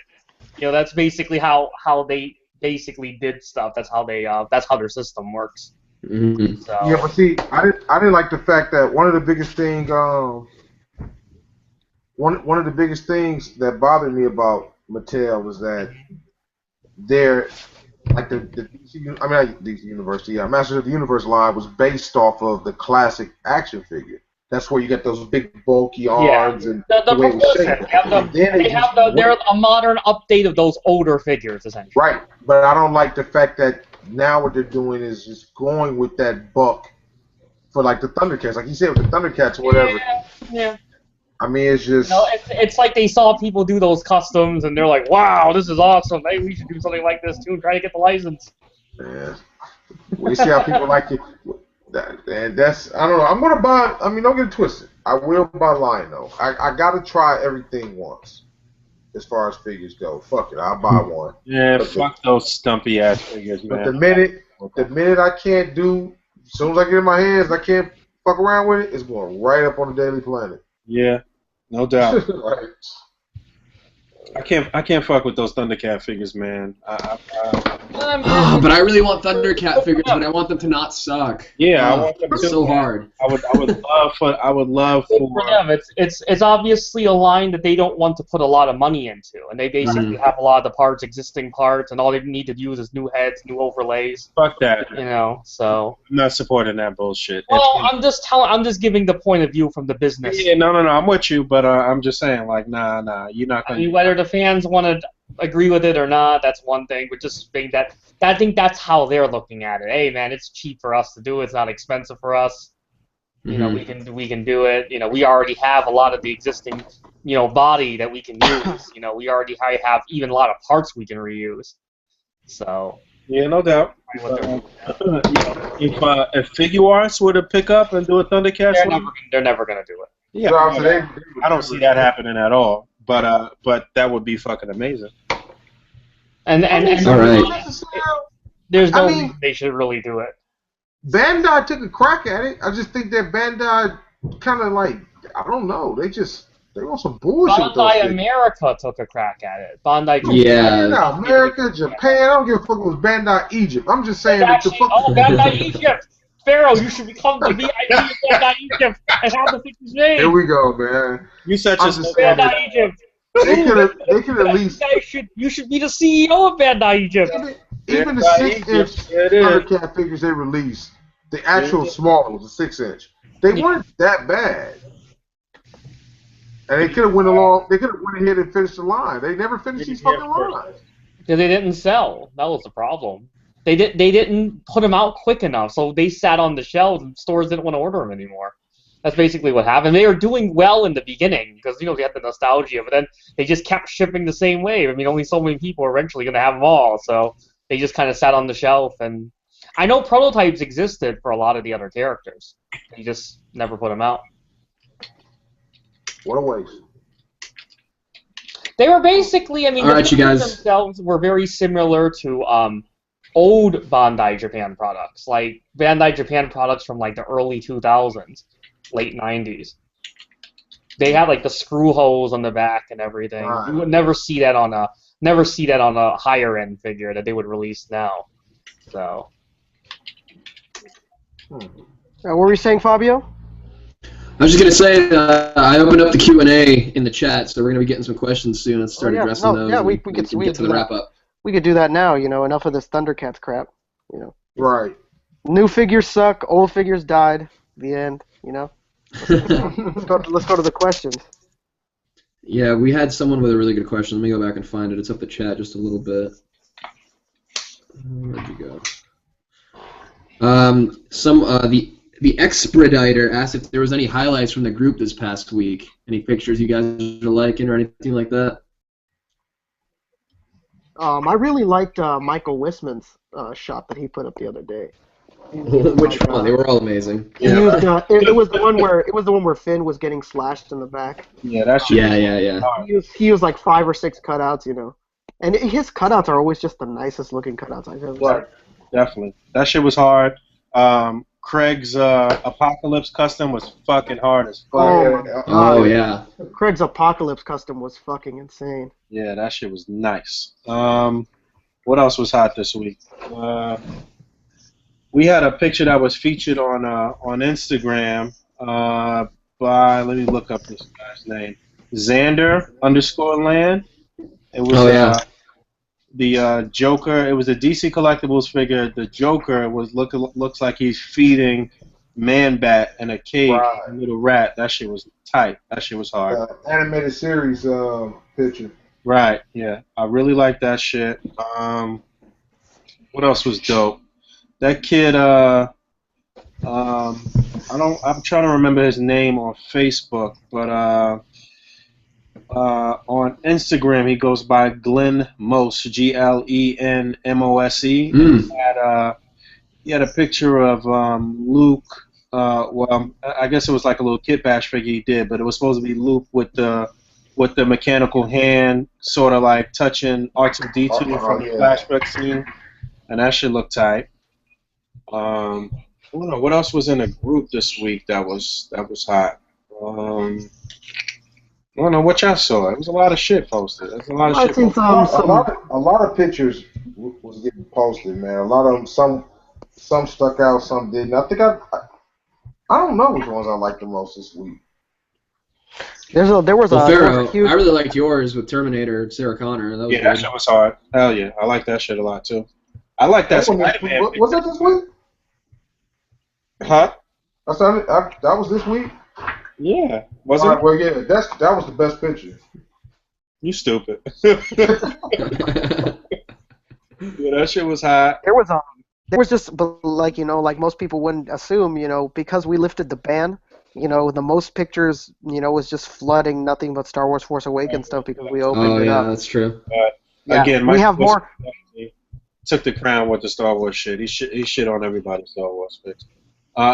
You know, that's basically how they basically did stuff. That's how their system works. Mm-hmm. So Yeah, but see, I didn't like the fact that one of the biggest things one of the biggest things that bothered me about Mattel was that they're like the DC, I mean not DC Universe, yeah, Masters of the Universe line was based off of the classic action figure. That's where you get those big bulky arms and the way it was proportions. shaped. They're a modern update of those older figures, essentially. Right, but I don't like the fact that now what they're doing is just going with that buck for like the Thundercats, like you said with the Thundercats or whatever. Yeah. I mean, it's just. No, it's like they saw people do those customs and they're like, wow, this is awesome. Maybe we should do something like this too and try to get the license. Yeah. We see how people like it. And that's, I don't know. I'm going to buy, I mean, don't get it twisted. I will buy Lion, though. I got to try everything once as far as figures go. Fuck it. I'll buy one. Yeah, fuck those stumpy ass figures, man. But the minute I can't do, as soon as I get in my hands, I can't fuck around with it, it's going right up on the Daily Planet. Yeah, no doubt. Right. I can't fuck with those Thundercat figures, man. But I really want Thundercat figures, but I want them to not suck. Yeah, I want them it's to. so hard. I would love for them. It's obviously a line that they don't want to put a lot of money into, and they basically have a lot of the parts, existing parts, and all they need to use is new heads, new overlays. Fuck that. You know, so I'm not supporting that bullshit. Well, I'm just giving the point of view from the business. Yeah, no, I'm with you, but I'm just saying, like, nah, you're not gonna. I mean, whether the fans want to agree with it or not, that's one thing. But just think that I think that's how they're looking at it. Hey, man, it's cheap for us to do it. It's not expensive for us. You know, we can do it. You know, we already have a lot of the existing, you know, body that we can use. You know, we already have even a lot of parts we can reuse. So. Yeah, no doubt. If Figure Arts were to pick up and do a Thundercats, they're never gonna do it. Yeah, I don't see that happening at all. But that would be fucking amazing. And all right. There's no reason they should really do it. Bandai took a crack at it. I just think that Bandai kind of like, I don't know, they want some bullshit. Bandai America took a crack at it. Bandai Japan. Yeah. America, Japan. I don't give a fuck if it was Bandai Egypt. I'm just saying that the fuck. Oh, Bandai Egypt. Pharaoh, you should become the VIP of Bandai Egypt and have the figures made. Here we go, man. You such a Bandai Egypt. They could at least. You should be the CEO of Bandai Egypt. Even the 6-inch Thundercat figures they released, the actual smaller was a 6-inch. They weren't that bad. And they could have went along. They could have went ahead and finished the line. They never finished these fucking lines. Because they didn't sell. That was the problem. They didn't put them out quick enough, so they sat on the shelves and stores didn't want to order them anymore. That's basically what happened. They were doing well in the beginning because they had the nostalgia, but then they just kept shipping the same way. I mean, only so many people are eventually going to have them all, so they just kind of sat on the shelf. And I know prototypes existed for a lot of the other characters. They just never put them out. What a waste. They were basically, I mean, all right, the you guys themselves were very similar to old Bandai Japan products, like Bandai Japan products from like the early 2000s, late 90s. They had like the screw holes on the back and everything. Right. You would never see that on a higher end figure that they would release now. So. What were you saying, Fabio? I was just gonna say I opened up the Q&A in the chat, so we're gonna be getting some questions soon. Let's start addressing those. Yeah, we can get get to the wrap up. We could do that now. Enough of this Thundercats crap. Right. New figures suck. Old figures died. The end. Let's go to the questions. Yeah, we had someone with a really good question. Let me go back and find it. It's up the chat just a little bit. Where'd you go? The Expediter asked if there was any highlights from the group this past week. Any pictures you guys are liking or anything like that? I really liked Michael Wisman's shot that he put up the other day. Which one? They were all amazing. It was the one where Finn was getting slashed in the back. Yeah, that's Yeah. He was like 5 or 6 cutouts, and his cutouts are always just the nicest looking cutouts I've ever seen. Definitely, that shit was hard. Craig's Apocalypse custom was fucking hard as fuck. Oh yeah. Craig's Apocalypse custom was fucking insane. Yeah, that shit was nice. What else was hot this week? We had a picture that was featured on Instagram by, let me look up this guy's name, Xander_Land. It was the Joker. It was a DC Collectibles figure. The Joker looks like he's feeding Man-Bat in a cage, a little rat. That shit was tight. That shit was hard. Animated series picture. Right. Yeah, I really like that shit. What else was dope? That kid. I'm trying to remember his name on Facebook, but on Instagram he goes by Glenn Mose, GLENMOSE. He had a picture of Luke. I guess it was like a little Kit Bash figure he did, but it was supposed to be Luke with the mechanical hand, sort of like touching R2-D2 from the flashback scene, and that shit looked tight. I don't know what else was in the group this week that was hot. I don't know what y'all saw. It was a lot of shit posted. There's a lot of shit. A lot of pictures was getting posted, man. A lot of them, some stuck out, some didn't. I think I don't know which ones I liked the most this week. Pharaoh, I really liked yours with Terminator, Sarah Connor. That was good. That shit was hard. Hell yeah, I like that shit a lot too. I like that Spider-Man. Was that this week? Huh? That was this week? Yeah. Was it? Well, yeah, that was the best picture. You stupid. Yeah, that shit was hot. There was just like most people wouldn't assume, because we lifted the ban, the most pictures, was just flooding nothing but Star Wars Force Awakens stuff because we opened it up. Oh yeah, that's true. Again, we have more. Took the crown with the Star Wars shit. He shit on everybody's Star Wars pics.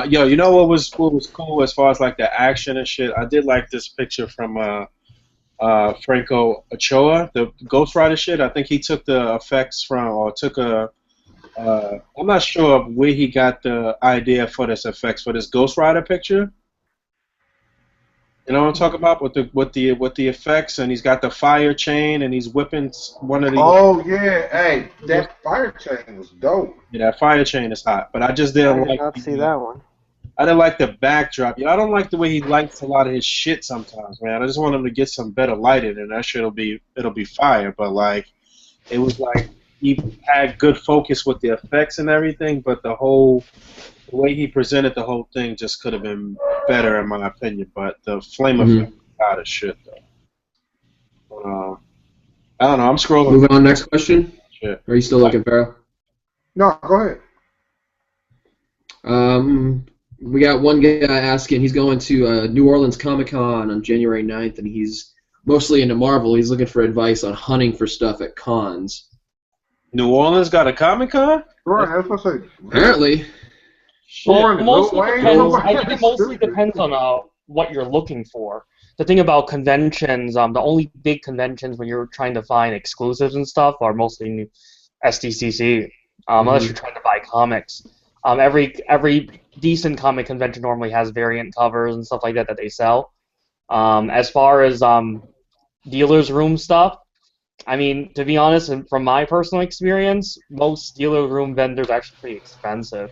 You know what was cool as far as like the action and shit? I did like this picture from Franco Ochoa, the Ghost Rider shit. I think he took the effects from, or took I'm not sure where he got the idea for this effects for this Ghost Rider picture. You know what I'm talking about with the effects, and he's got the fire chain, and he's whipping one of the. Oh yeah, hey, that fire chain was dope. Yeah, that fire chain is hot, but I just didn't like. I did not see that one. I didn't like the backdrop. I don't like the way he lights a lot of his shit sometimes, man. I just want him to get some better lighting, and that shit'll be fire. But like, it was like he had good focus with the effects and everything, but the way he presented the whole thing just could have been better in my opinion. But the flame effect, hot as shit though. I don't know. I'm scrolling. Moving on. Next question. Shit. Are you still looking, Pharaoh? No, go ahead. We got one guy asking. He's going to New Orleans Comic Con on January 9th, and he's mostly into Marvel. He's looking for advice on hunting for stuff at cons. New Orleans got a Comic Con? Right, that's what I say. Apparently. Foreign, Mostly Lil Wayne, depends. nobody- I think it mostly depends on what you're looking for. The thing about conventions, the only big conventions when you're trying to find exclusives and stuff are mostly SDCC, unless you're trying to buy comics. Every decent comic convention normally has variant covers and stuff like that they sell. As far as dealer's room stuff, I mean, to be honest, and from my personal experience, most dealer room vendors are actually pretty expensive.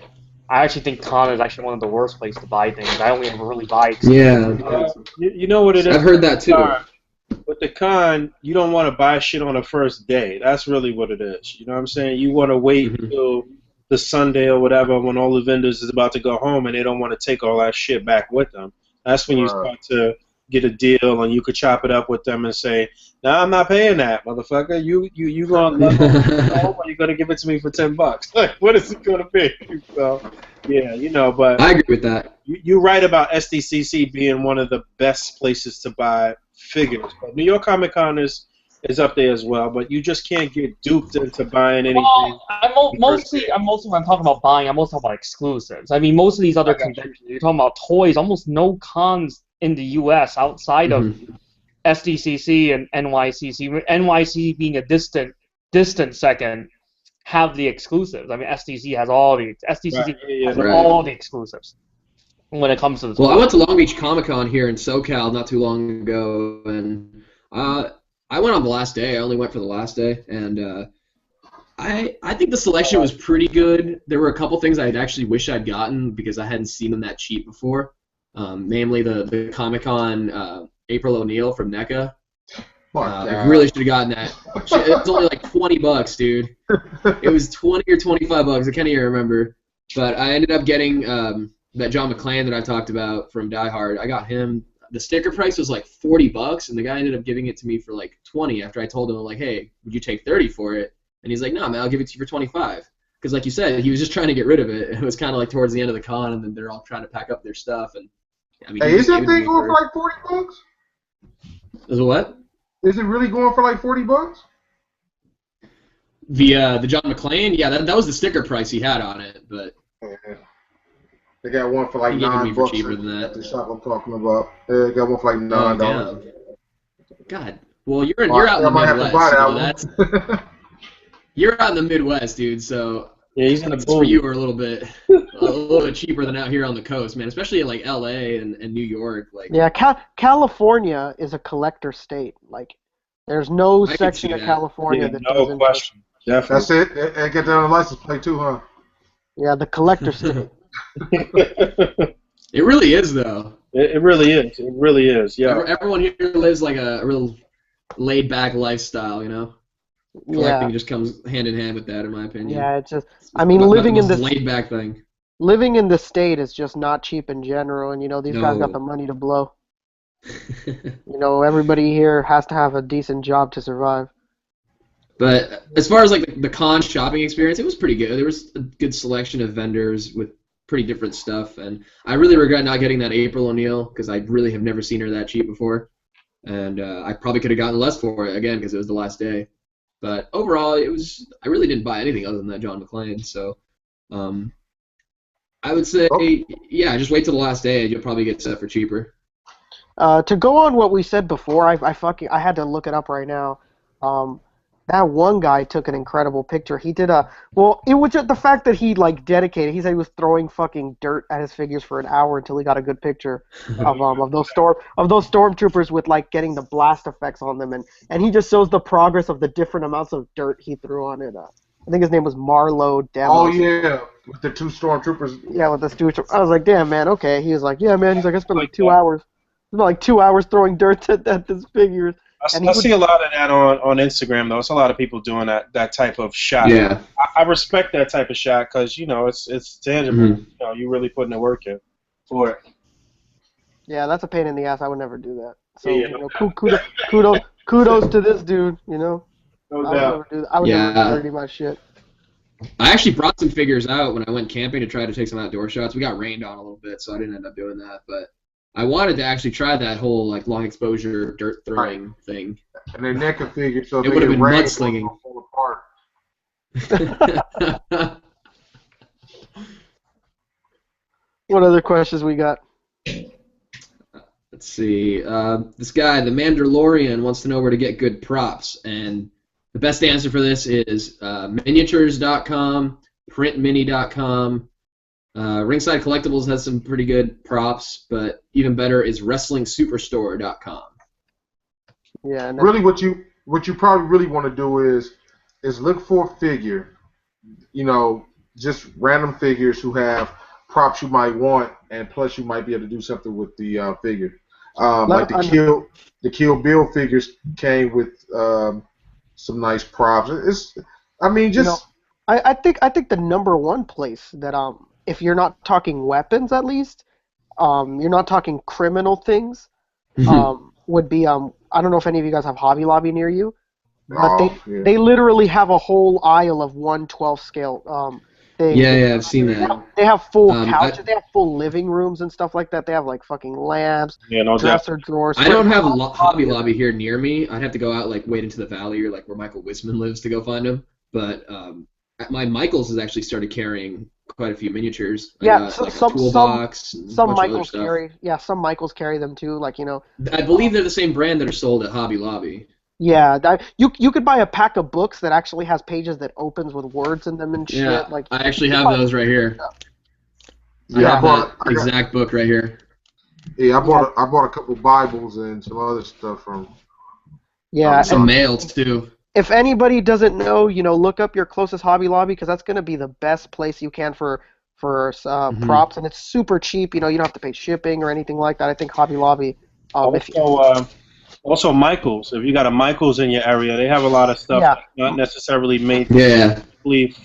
I actually think con is actually one of the worst places to buy things. I only ever really buy exclusives. Yeah. You know what it is? I've heard that too. With the con, you don't want to buy shit on the first day. That's really what it is. You know what I'm saying? You want to wait until the Sunday or whatever when all the vendors is about to go home and they don't want to take all that shit back with them. That's when you start to get a deal and you could chop it up with them and say, "No, I'm not paying that, motherfucker. You gonna love it, or you gonna give it to me for $10? Like, what is it gonna be?" So, yeah, you know, but I agree with that. you're right about SDCC being one of the best places to buy figures. But New York Comic Con is up there as well, but you just can't get duped into buying anything. Well, mostly when I'm talking about buying, I'm mostly talking about exclusives. I mean, most of these other conventions, you're talking about toys. Almost no cons in the U.S. outside of SDCC and NYCC. NYC being a distant second, have the exclusives. I mean, SDCC has all the exclusives when it comes to the toys. Well, I went to Long Beach Comic Con here in SoCal not too long ago, and I went on the last day. I only went for the last day, and I think the selection was pretty good. There were a couple things I actually wish I'd gotten because I hadn't seen them that cheap before. Namely the Comic Con April O'Neil from NECA. I really should have gotten that. It was only like $20, dude. It was $20 or $25. I can't even remember. But I ended up getting that John McClane that I talked about from Die Hard. I got him. The sticker price was like $40, and the guy ended up giving it to me for like $20 after I told him, like, hey, would you take $30 for it? And he's like, no, man, I'll give it to you for $25. Because like you said, he was just trying to get rid of it. It was kind of like towards the end of the con, and then they're all trying to pack up their stuff. And I mean, hey, is that thing going for like $40? Is it what? Is it really going for like $40? The John McClane, yeah, that was the sticker price he had on it, but they got one for like $9 for cheaper than that. At the shop I'm talking about. They got one for like $9. Oh, God, well you're out in the Midwest. So you're out in the Midwest, dude. So yeah, he's in the for you are a little bit cheaper than out here on the coast, man. Especially in like L.A. and New York, like. Yeah, California is a collector state. Like, there's no section of California that doesn't. No question. Definitely. That's it. And get that on the license plate too, huh? Yeah, the collector state. It really is, though. It really is. It really is. Yeah. Everyone here lives like a real laid-back lifestyle, you know. Collecting just comes hand in hand with that, in my opinion. Yeah, it's just. I mean, living in this laid-back thing. Living in the state is just not cheap in general, and you know these guys got the money to blow. You know, everybody here has to have a decent job to survive. But as far as like the con shopping experience, it was pretty good. There was a good selection of vendors with pretty different stuff, and I really regret not getting that April O'Neil because I really have never seen her that cheap before, and I probably could have gotten less for it again because it was the last day. But overall, I really didn't buy anything other than that John McClane. So I would say, yeah, just wait till the last day and you'll probably get set for cheaper. To go on what we said before, I had to look it up right now. That one guy took an incredible picture. He did it was just the fact that he like dedicated. He said he was throwing fucking dirt at his figures for an hour until he got a good picture of those stormtroopers with like getting the blast effects on them, and he just shows the progress of the different amounts of dirt he threw on it. I think his name was Marlo Demos. Oh yeah, with the two stormtroopers. Yeah, with the stormtroopers. I was like, damn man, okay. He was like, yeah man. He's like, I spent like 2 hours. It's like 2 hours throwing dirt at this figure. I see a lot of that on Instagram, though. It's a lot of people doing that type of shot. Yeah. I respect that type of shot because, you know, it's tangible. Mm-hmm. You know, you're really putting the work in for it. Yeah, that's a pain in the ass. I would never do that. So Yeah, kudos to this dude. You know, no I would doubt. never do. I would never Yeah. dirty my shit. I actually brought some figures out when I went camping to try to take some outdoor shots. We got rained on a little bit, so I didn't end up doing that. But I wanted to actually try that whole like long exposure dirt throwing thing. And they're NECA figures, so It they would have get been rained, mudslinging. they'll fall apart. What other questions we got? Let's see. This guy, the Mandalorian, wants to know where to get good props, and the best answer for this is miniatures.com, printmini.com. Ringside Collectibles has some pretty good props, but even better is WrestlingSuperstore.com. Yeah. And Really, what you probably really want to do is look for a figure, you know, just random figures who have props you might want, and plus you might be able to do something with the figure. Like the Kill Bill figures came with some nice props. I mean, just. You know, I think the number one place that if you're not talking weapons at least, you're not talking criminal things, would be I don't know if any of you guys have Hobby Lobby near you, but they literally have a whole aisle of 1/12 scale things. Yeah, I've seen that. They have full couches, they have full living rooms and stuff like that. They have like fucking lamps, dresser drawers. I don't have Hobby Lobby here near me. I'd have to go out like wait into the valley or like where Michael Wisman lives to go find him. But my Michaels has actually started carrying quite a few miniatures. Yeah, got, like, a toolbox. Some Michaels carry. Yeah, some Michaels carry them too. Like I believe they're the same brand that are sold at Hobby Lobby. Yeah, you could buy a pack of books that actually has pages that opens with words in them and shit. Yeah, like I actually have those right here. Yeah, I have that exact book right here. Yeah, I bought a couple Bibles and some other stuff from. Yeah, some mails too. If anybody doesn't know, look up your closest Hobby Lobby because that's going to be the best place you can for props, and it's super cheap. You don't have to pay shipping or anything like that. I think Hobby Lobby. Also, Michaels. If you got a Michaels in your area, they have a lot of stuff that's not necessarily made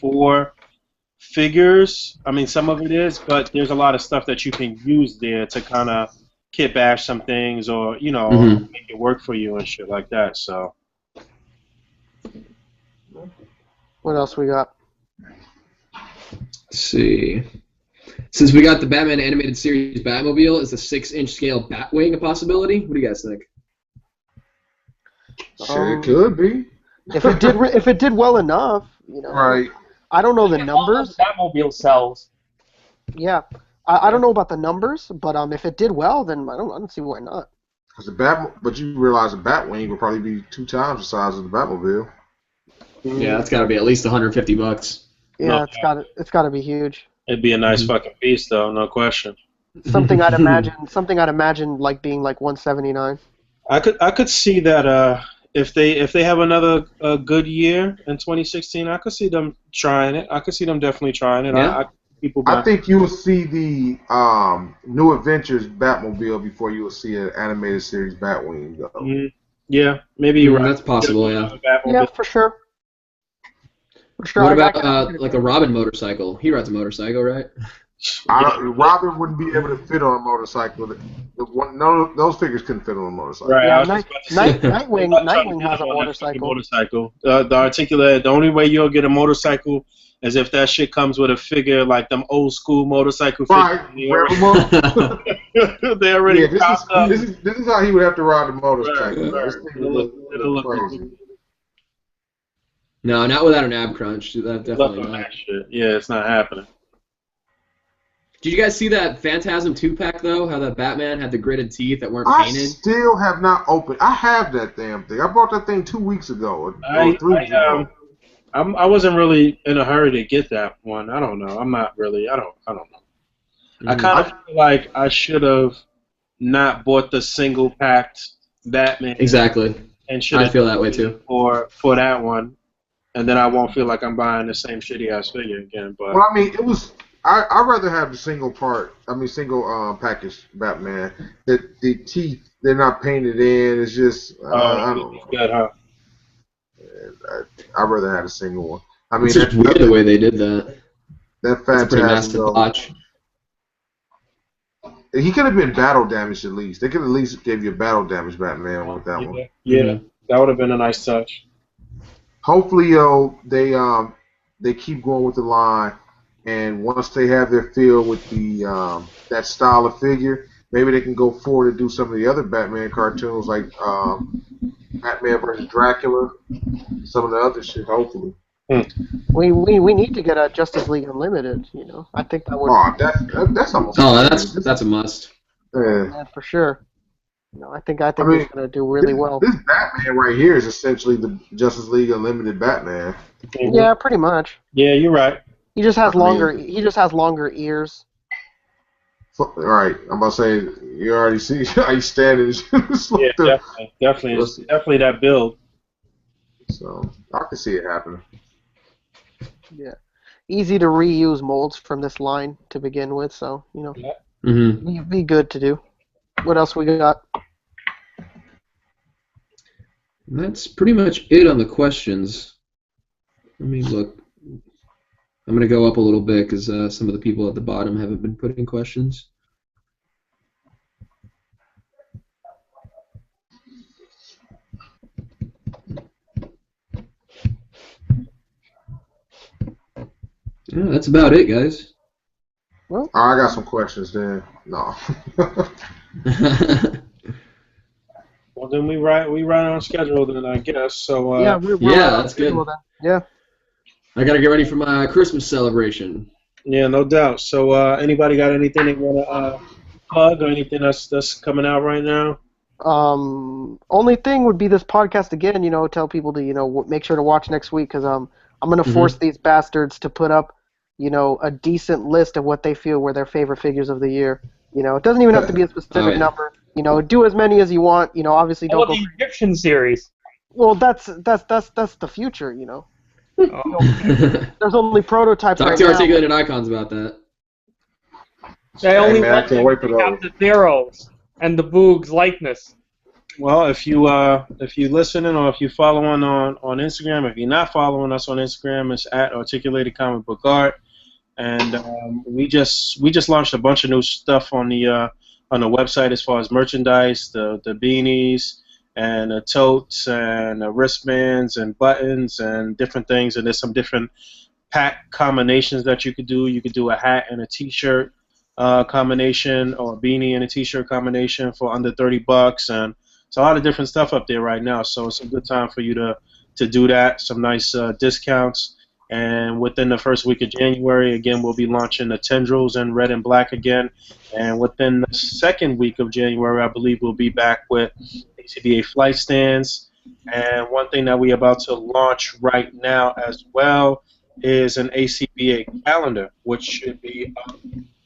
for figures. I mean, some of it is, but there's a lot of stuff that you can use there to kind of kit bash some things or, make it work for you and shit like that. So. What else we got? Let's see. Since we got the Batman animated series Batmobile, is the 6-inch scale Batwing a possibility? What do you guys think? Sure, it could be. If it did well enough, Right. I don't know the numbers. Batmobile sells. Yeah, I don't know about the numbers, but if it did well, then I don't see why not. But you realize a Batwing would probably be 2 times the size of the Batmobile. Yeah, that's got to be at least $150. Yeah, it's got to be huge. It'd be a nice fucking piece, though, no question. Something I'd imagine like being like $179. I could see that if they have another good year in 2016, I could see them trying it. I could see them definitely trying it. Yeah. I think you will see the New Adventures Batmobile before you will see an animated series Batwing. Though. Yeah, maybe you're right. That's possible. Yeah, for sure. What about like a Robin motorcycle? He rides a motorcycle, right? Robin wouldn't be able to fit on a motorcycle. Those figures couldn't fit on a motorcycle. Right. Yeah, Nightwing has a motorcycle. The articulated. The only way you'll get a motorcycle is if that shit comes with a figure like them old school motorcycle figures. Right. They already. This is how he would have to ride the motorcycle. Right. This thing would look crazy. No, not without an ab crunch. That definitely not. That shit. Yeah, it's not happening. Did you guys see that Phantasm 2-pack, though? How that Batman had the gritted teeth that weren't painted? I still have not opened. I have that damn thing. I bought that thing 2 weeks ago. Or 3 weeks ago. I wasn't really in a hurry to get that one. I don't know. I'm not really. I don't know. I kind of feel like I should have not bought the single packed Batman. Exactly. And I feel that way too. For that one, and then I won't feel like I'm buying the same shitty ass figure again. But well, I mean, it was. I'd rather have the single package Batman. The teeth, they're not painted in. It's just I don't know. Good, huh? I'd rather have a single one. I mean, it's just weird the way they did that. That That's a pretty Phantasm massive botch. he could have been battle damaged at least. They could at least give you a battle damage Batman with that one. Yeah, that would have been a nice touch. Hopefully, they keep going with the line, and once they have their feel with the that style of figure, maybe they can go forward and do some of the other Batman cartoons like Batman versus Dracula, some of the other shit. Hopefully. We need to get a Justice League Unlimited. I think that would. That's almost. Oh, that's a must. Yeah. For sure. I think he's gonna do really well. This Batman right here is essentially the Justice League Unlimited Batman. Mm-hmm. Yeah, pretty much. Yeah, you're right. He just has longer. He just has longer ears. Right, I'm about to say you already see how he's standing. Yeah, definitely, it's definitely that build. So I can see it happening. Yeah, easy to reuse molds from this line to begin with, so be good to do. What else we got? That's pretty much it on the questions. Let me look. I'm going to go up a little bit because some of the people at the bottom haven't been putting questions. Yeah, that's about it, guys. Well, I got some questions then. No. Well, then we run on schedule then, I guess. So that's good. Yeah. I gotta get ready for my Christmas celebration. Yeah, no doubt. So anybody got anything they want to plug or anything that's coming out right now? Only thing would be this podcast again. Tell people to make sure to watch next week because I'm gonna force these bastards to put up a decent list of what they feel were their favorite figures of the year. It doesn't even have to be a specific number. Do as many as you want. Obviously don't go. The Egyptian series. Well, that's the future. There's only prototypes. Talk right to now. Articulated Icons about that. I only I can't wait for those. have the Pharaohs and the Boog's likeness. Well, if you listening or if you following on Instagram, if you're not following us on Instagram, it's at Articulated Comic Book Art, and we just launched a bunch of new stuff on the website as far as merchandise, the beanies and the totes and the wristbands and buttons and different things, and there's some different pack combinations that you could do. You could do a hat and a T-shirt combination, or a beanie and a T-shirt combination for under $30, and it's a lot of different stuff up there right now. So it's a good time for you to do that. Some nice discounts, and within the first week of January, again, we'll be launching the tendrils in red and black again, and within the second week of January, I believe we'll be back with A.C.B.A. flight stands. And one thing that we're about to launch right now as well is an A.C.B.A. calendar, which should be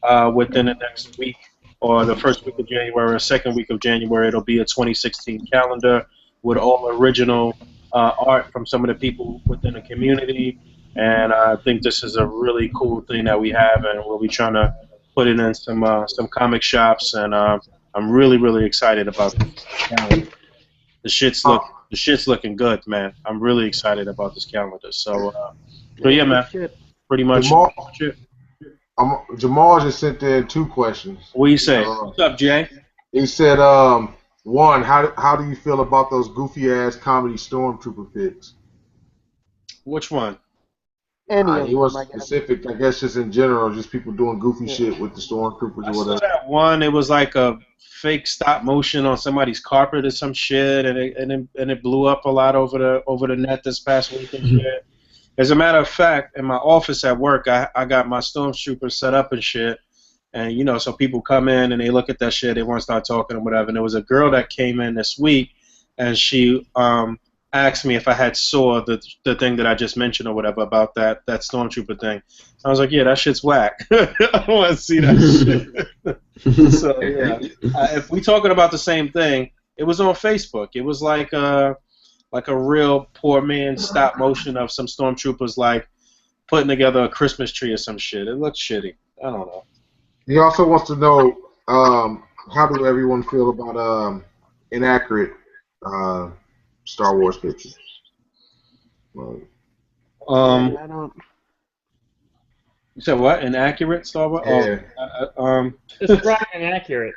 up within the next week, or the first week of January or second week of January. It'll be a 2016 calendar with all original art from some of the people within the community. And I think this is a really cool thing that we have, and we'll be trying to put it in some comic shops. And I'm really, really excited about this calendar. The shit's looking good, man. I'm really excited about this calendar. So yeah, man. Pretty much. Jamal just sent in 2 questions. What do you say? What's up, Jay? He said, one, how do you feel about those goofy ass comedy Stormtrooper pics? Which one? He wasn't specific. I guess just in general, just people doing goofy shit with the Stormtroopers or whatever. I saw that one. It was like a fake stop motion on somebody's carpet or some shit, and it blew up a lot over the net this past week and shit. As a matter of fact, in my office at work, I got my Stormtroopers set up and shit, and so people come in and they look at that shit, they want to start talking or whatever. And there was a girl that came in this week, and she asked me if I had saw the thing that I just mentioned or whatever about that Stormtrooper thing. I was like, yeah, that shit's whack. I don't want to see that shit. So yeah, if we talking about the same thing, it was on Facebook. It was like a real poor man stop motion of some Stormtroopers like putting together a Christmas tree or some shit. It looks shitty. I don't know. He also wants to know how do everyone feel about inaccurate Star Wars pictures? I don't. You said what? Inaccurate Star Wars? Yeah. Describe inaccurate.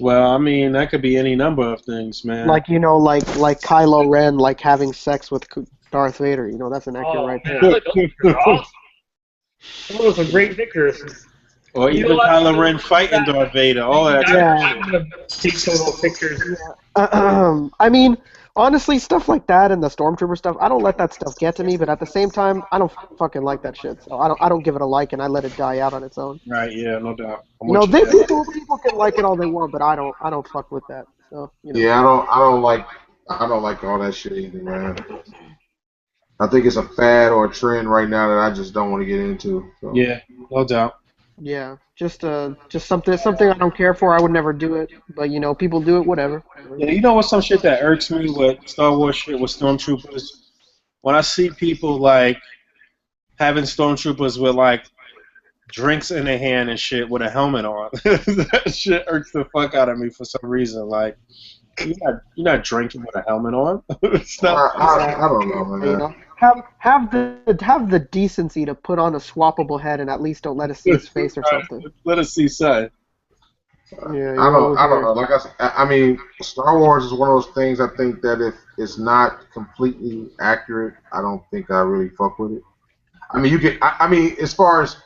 Well, I mean, that could be any number of things, man. Like like Kylo Ren like having sex with Darth Vader. That's an accurate right Man, there. those pictures are awesome. Those are some great pictures. Or You even know what? Kylo Ren fighting Darth Vader. All that. I'm gonna take some of those pictures. I mean, honestly, stuff like that and the Stormtrooper stuff, I don't let that stuff get to me. But at the same time, I don't fucking like that shit. So I don't give it a like, and I let it die out on its own. Right? Yeah, no doubt. People can like it all they want, but I don't fuck with that. So Yeah, I don't like all that shit either, man. I think it's a fad or a trend right now that I just don't want to get into. So. Yeah, no doubt. Yeah, just something I don't care for. I would never do it, but people do it. Whatever. Yeah, you know what's some shit that irks me with Star Wars shit with Stormtroopers? When I see people like having Stormtroopers with like drinks in their hand and shit with a helmet on. That shit irks the fuck out of me for some reason. Like, you're not drinking with a helmet on. It's not. I don't know, man. Have the decency to put on a swappable head and at least don't let us see his face or something. Let us see, son. Yeah, I don't know. Like I mean, Star Wars is one of those things. I think that if it's not completely accurate, I don't think I really fuck with it. I mean, you get. I mean, as far as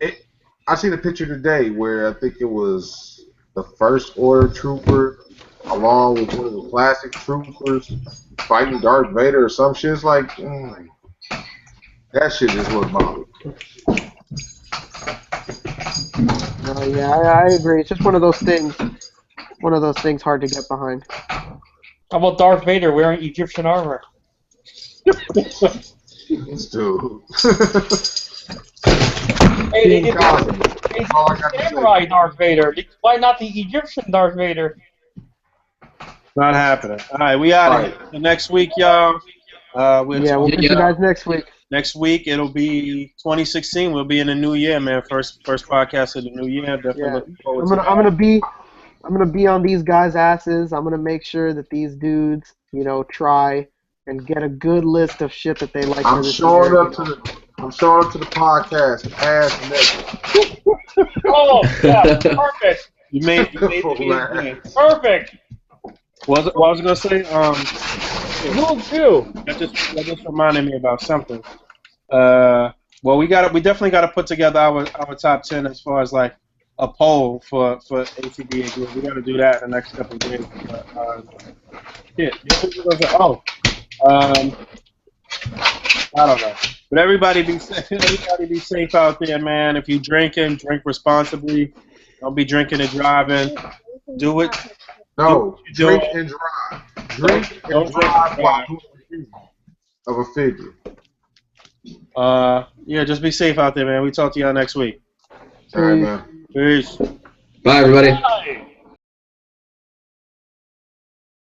it, I seen a picture today where I think it was the First Order trooper along with one of the classic troopers fighting Darth Vader or some shit. It's like that shit is what bothers me. Yeah, I agree. It's just one of those things. One of those things hard to get behind. How about Darth Vader wearing Egyptian armor? Dude. Hey, they did samurai Darth Vader. Why not the Egyptian Darth Vader? Not happening. All right, we out of here. So next week, y'all. We'll see you guys next week. Next week it'll be 2016. We'll be in the new year, man. First podcast of the new year. Definitely looking forward to that. I'm gonna be on these guys' asses. I'm gonna make sure that these dudes, try and get a good list of shit that they like. I'm showing up to the podcast ass naked. Oh, yeah, perfect. You made the Perfect. What was I gonna say? Boog too. That just reminded me about something. Well, we definitely gotta put together our top 10 as far as like a poll for A.C.B.A group. We gotta do that in the next couple of days. I don't know. But everybody be safe out there, man. If you drinking, drink responsibly. Don't be drinking and driving. Do it. No, drink and drive. Drink and drive of a figure. Yeah, just be safe out there, man. We talk to y'all next week. All right, man. Peace. Bye, everybody. Bye.